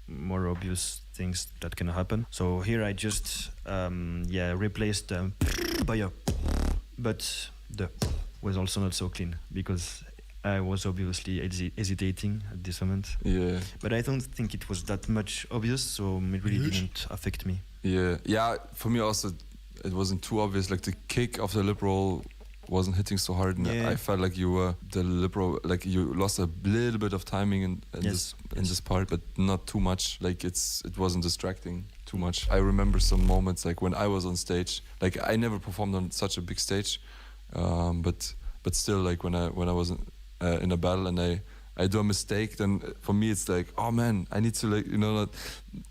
more obvious things that can happen. So here I just replaced by a, but the was also not so clean because I was obviously hesitating at this moment. Yeah. But I don't think it was that much obvious, so it really didn't affect me. Yeah. For me also, it wasn't too obvious. Like the kick of the lip roll wasn't hitting so hard, and I felt like you were the lip roll, like you lost a little bit of timing in this part, but not too much. Like it wasn't distracting too much. I remember some moments like when I was on stage. Like I never performed on such a big stage, but still, like when I was in a battle and I do a mistake, then for me it's like, oh man, I need to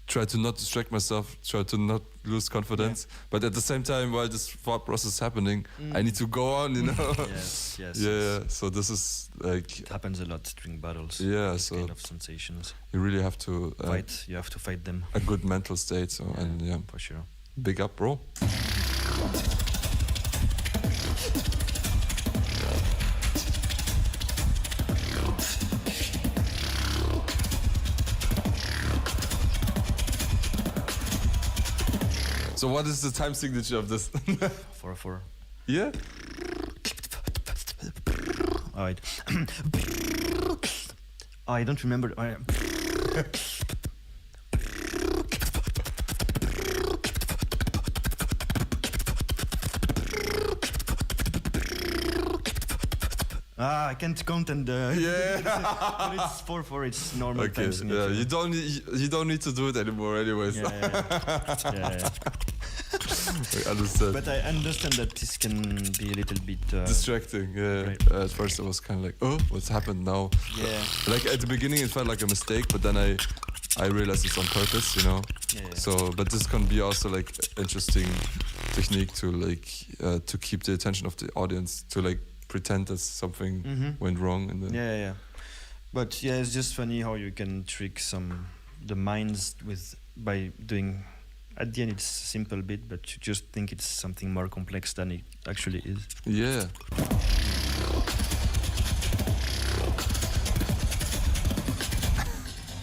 try to not distract myself, try to not lose confidence. But at the same time, while this thought process is happening, I need to go on, Yes. Yeah. So this is like it happens a lot during battles. Yeah. These So kind of sensations. you really have to fight. You have to fight them. A good mental state. So for sure. Big up, bro. So what is the time signature of this? 4/4. Yeah? Alright. I don't remember. I can't count and but it's 4/4. It's normal time signature. You don't need to do it anymore, anyways. Yeah. I understand. But I understand that this can be a little bit distracting. Yeah. Right. At first, I was kind of like, oh, what's happened now? Yeah. Like at the beginning, it felt like a mistake, but then I realized it's on purpose, Yeah. So, but this can be also like interesting technique to to keep the attention of the audience, to like pretend that something went wrong, and then Yeah. But it's just funny how you can trick the minds by doing. At the end, it's a simple bit, but you just think it's something more complex than it actually is. Yeah.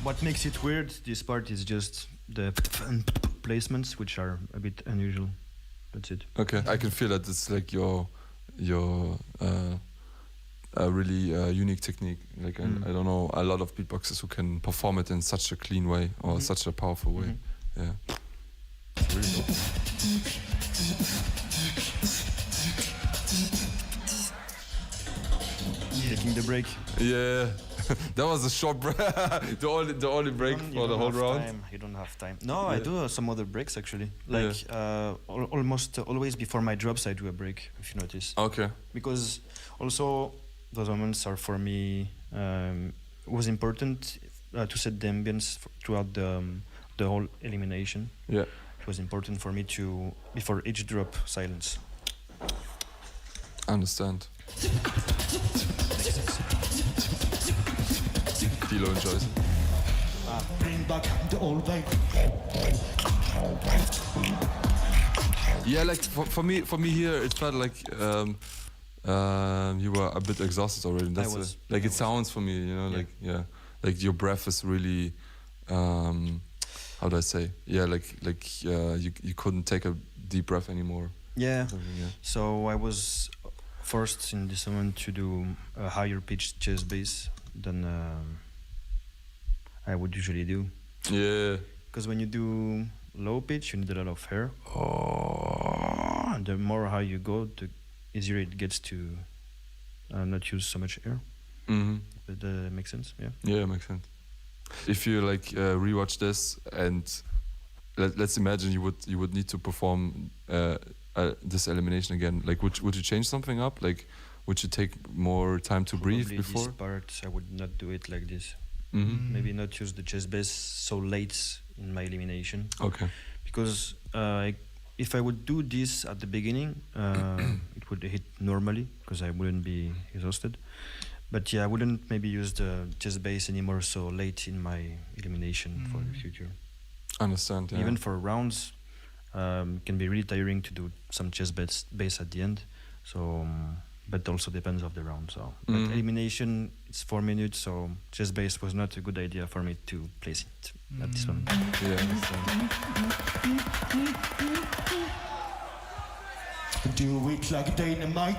What makes it weird, this part, is just the placements, which are a bit unusual. That's it. Okay, I can feel that it's like your a really unique technique. Like I don't know a lot of beatboxers who can perform it in such a clean way or such a powerful way. Yeah. It's really dope. Taking the break. Yeah. That was a short break. the only break for the whole round. You don't have time. No, I do some other breaks actually. Like almost always before my drops, I do a break. If you notice. Okay. Because also those moments are for me was important to set the ambience throughout the whole elimination. Yeah. It was important for me to before each drop silence. I understand. Kilo enjoys it. Bring back the old vibe. Yeah, like for me here, it felt like you were a bit exhausted already. That's it sounds for me, like your breath is really, how do I say? Yeah, you couldn't take a deep breath anymore. Yeah. So I was forced in this moment to do a higher pitched chest bass than I would usually do. Yeah. Because when you do low pitch, you need a lot of air. And the more high you go, the easier it gets to not use so much air. But that makes sense, yeah? Yeah, it makes sense. If you rewatch this and let's imagine you would need to perform this elimination again, like would you change something up? Like would you take more time to breathe before? This part, I would not do it like this. Maybe not use the chest bass so late in my elimination. Okay. Because if I would do this at the beginning, it would hit normally because I wouldn't be exhausted. But yeah, I wouldn't maybe use the chest bass anymore so late in my elimination for the future. Understand. Yeah. Even for rounds, Can be really tiring to do some chest bass at the end. So, but also depends of the round. So, but elimination, it's 4 minutes. So chest bass was not a good idea for me to place it at this moment. Do it like dynamite.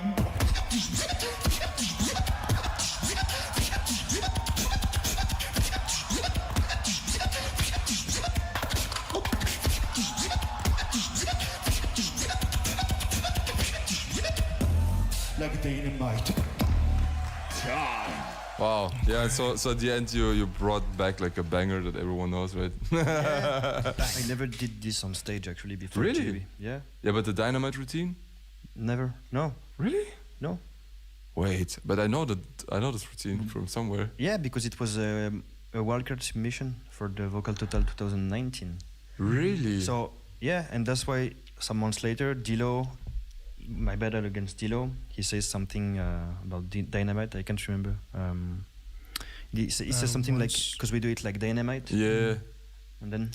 Like dynamite. Wow. Yeah. So at the end you brought back like a banger that everyone knows, right? I never did this on stage actually before. Really? GBB. Yeah. Yeah, but the dynamite routine? Never. No. Really? No. Wait, but I know this routine from somewhere. Yeah, because it was a wildcard submission for the Vocal Total 2019. Really? So yeah, and that's why some months later, Dilo, my battle against Dilo, he says something about dynamite. I can't remember. He says something like, because we do it like dynamite. Yeah. And then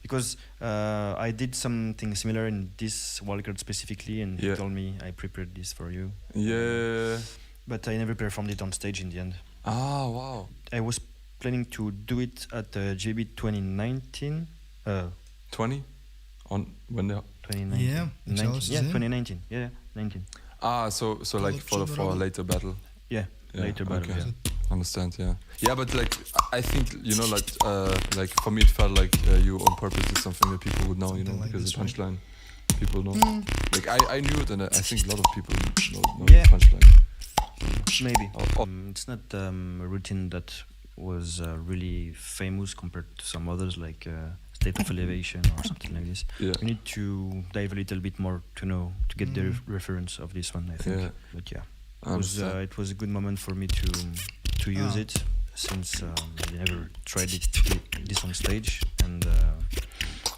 because I did something similar in this wildcard specifically, and he told me I prepared this for you. Yeah. But I never performed it on stage in the end. Ah, wow. I was planning to do it at GB 2019. 20? On when the 2019. Yeah, 2019. Yeah, 19. Ah, so like for a later battle. Yeah, later battle. Okay. Yeah. Understand? Yeah. Yeah, but like I think like for me it felt like you on purpose did something that people would know, Something like because this, the punchline people know. Like I knew it, and I think a lot of people know the punchline. Maybe. It's not a routine that was really famous compared to some others, like State of Elevation or something like this. Yeah. You need to dive a little bit more to get the reference of this one, I think. Yeah. But yeah, I it was a good moment for me to use it, since I never tried this on stage, and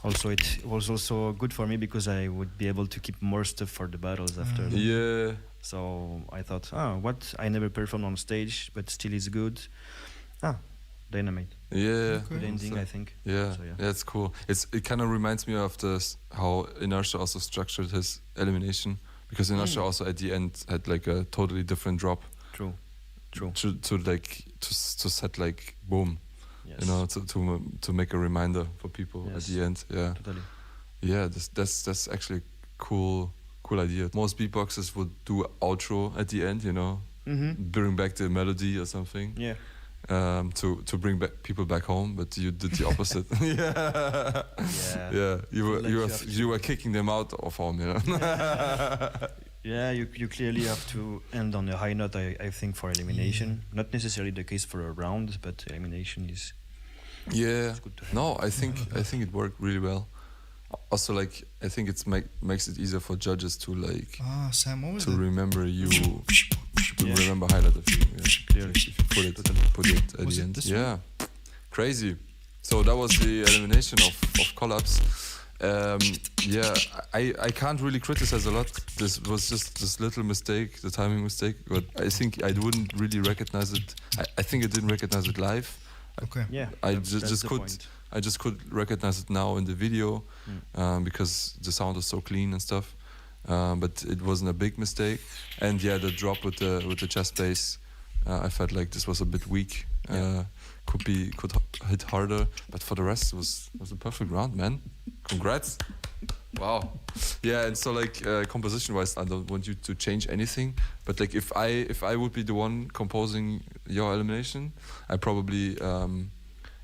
also it was also good for me because I would be able to keep more stuff for the battles after. Yeah. So I thought, what I never performed on stage, but still is good. Dynamite. Yeah. Good ending, I think. Yeah. So, yeah. That's cool. It kind of reminds me of how Inertia also structured his elimination, because Inertia also at the end had like a totally different drop. True. To set like boom. Yes. To make a reminder for people at the end. Yeah. Totally. Yeah, that's actually cool idea. Most beatboxers would do outro at the end, bring back the melody or something. Yeah. To bring back people back home, but you did the opposite. Yeah. You were kicking them out of home, Yeah, you clearly have to end on a high note, I think, for elimination. Not necessarily the case for a round, but elimination is. Yeah. It's good to have. No, I think it worked really well. Also, like I think it makes it easier for judges to like Sam, what was to that? remember you, to remember highlight of you. Yeah. Clearly. If you put it at Was the it end. this Yeah, crazy. So that was the elimination of Collapse. Yeah, I can't really criticize a lot. This was just this little mistake, the timing mistake. But I think I wouldn't really recognize it. I think I didn't recognize it live. Okay. Yeah. I that's just the could. point. I just could recognize it now in the video because the sound is so clean and stuff. But it wasn't a big mistake. And yeah, the drop with the chest bass, I felt like this was a bit weak. Could hit harder. But for the rest, it was a perfect round, man. Congrats. Wow. Yeah, and so like composition wise, I don't want you to change anything. But like if I would be the one composing your elimination, I probably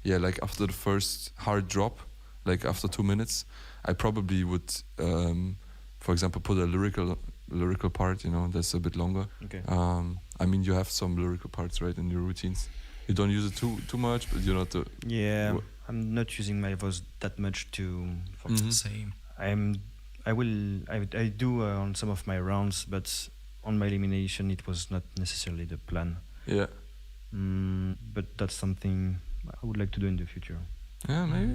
like after the first hard drop, like after 2 minutes, I probably would, for example, put a lyrical part, that's a bit longer. Okay. I mean, you have some lyrical parts, right, in your routines. You don't use it too much, but you're not the. Yeah, I'm not using my voice that much to. Same. I do on some of my rounds, but on my elimination, it was not necessarily the plan. Yeah. But that's something I would like to do in the future. Yeah, maybe.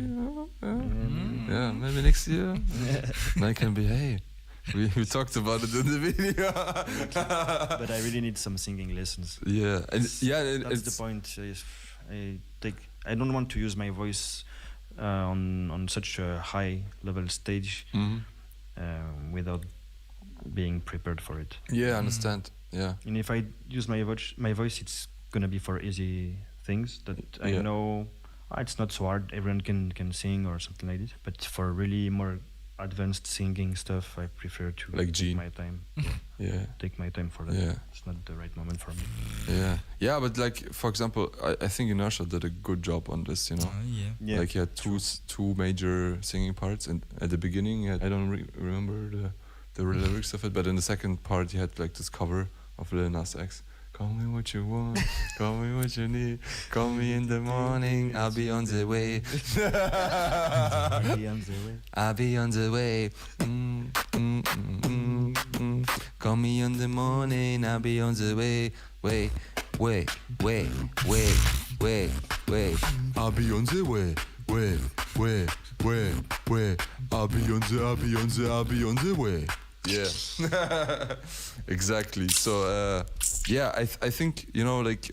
Yeah, maybe next year. And I can be, hey, we talked about it in the video. But I really need some singing lessons. Yeah, and that's the point. I don't want to use my voice on such a high level stage without being prepared for it. Yeah, I understand. Yeah. And if I use my voice, it's gonna be for easy things that I know. It's not so hard. Everyone can sing or something like this. But for really more advanced singing stuff, I prefer to take my time. Take my time for that. Yeah. It's not the right moment for me. Yeah, but like for example, I think Inertia did a good job on this. You know, like he had two major singing parts, and at the beginning, I don't remember the lyrics of it, but in the second part, he had like this cover of Lil Nas X. Call me what you want, call me what you need, call me in the morning, I'll be on the way. I'll be on the way. Call me in the morning, I'll be on the way. Wait. I'll be on the way. Wait. I'll be on the way. Yeah, exactly. So I think, you know, like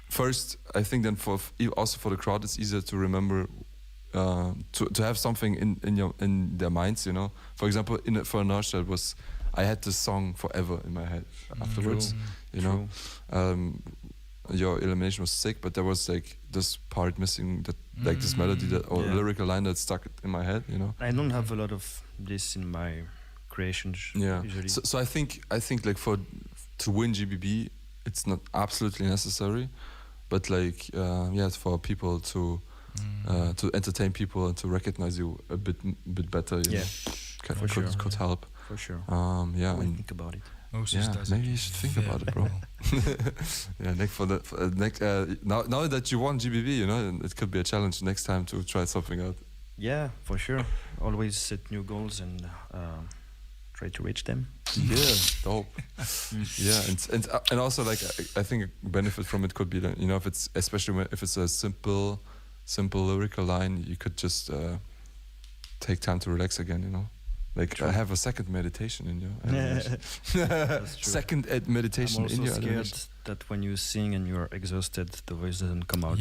first I think then also for the crowd it's easier to remember to have something in their minds, you know. For example, for Inertia it was, I had this song forever in my head afterwards. You know, your elimination was sick, but there was like this part missing, that like this melody or lyrical line that stuck in my head, you know. I don't have a lot of this in my creations usually. So I think like to win GBB, it's not absolutely necessary, but like for people to entertain people and to recognize you a bit better, you know, could help. For sure. Think about it. Maybe you should think about it, bro. Now that you won GBB, you know, it could be a challenge next time to try something out. Yeah, for sure. Always set new goals and try to reach them. Yeah, dope. and also like I think a benefit from it could be that, you know, if it's a simple lyrical line, you could just take time to relax again, you know. Like I have a second meditation in your second meditation in your. I'm also scared that when you sing and you're exhausted, the voice doesn't come out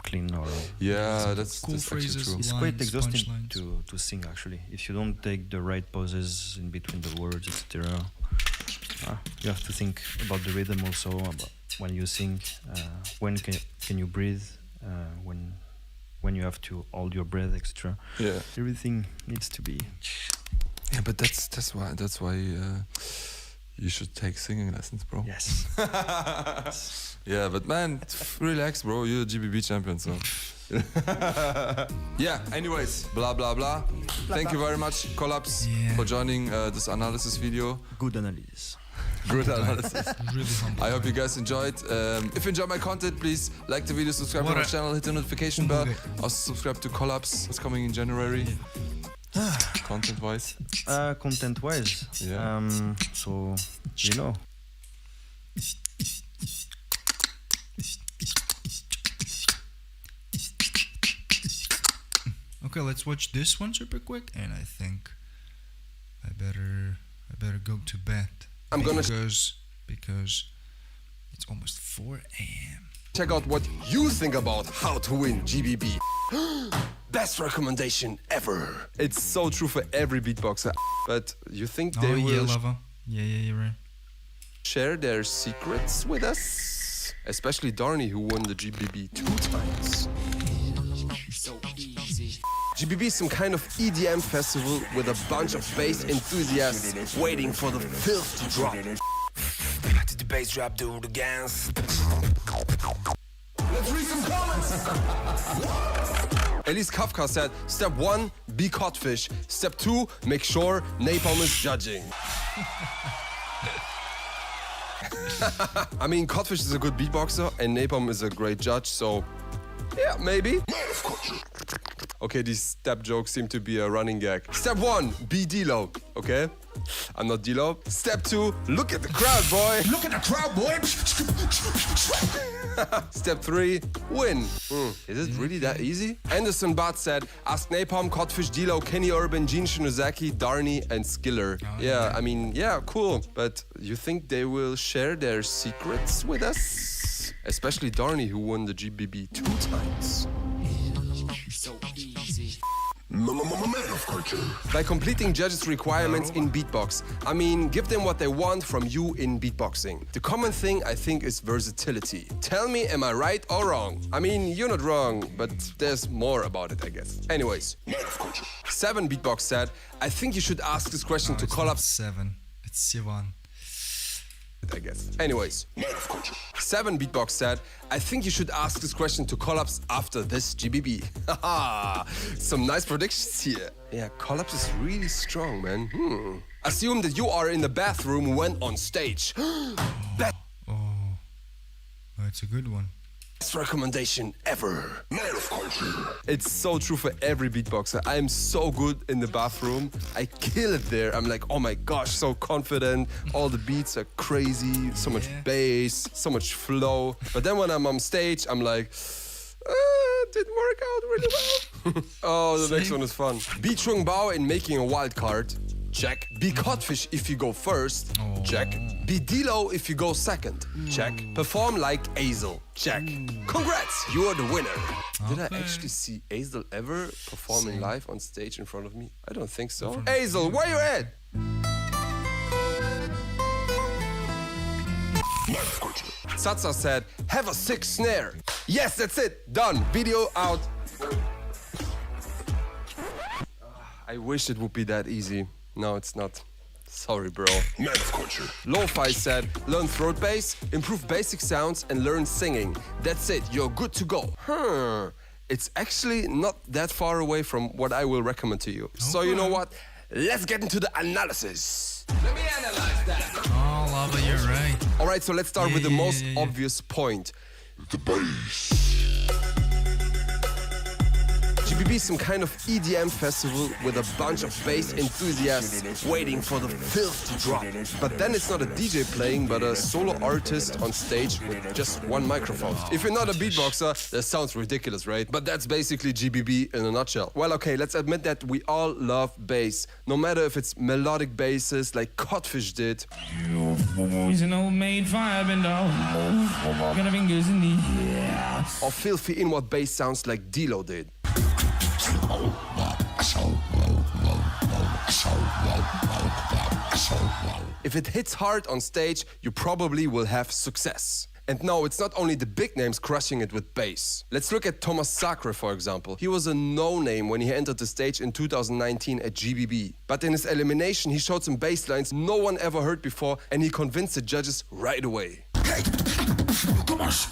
clean or. Yeah, that's cool phrases. True. It's quite exhausting to sing actually. If you don't take the right pauses in between the words, etc. You have to think about the rhythm also. About when you sing, when can you breathe? When you have to hold your breath, etc. Yeah, everything needs to be. Yeah, but that's why you should take singing lessons, bro. Yes. Yeah, but man, relax, bro. You're a GBB champion, so. Yeah. Anyways, blah blah blah. Thank you very much, Collapse, for joining this analysis video. Good analysis. Good analysis. Really humble. I hope you guys enjoyed. If you enjoy my content, please like the video, subscribe to my channel, hit the notification bell. Also subscribe to Collapse. It's coming in January. Content-wise? Content-wise? Yeah. So, you know. Okay, let's watch this one super quick, and I think I better go to bed. Because it's almost 4 a.m. Check out what you think about how to win GBB. Best recommendation ever. It's so true for every beatboxer. But you think they will Lava. Yeah, you're right. share their secrets with us? Especially Darnie, who won the GBB 2 times. So easy. GBB is some kind of EDM festival with a bunch of bass enthusiasts waiting for the filth to drop. Did the bass drop do the gas? Let's read some comments. Elise Kafka said, step 1, be codfish. Step 2, make sure Napom is judging. I mean, Codfish is a good beatboxer and Napom is a great judge, so yeah, maybe. Okay, these step jokes seem to be a running gag. Step 1, be D-Lo, okay? I'm not D-Lo. Step 2, look at the crowd, boy. Look at the crowd, boy. Step 3, win. Is it really that easy? Anderson Bart said, ask Napom, Codfish, D-Lo, Kenny Urban, Gene Shinozaki, Darnie, and Skiller. Yeah, I mean, yeah, cool. But you think they will share their secrets with us? Especially Darnie, who won the GBB 2 times. By completing judges' requirements in beatbox. I mean, give them what they want from you in beatboxing. The common thing I think is versatility. Tell me, am I right or wrong? I mean, you're not wrong, but there's more about it, I guess. Anyways, 7 Beatbox said, I think you should ask this question to collapse. 7. It's Sivan. I guess. Anyways, 7 Beatbox said, I think you should ask this question to Collapse after this GBB. Haha, some nice predictions here. Yeah, Collapse is really strong, man. Assume that you are in the bathroom when on stage. It's a good one. Best recommendation ever. It's so true for every beatboxer. I am so good in the bathroom. I kill it there. I'm like, oh my gosh, so confident. All the beats are crazy. So much bass, so much flow. But then when I'm on stage, I'm like, didn't work out really well. Oh, the next one is fun. Be Chung Bao in making a wild card. Check. Be Codfish if you go first. Check. Be D-Lo if you go second. Check. Perform like Azel. Check. Congrats, you are the winner. Did I actually see Azel ever performing live on stage in front of me? I don't think so. Azel, where you at? Satsa said, have a sick snare. Yes, that's it. Done. Video out. I wish it would be that easy. No, it's not. Sorry, bro. Lo-Fi said, learn throat bass, improve basic sounds, and learn singing. That's it, you're good to go. It's actually not that far away from what I will recommend to you. So you know what? Let's get into the analysis. Let me analyze that. Oh, Lava, you're right. Alright, so let's start with the most obvious point. The bass. GBB is some kind of EDM festival with a bunch of bass enthusiasts waiting for the filth to drop. But then it's not a DJ playing, but a solo artist on stage with just one microphone. If you're not a beatboxer, that sounds ridiculous, right? But that's basically GBB in a nutshell. Well, okay, let's admit that we all love bass. No matter if it's melodic basses like Codfish did. He's an old maid fire bender. Got her fingers in the air. Or filthy inward bass sounds like D-Lo did. If it hits hard on stage, you probably will have success. And no, it's not only the big names crushing it with bass. Let's look at Thomas Sacre, for example. He was a no-name when he entered the stage in 2019 at GBB. But in his elimination, he showed some bass lines no one ever heard before, and he convinced the judges right away. Hey, Thomas!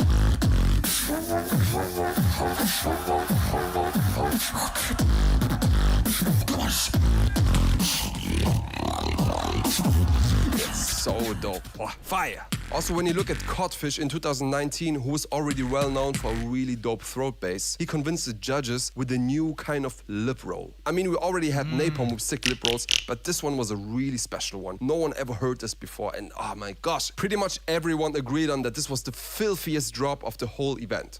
It's so dope. Oh, fire! Also, when you look at Codfish in 2019, who was already well known for a really dope throat bass, he convinced the judges with a new kind of lip roll. I mean, we already had Napom with sick lip rolls, but this one was a really special one. No one ever heard this before, and oh my gosh, pretty much everyone agreed on that this was the filthiest drop of the whole event.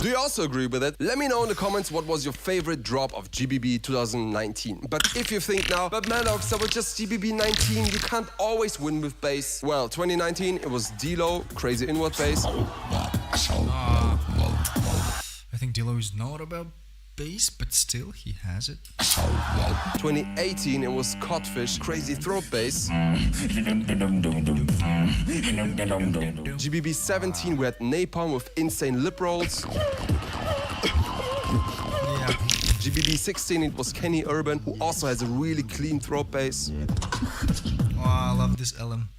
Do you also agree with it? Let me know in the comments what was your favorite drop of GBB 2019. But if you think now, but Madox, that was just GBB 19, you can't always win with bass. Well, 2019, it was D-Lo, crazy inward bass. I think D-Lo is not about bass, but still, he has it. 2018, it was Codfish, crazy throat bass. GBB 17, we had Napom with insane lip rolls. GBB 16, it was Kenny Urban, who also has a really clean throat bass. Oh, I love this Elim.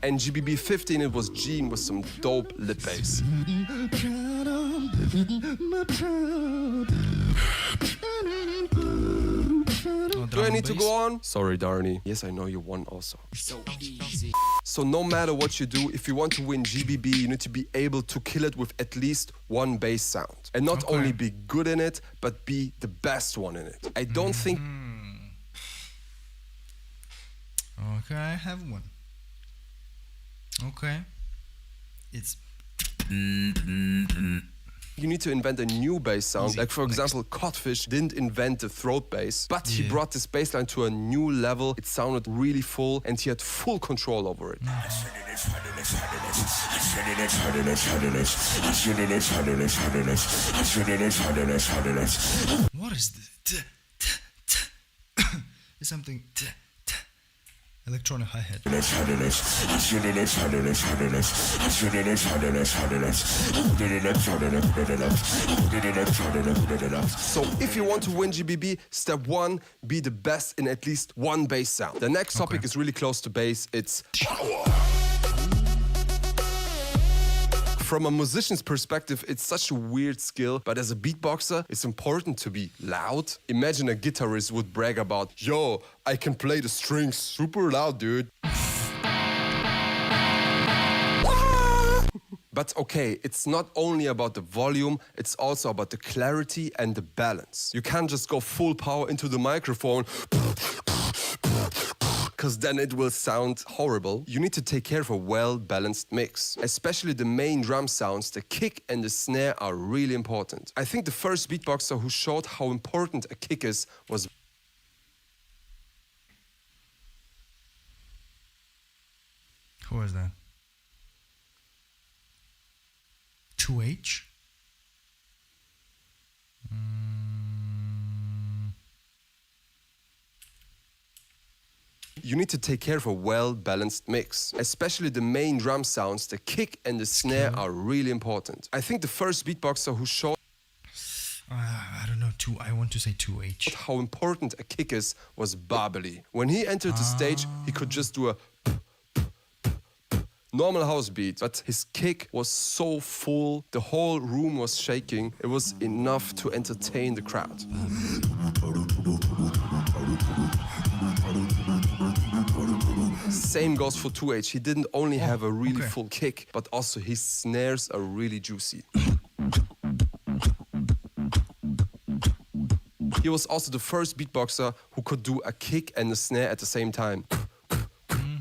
And GBB 15, it was Gene with some dope lip bass. Do I need to go on? Sorry, Darnie. Yes, I know you won also. So easy. So no matter what you do, if you want to win GBB, you need to be able to kill it with at least one bass sound. And not only be good in it, but be the best one in it. I don't think... Okay, I have one. Okay. It's... You need to invent a new bass sound. Like for example, Codfish didn't invent the throat bass, but he brought this bass line to a new level. It sounded really full and he had full control over it. What is this? It's something. Electronic hi-hat. So if you want to win GBB, step 1, be the best in at least one bass sound. The next topic is really close to bass. It's power. From a musician's perspective, it's such a weird skill, but as a beatboxer, it's important to be loud. Imagine a guitarist would brag about, yo, I can play the strings super loud, dude. But okay, it's not only about the volume, it's also about the clarity and the balance. You can't just go full power into the microphone, because then it will sound horrible. You need to take care of a well-balanced mix. Especially the main drum sounds, the kick and the snare are really important. I think the first beatboxer who showed how important a kick is was... Who was that? 2H? You need to take care of a well-balanced mix. Especially the main drum sounds, the kick and the snare are really important. I think the first beatboxer who showed... I don't know, I want to say 2H. How important a kick is was Babeli. When he entered the stage, he could just do a normal house beat, but his kick was so full, the whole room was shaking. It was enough to entertain the crowd. Same goes for 2H. He didn't only have a really full kick, but also his snares are really juicy. He was also the first beatboxer who could do a kick and a snare at the same time.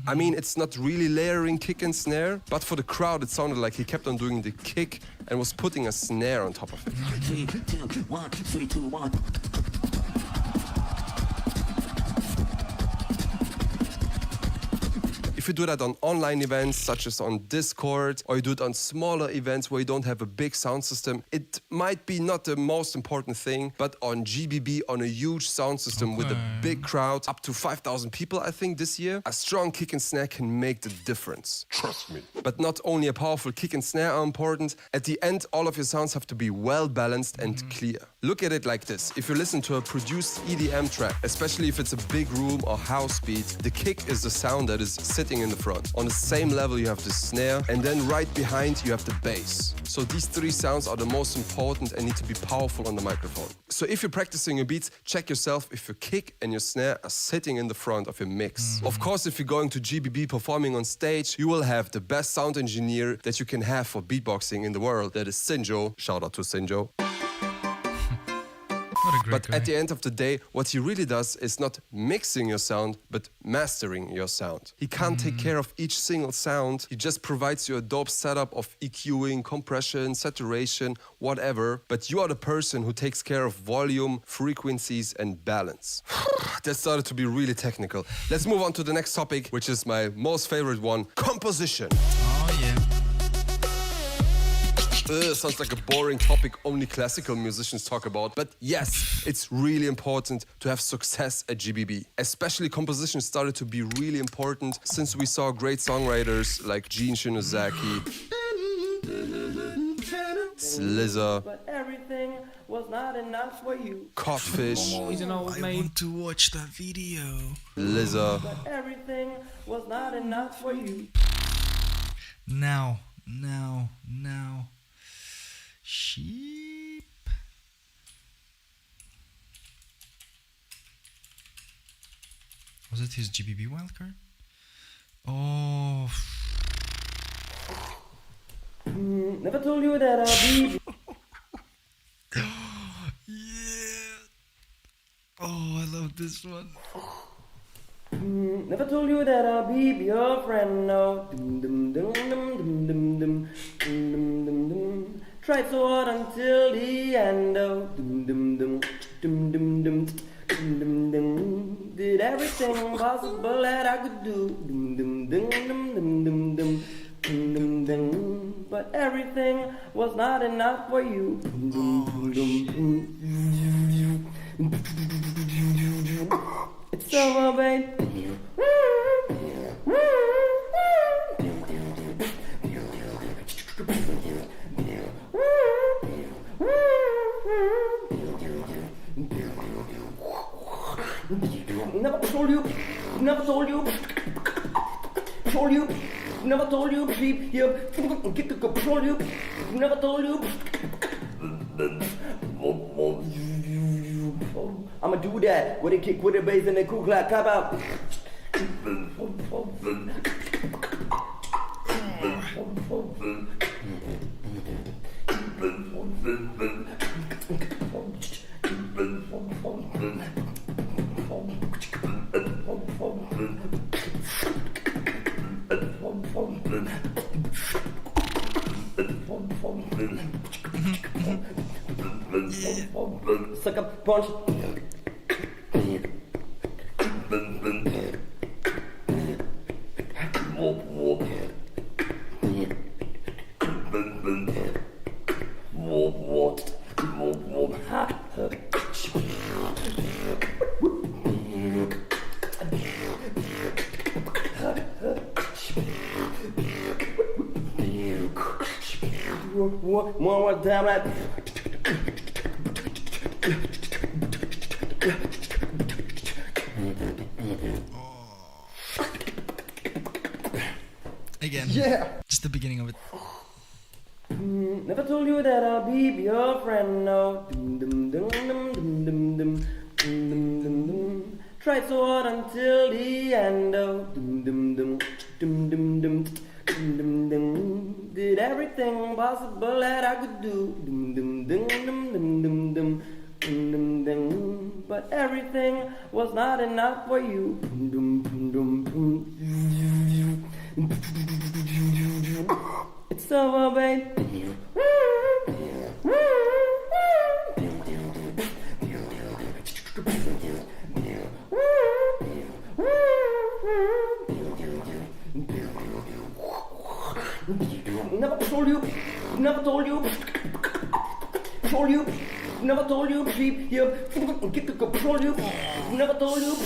I mean, it's not really layering kick and snare, but for the crowd it sounded like he kept on doing the kick and was putting a snare on top of it. 3, 2, 1, 3, 2, 1. If you do that on online events such as on Discord, or you do it on smaller events where you don't have a big sound system, it might be not the most important thing, but on GBB, on a huge sound system with a big crowd, up to 5,000 people I think this year, a strong kick and snare can make the difference. Trust me. But not only a powerful kick and snare are important, at the end all of your sounds have to be well balanced and clear. Look at it like this. If you listen to a produced EDM track, especially if it's a big room or house beat, the kick is the sound that is sitting in the front. On the same level you have the snare, and then right behind you have the bass. So these three sounds are the most important and need to be powerful on the microphone. So if you're practicing your beats, check yourself if your kick and your snare are sitting in the front of your mix. Of course, if you're going to GBB performing on stage, you will have the best sound engineer that you can have for beatboxing in the world. That is Sinjo. Shout out to Sinjo. But at the end of the day, what he really does is not mixing your sound, but mastering your sound. He can't take care of each single sound. He just provides you a dope setup of EQing, compression, saturation, whatever. But you are the person who takes care of volume, frequencies, and balance. That started to be really technical. Let's move on to the next topic, which is my most favorite one, composition. Oh, yeah. Sounds like a boring topic only classical musicians talk about. But yes, it's really important to have success at GBB. Especially composition started to be really important since we saw great songwriters like Gene Shinozaki, Slizzer, but everything was not enough for you. Codfish, I want to watch that video. Lizzer, but everything was not enough for you. Now. Sheep. Was it his GBB wildcard? Oh. Never told you that I'll be. Yeah. Oh, I love this one. Never told you that I'll be your friend. No. Dum dum dum dum dum dum dum dum dum dum. Tried so hard until the end. Oh, dum dum dum, dum dum dum, dum dum dum. Did everything possible that I could do. Dum dum dum dum dum dum dum. Dum, dum, dum. But everything was not enough for you. Dum, dum, dum, dum. It's over, babe. Never told you, never told you, told you, never told you, sleep here, get to control you, never told you. I'ma do that with a kick, with a bass, and a cool clap, clap out. Suck up punch. One more time, like. Again. Yeah. Just the beginning of it. Never told you that I'll be your friend. No. Dum dum dum dum dum dum dum dum dum dum. Tried so hard until the end. Oh. Dum dum dum dum dum dum dum dum. Did everything possible that I could do. Dum dum dum dum dum dum dum. Dum, dum, but everything was not enough for you. Dum, dum, dum, dum. It's over, babe. Never told you, never told you, told you. Never told you, sleep here, get to control you. Never told you.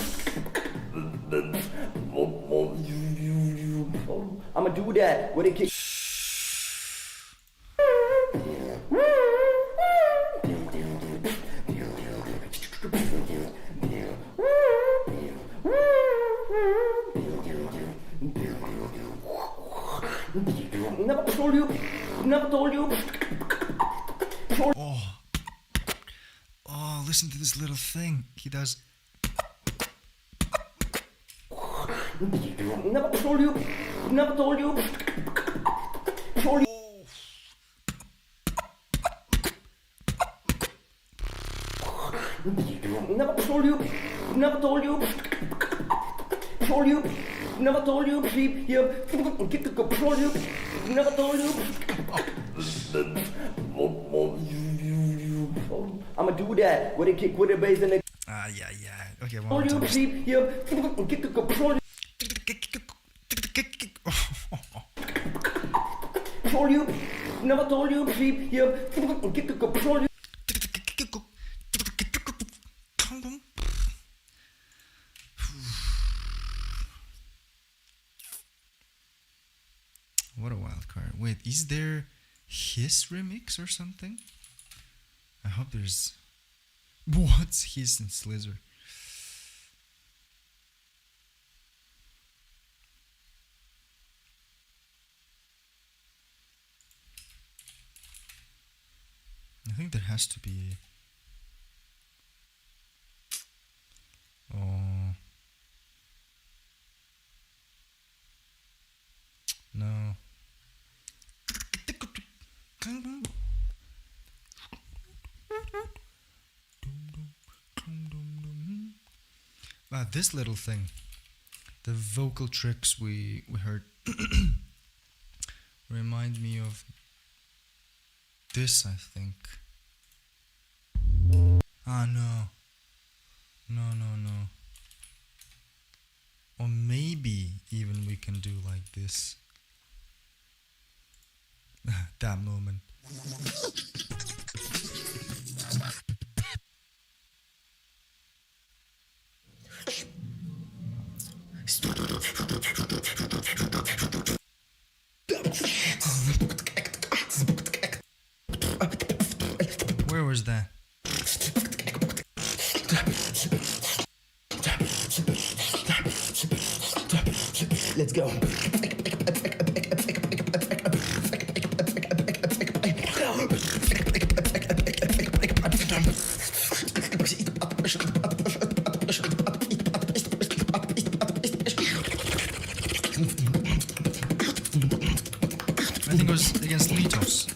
I'ma do that with a kick. Never told you, never told you. Oh, listen to this little thing he does. Never told you, never told you. Told you. Never told you, never told you. Told you, never told you. Sleep here, get to control you. Never told you. I'ma do that with a kick, with a bass, and a. Yeah. Okay, Told one you, more sleep here, get to control you. Told you, never told you. Sleep here, get to control you. What a wild card. Wait, is there his remix or something? I hope there's... What's his and Slizzer? I think there has to be... Oh... No. This little thing, the vocal tricks we heard remind me of this, I think. Ah, no. No. Or maybe even we can do like this. That moment. Where was that? Let's go. I think it was against Litos.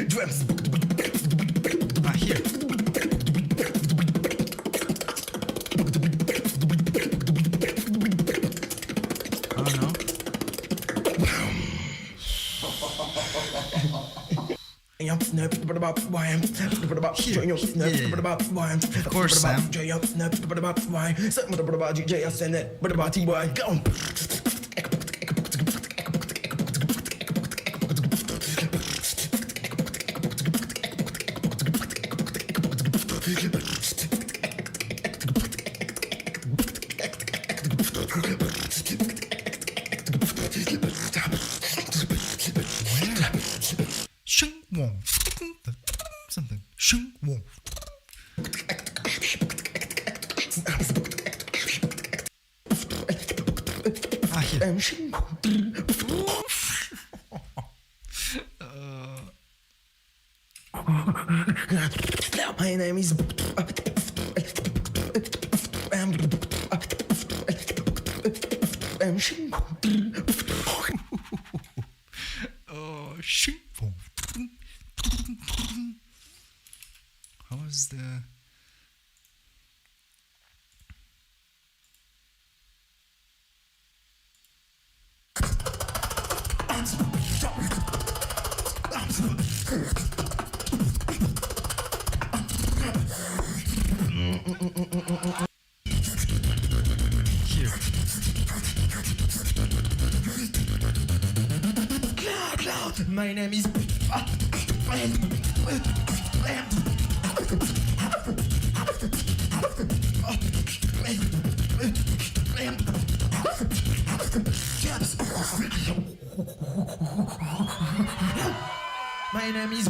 Drums. Ah, here. Oh no. Of course, Sam. Something. Ah, here. My name is. Oh, how was the... Here. Cloud. My name is. My name is.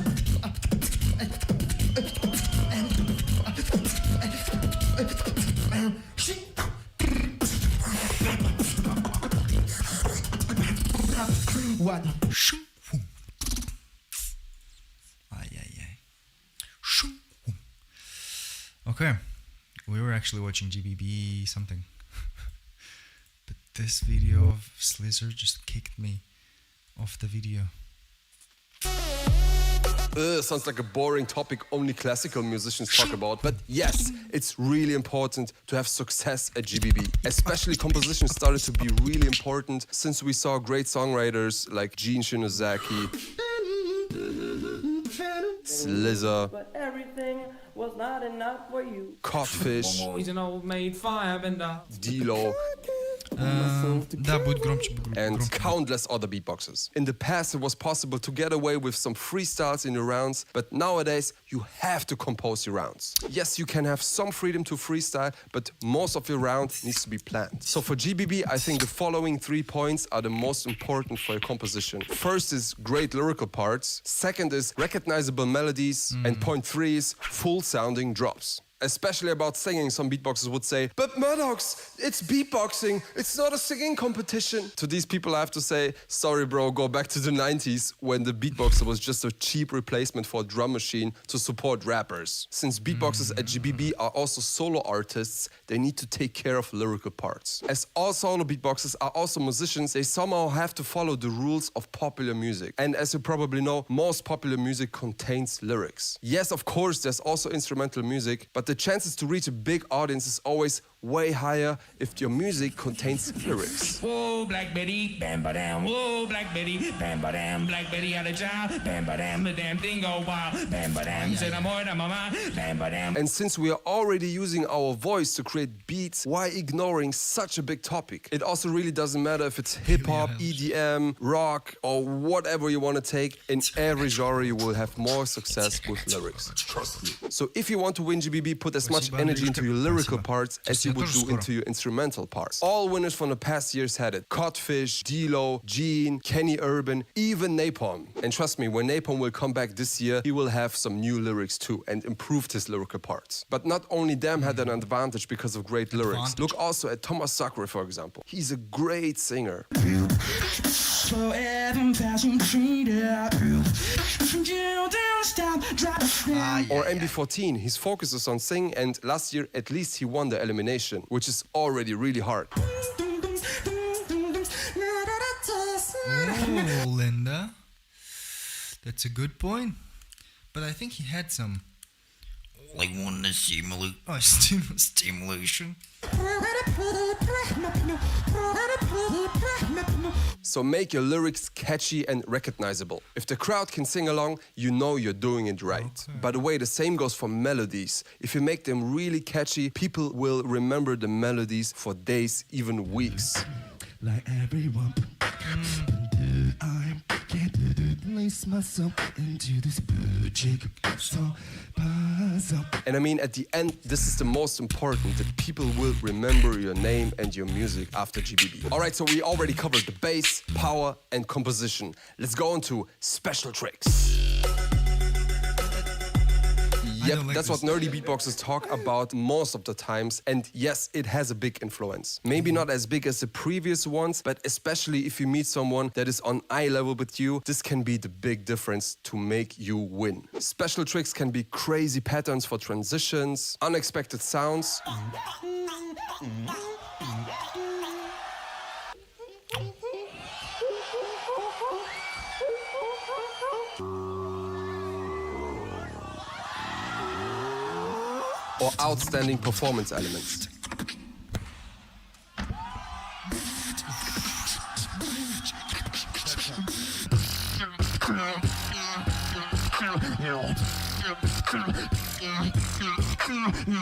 One. Okay, we were actually watching GBB something, but this video of Slizzer just kicked me off the video. Sounds like a boring topic only classical musicians talk about, but yes, it's really important to have success at GBB. Especially composition started to be really important since we saw great songwriters like Shinozaki, Slizzer, But everything was not enough for you. Codfish, He's an old maid firebender. D-Lo, Да, будет громче. and countless other beatboxers. In the past, it was possible to get away with some freestyles in your rounds, but nowadays, you have to compose your rounds. Yes, you can have some freedom to freestyle, but most of your round needs to be planned. So for GBB, I think the following 3 points are the most important for your composition. First is great lyrical parts. Second is recognizable melodies. And point 3 is full sounding drops. Especially about singing, some beatboxers would say, but Madox, it's beatboxing, it's not a singing competition. To these people I have to say, sorry bro, go back to the 90s when the beatboxer was just a cheap replacement for a drum machine to support rappers. Since beatboxers at GBB are also solo artists, they need to take care of lyrical parts. As all solo beatboxers are also musicians, they somehow have to follow the rules of popular music. And as you probably know, most popular music contains lyrics. Yes, of course, there's also instrumental music, but the chances to reach a big audience is always way higher if your music contains lyrics. Whoa, Black Betty, bam ba dam. Whoa, Black Betty, bam ba dam. Black Betty had a child, bam ba dam. The damn thing go wild, bam ba dam. Said I'm more than my mind, bam ba dam. And since we are already using our voice to create beats, why ignoring such a big topic? It also really doesn't matter if it's hip hop, EDM, rock, or whatever you want to take. In every genre, you will have more success with lyrics. Trust me. So if you want to win GBB, put as much energy into your lyrical parts as you would do into your instrumental parts. All winners from the past years had it. Codfish, D-Lo, Gene, Kenny Urban, even Napom. And trust me, when Napom will come back this year, he will have some new lyrics too and improved his lyrical parts. But not only them had an advantage because of great lyrics. Look also at Thomas Sakura, for example. He's a great singer. Or MB14, his focus is on sing, and last year at least he won the elimination, which is already really hard. Oh, Linda. That's a good point. But I think he had some. Like one stimulation. So make your lyrics catchy and recognizable. If the crowd can sing along, you know you're doing it right. Okay. By the way, the same goes for melodies. If you make them really catchy, people will remember the melodies for days, even weeks. Like everyone, I can't place myself into this jigsaw puzzle. And I mean, at the end, this is the most important, that people will remember your name and your music after GBB. Alright, so we already covered the bass, power, and composition. Let's go on to special tricks. Yep, that's what nerdy beatboxers talk about most of the times, and yes, it has a big influence. Maybe not as big as the previous ones, but especially if you meet someone that is on eye level with you, this can be the big difference to make you win. Special tricks can be crazy patterns for transitions, unexpected sounds, or outstanding performance elements.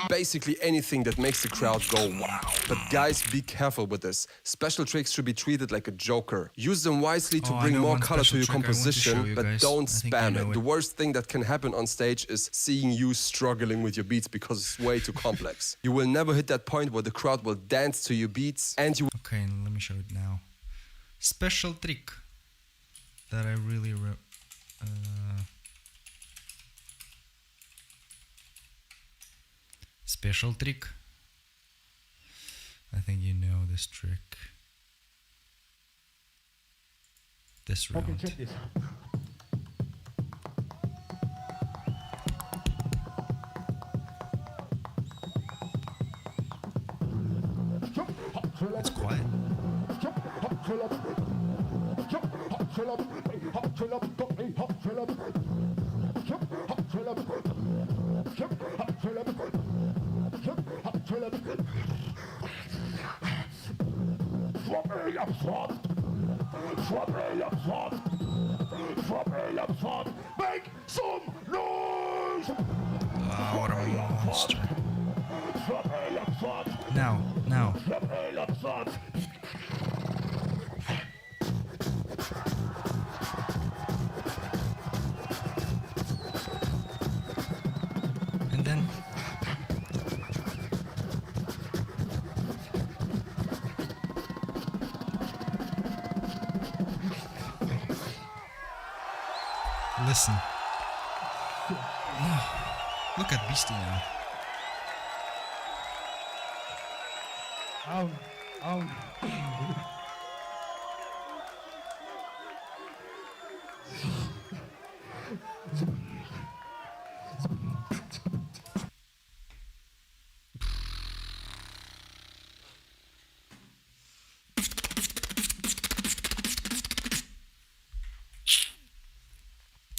Basically anything that makes the crowd go wow. But guys, be careful with this. Special tricks should be treated like a joker. Use them wisely to bring more color to your composition, but don't spam it. The worst thing that can happen on stage is seeing you struggling with your beats because it's way too complex. You will never hit that point where the crowd will dance to your beats and you... Okay, let me show it now. Special trick that I really... Special trick. I think you know this trick. This round. Okay, check this. It's quiet. Make some noise! Wow, what a monster. Now. And then listen. Look at Beastie now.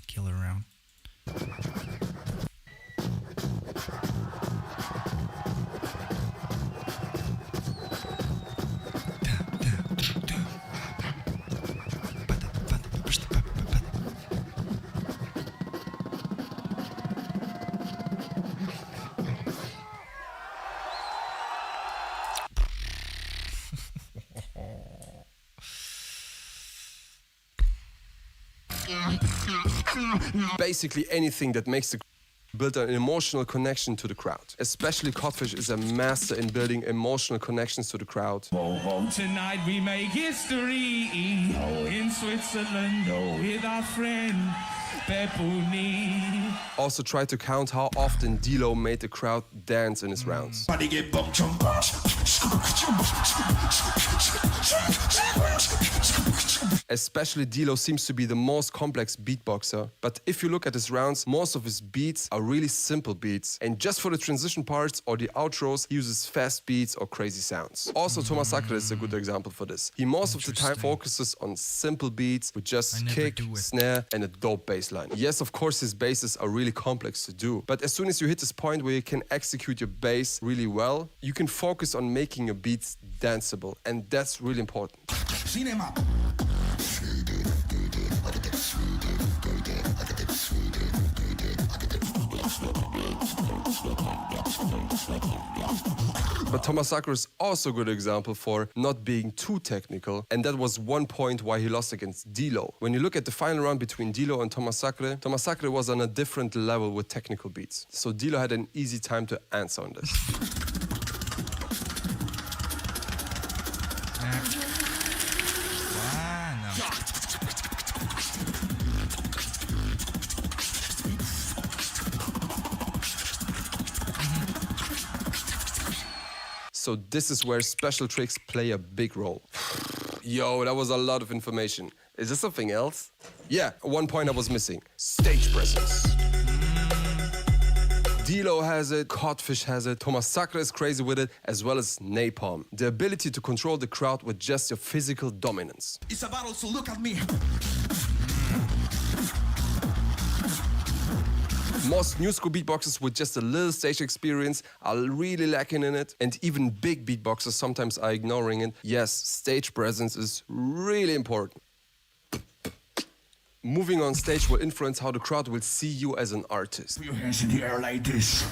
Killer round. Basically anything that makes the build an emotional connection to the crowd. Especially Codfish is a master in building emotional connections to the crowd. Tonight we make history. Oh, in Switzerland, oh, with our friend Pepuni. Also try to count how often D-Lo made the crowd dance in his rounds. Especially D-Lo seems to be the most complex beatboxer, but if you look at his rounds, most of his beats are really simple beats, and just for the transition parts or the outros, he uses fast beats or crazy sounds. Also, Thomas Sacre is a good example for this. He most of the time focuses on simple beats with just kick, snare, and a dope bass line. Yes, of course, his basses are really complex to do, but as soon as you hit this point where you can execute your bass really well, you can focus on making your beats danceable, and that's really important. But Thomas Sacre is also a good example for not being too technical, and that was one point why he lost against D-Lo. When you look at the final round between D-Lo and Thomas Sacre was on a different level with technical beats. So D-Lo had an easy time to answer on this. So this is where special tricks play a big role. Yo, that was a lot of information. Is there something else? Yeah, one point I was missing. Stage presence. D-Lo has it, Codfish has it, Thomas Sacre is crazy with it, as well as Napom. The ability to control the crowd with just your physical dominance. It's a battle, so look at me. Most new school beatboxers with just a little stage experience are really lacking in it, and even big beatboxers sometimes are ignoring it. Yes, stage presence is really important. Moving on stage will influence how the crowd will see you as an artist. Put your hands in the air like this.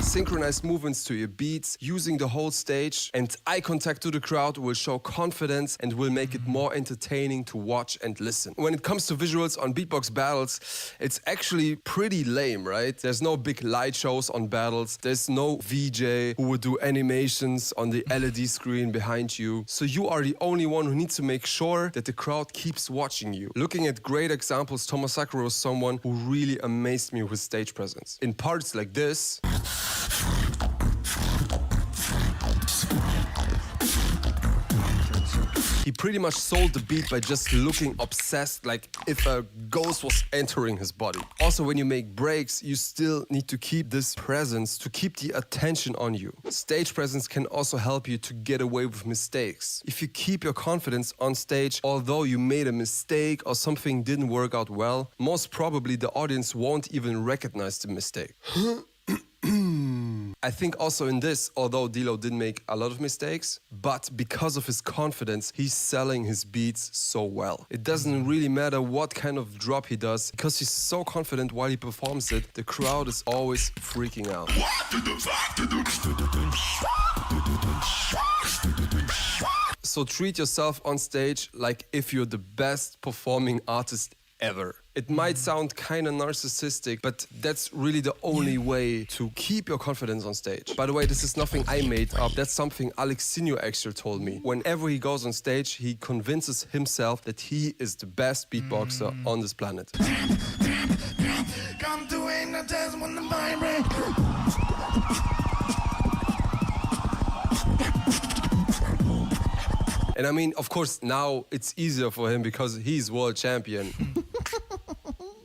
Synchronized movements to your beats, using the whole stage, and eye contact to the crowd will show confidence and will make it more entertaining to watch and listen. When it comes to visuals on beatbox battles, it's actually pretty lame, right? There's no big light shows on battles. There's no VJ who would do animations on the LED screen behind you. So you are the only one who needs to make sure that the crowd keeps watching you. Looking at great examples, Thomas Sacre was someone who really amazed me with stage presence. In parts like this, he pretty much sold the beat by just looking obsessed, like if a ghost was entering his body. Also, when you make breaks, you still need to keep this presence, to keep the attention on you. Stage presence can also help you to get away with mistakes. If you keep your confidence on stage, although you made a mistake or something didn't work out well, most probably the audience won't even recognize the mistake. I think also in this, although D-Lo didn't make a lot of mistakes, but because of his confidence, he's selling his beats so well. It doesn't really matter what kind of drop he does, because he's so confident while he performs it, the crowd is always freaking out. So treat yourself on stage like if you're the best performing artist ever. It might sound kind of narcissistic, but that's really the only way to keep your confidence on stage. By the way, this is nothing I made up. That's something Alexinho actually told me. Whenever he goes on stage, he convinces himself that he is the best beatboxer on this planet. Come to entertain. baby. And I mean, of course, now it's easier for him because he's world champion.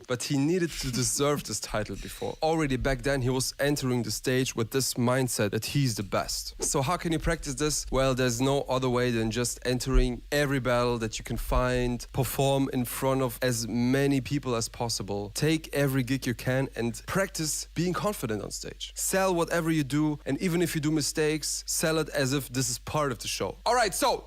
But he needed to deserve this title before. Already back then, he was entering the stage with this mindset that he's the best. So how can you practice this? Well, there's no other way than just entering every battle that you can find, perform in front of as many people as possible, take every gig you can and practice being confident on stage. Sell whatever you do, and even if you do mistakes, sell it as if this is part of the show. All right, so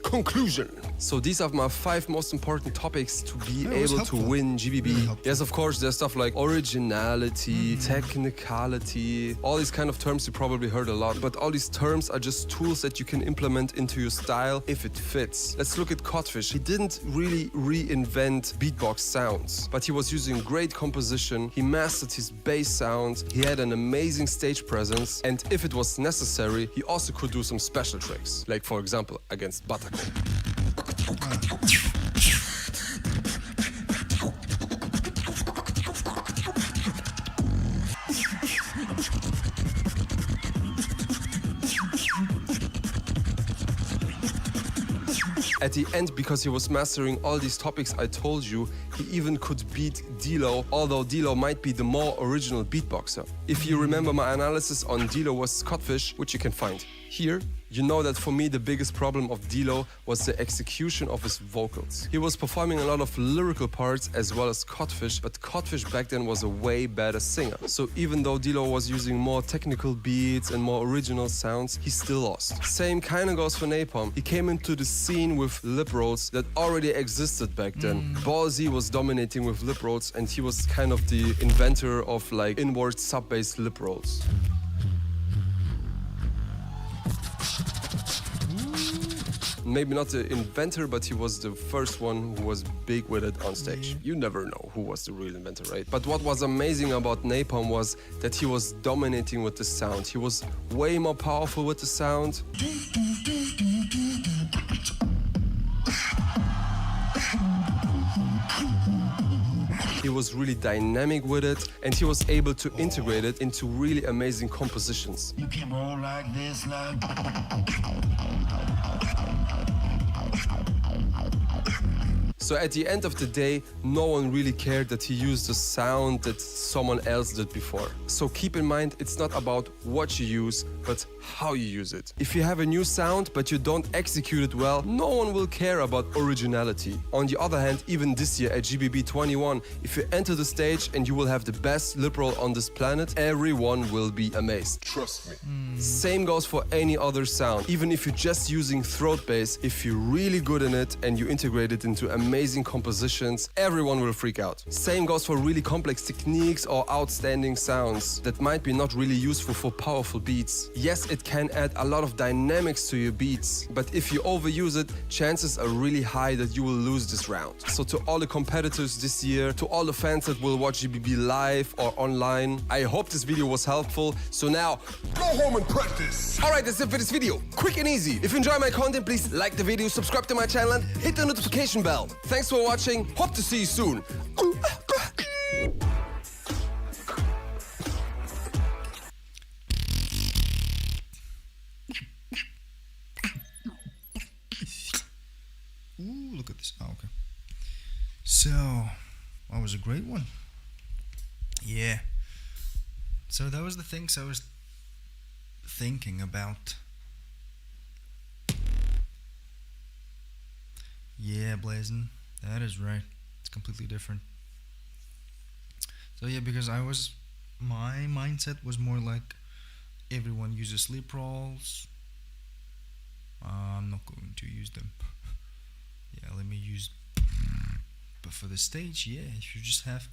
conclusion. So these are my 5 most important topics to be able to win GBB. Really yes, of course, there's stuff like originality, technicality, all these kind of terms you probably heard a lot, but all these terms are just tools that you can implement into your style if it fits. Let's look at Codfish. He didn't really reinvent beatbox sounds, but he was using great composition, he mastered his bass sound, he had an amazing stage presence, and if it was necessary, he also could do some special tricks, like for example, against Buttercup. At the end, because he was mastering all these topics I told you, he even could beat D-Lo, although D-Lo might be the more original beatboxer. If you remember my analysis on D-Lo vs Codfish, which you can find here, you know that for me the biggest problem of D-Lo was the execution of his vocals. He was performing a lot of lyrical parts as well as Codfish, but Codfish back then was a way better singer. So even though D-Lo was using more technical beats and more original sounds, he still lost. Same kinda goes for Napom. He came into the scene with lip rolls that already existed back then. Ball Z was dominating with lip rolls and he was kind of the inventor of like inward sub-bass lip rolls. Maybe not the inventor, but he was the first one who was big with it on stage. You never know who was the real inventor, right? But what was amazing about Napom was that he was dominating with the sound. He was way more powerful with the sound. He was really dynamic with it, and he was able to integrate it into really amazing compositions. You can roll like this, like. So at the end of the day, no one really cared that he used the sound that someone else did before. So keep in mind, it's not about what you use, but how you use it. If you have a new sound, but you don't execute it well, no one will care about originality. On the other hand, even this year at GBB 21, if you enter the stage and you will have the best lip roll on this planet, everyone will be amazed. Trust me. Same goes for any other sound. Even if you're just using throat bass, if you're really good in it and you integrate it into amazing compositions, everyone will freak out. Same goes for really complex techniques or outstanding sounds that might be not really useful for powerful beats. Yes, it can add a lot of dynamics to your beats, but if you overuse it, chances are really high that you will lose this round. So to all the competitors this year, to all the fans that will watch GBB live or online, I hope this video was helpful. So now, go home and practice. Alright, that's it for this video. Quick and easy. If you enjoy my content, please like the video, subscribe to my channel, and hit the notification bell. Thanks for watching. Hope to see you soon. Ooh, look at this. Oh, okay. So, that was a great one. Yeah. So that was the things I was thinking about. Yeah, Blazin', that is right. It's completely different. So yeah, because my mindset was more like everyone uses sleep rolls. I'm not going to use them. Yeah, let me use. But for the stage, yeah, if you just have.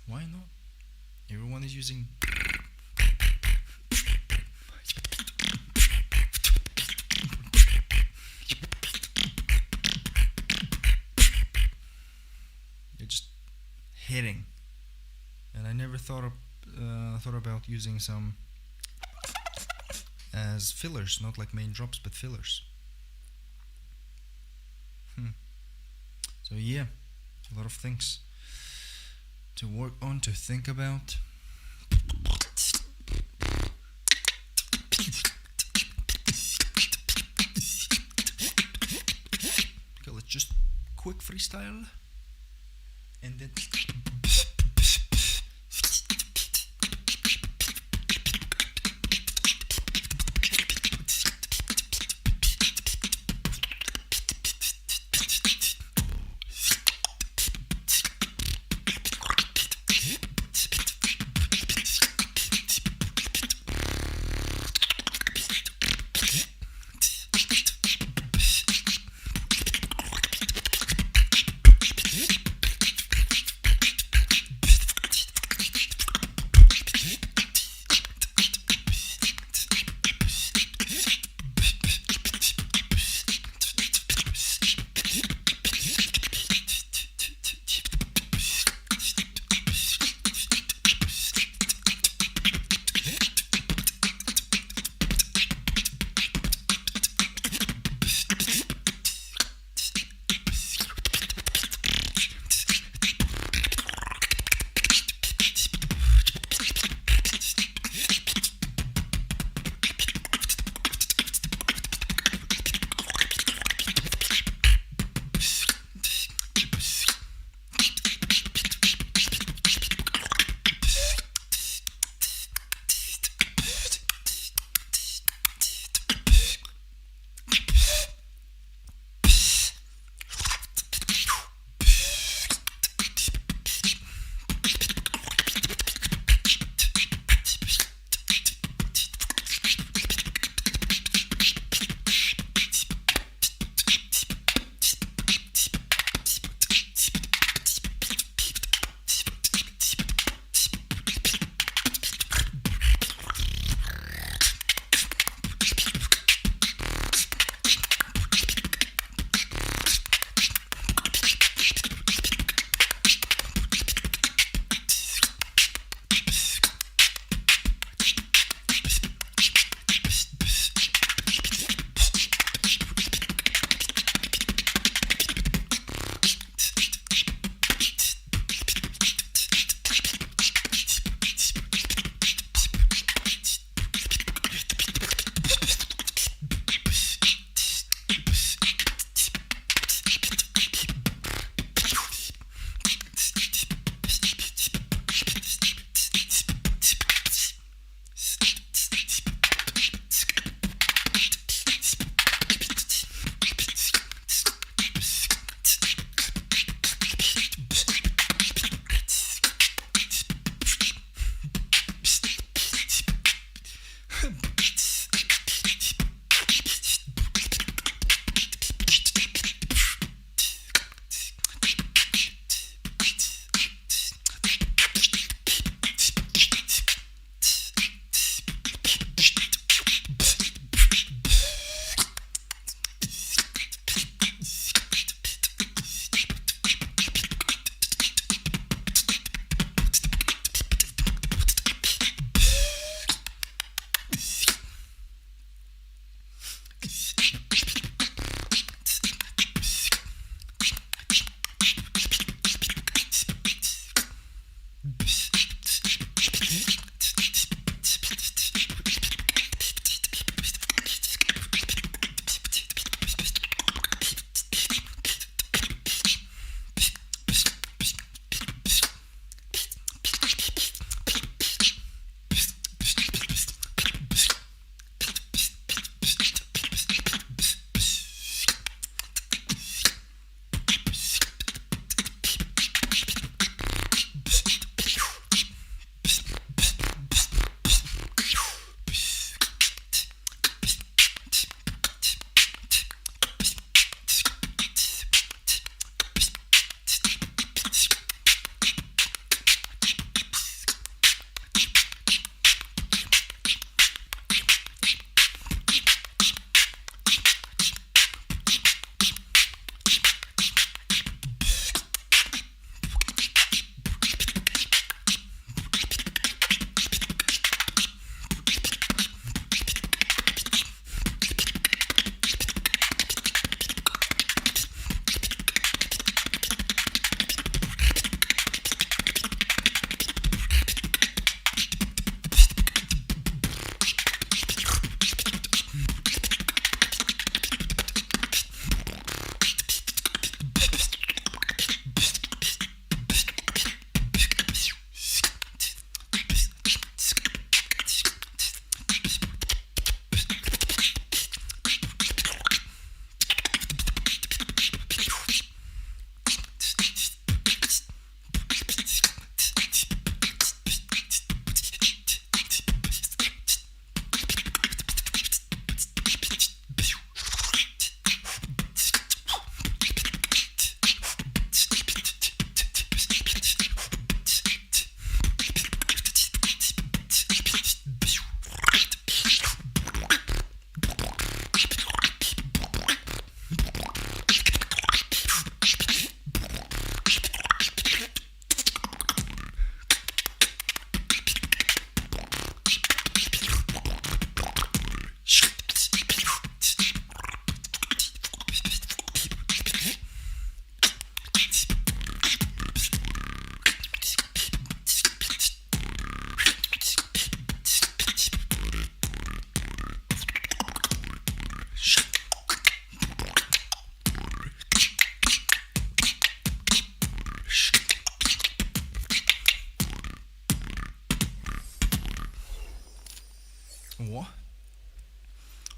Why not? Everyone is using. You're just hitting, and I never thought about using some as fillers, not like main drops, but fillers. So yeah, a lot of things to work on, to think about. Okay, let's just quick freestyle and then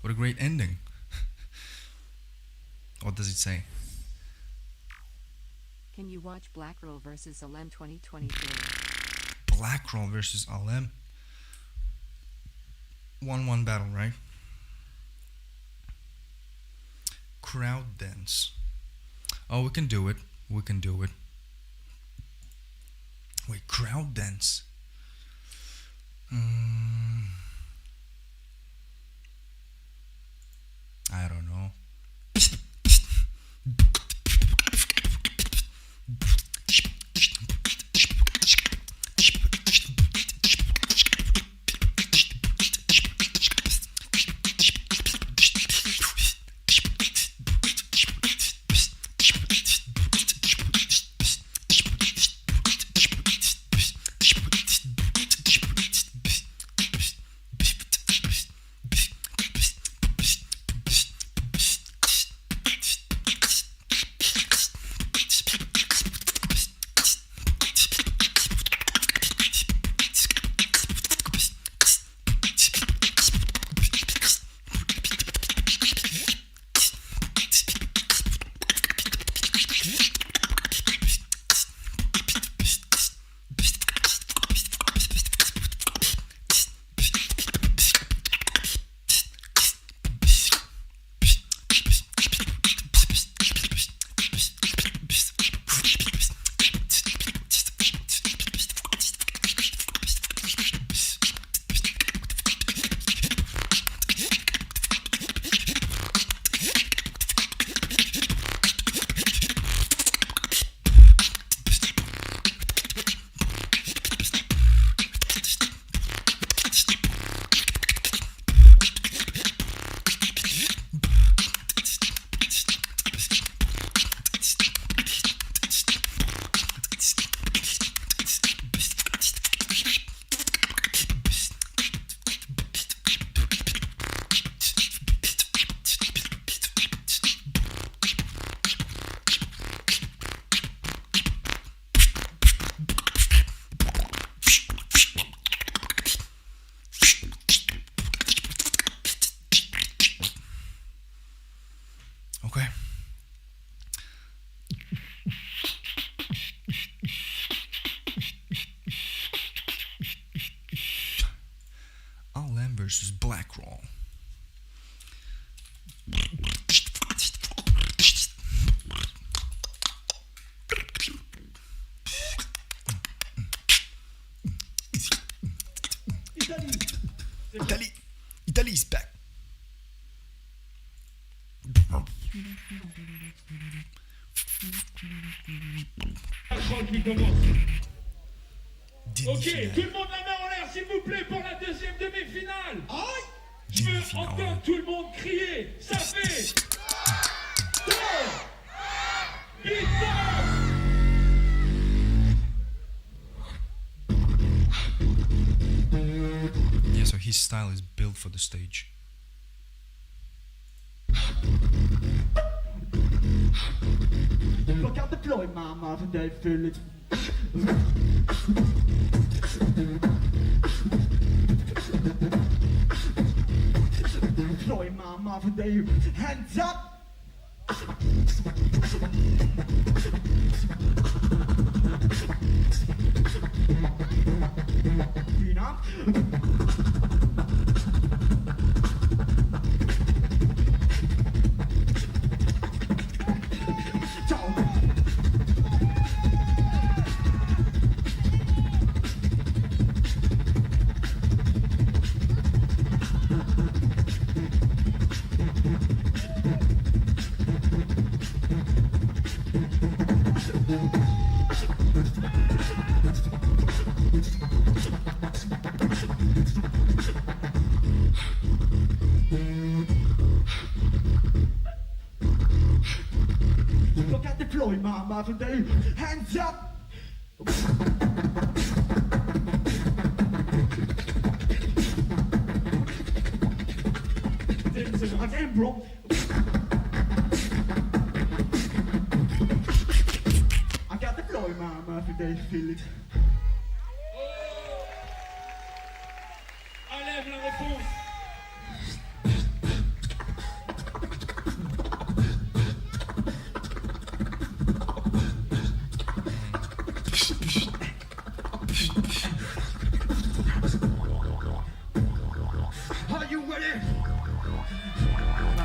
What a great ending. What does it say? Can you watch Black Roll versus Alem 2023? Black Roll versus Alem. 1-1 battle, right? Crowd dance. Oh, we can do it. We can do it. Wait, crowd dance. I don't know. Okay. Alem versus Black Roll. Italy's back. Ok, tout le monde la main en l'air s'il vous plaît pour la deuxième demi-finale. Je veux entendre tout le monde crier. Ça fait Beatbox. Yeah, so his style is built for the stage. Look out the floor, mama, and they feel it. Floyd, mama, and they hands up. Look at the Floyd, mama, and they hands up. Again, bro. I got the Floyd, mama, and they feel it. Enlève la réponse.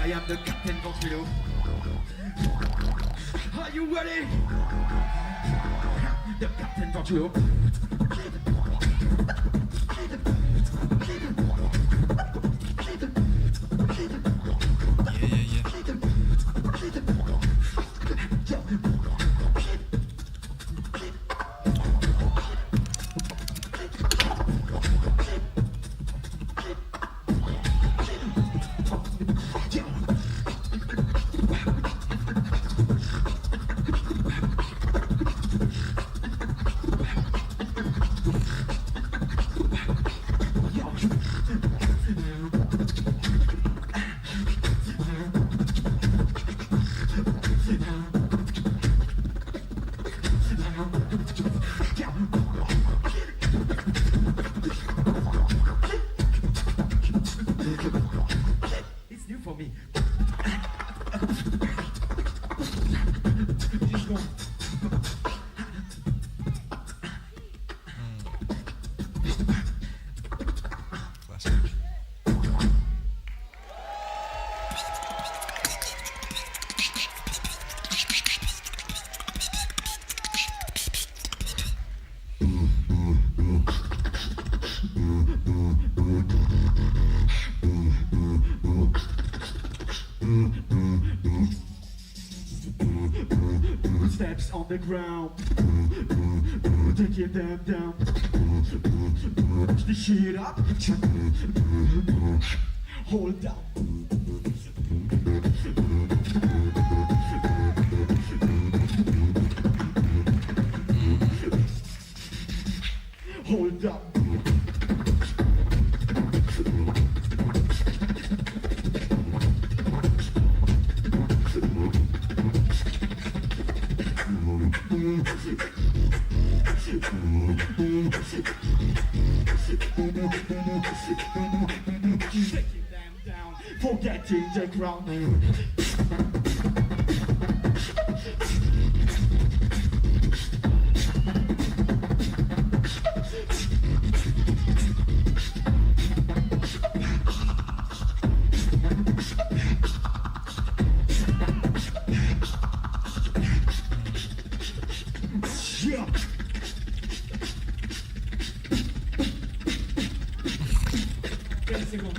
I am the Captain Ventrilo. Are you ready? The Captain Ventrilo. It's new for me. Steps on the ground, taking them down. The shit up, hold down. Hold up. Taking them down, forgetting the ground. Yeah. 10 seconds.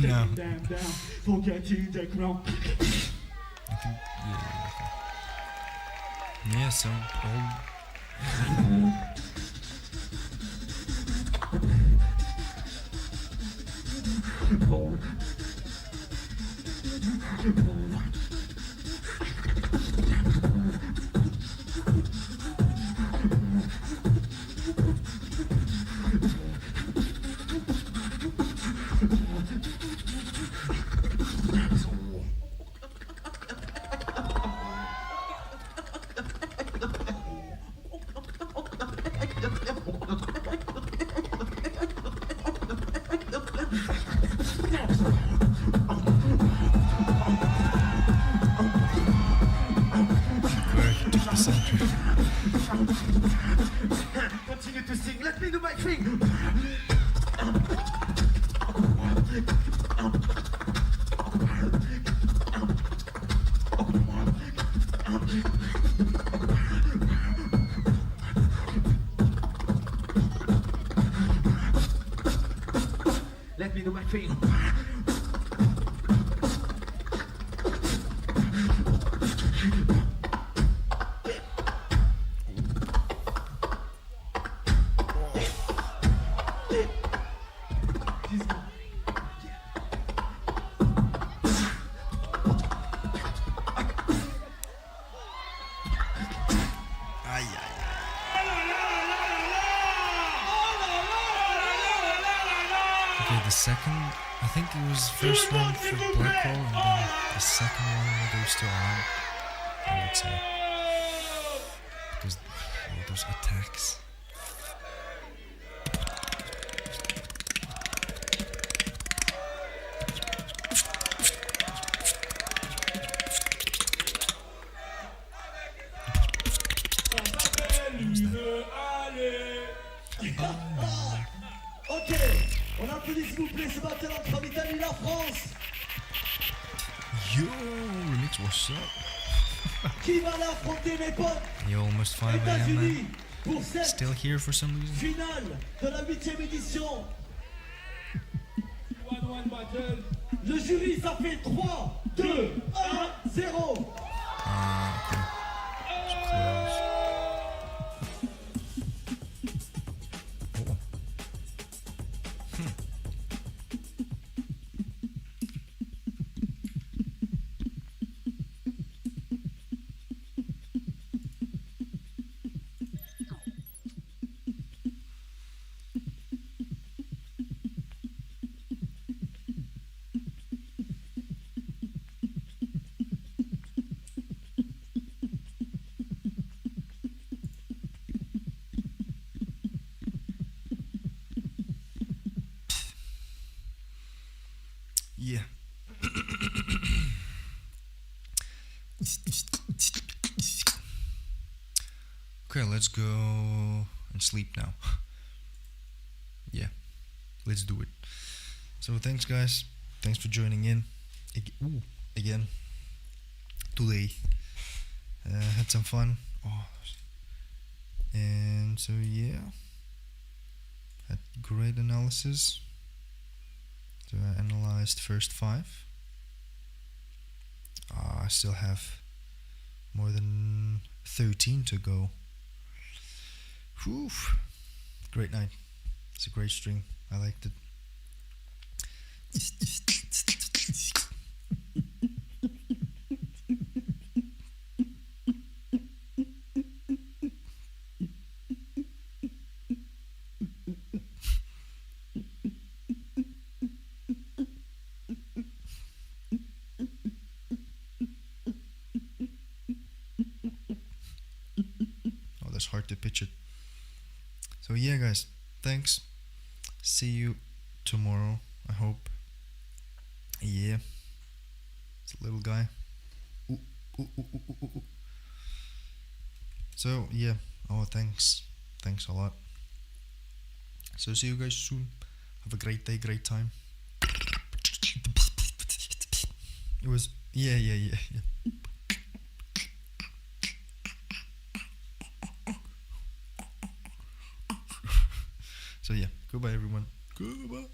No. Taking them down, forgetting the ground. Yeah, so Continue to sing, let me do my thing. Let me do my thing. Okay, the second, I think it was the first one for Black Hole, and then the second one with those two on, I would say. Because all those attacks. Ok, on applaudit s'il vous plaît ce batteur entre l'Italie et la France. Yo, Remix, what's up? Qui va l'affronter, mes potes? You almost 5 a.m. États-Unis man. pour cette Still here for some reason. finale de la 8e édition. Le jury, ça fait 3, 2, 1, 0. Ah, okay. It's close. Oh. Yeah. Okay, let's go and sleep now. Yeah, let's do it. So thanks, guys. Thanks for joining in. Again today. Had some fun. Oh. And so yeah, had great analysis. So I analyzed first 5. I still have more than 13 to go. Whew. Great night. It's a great stream. I liked it. Oh, that's hard to pitch it. So yeah, guys, thanks. See you tomorrow, I hope. Yeah, it's a little guy. Ooh, ooh, ooh, ooh, ooh, ooh. So yeah, oh thanks a lot. So see you guys soon. Have a great day, great time. It was yeah. So yeah, goodbye everyone. Goodbye.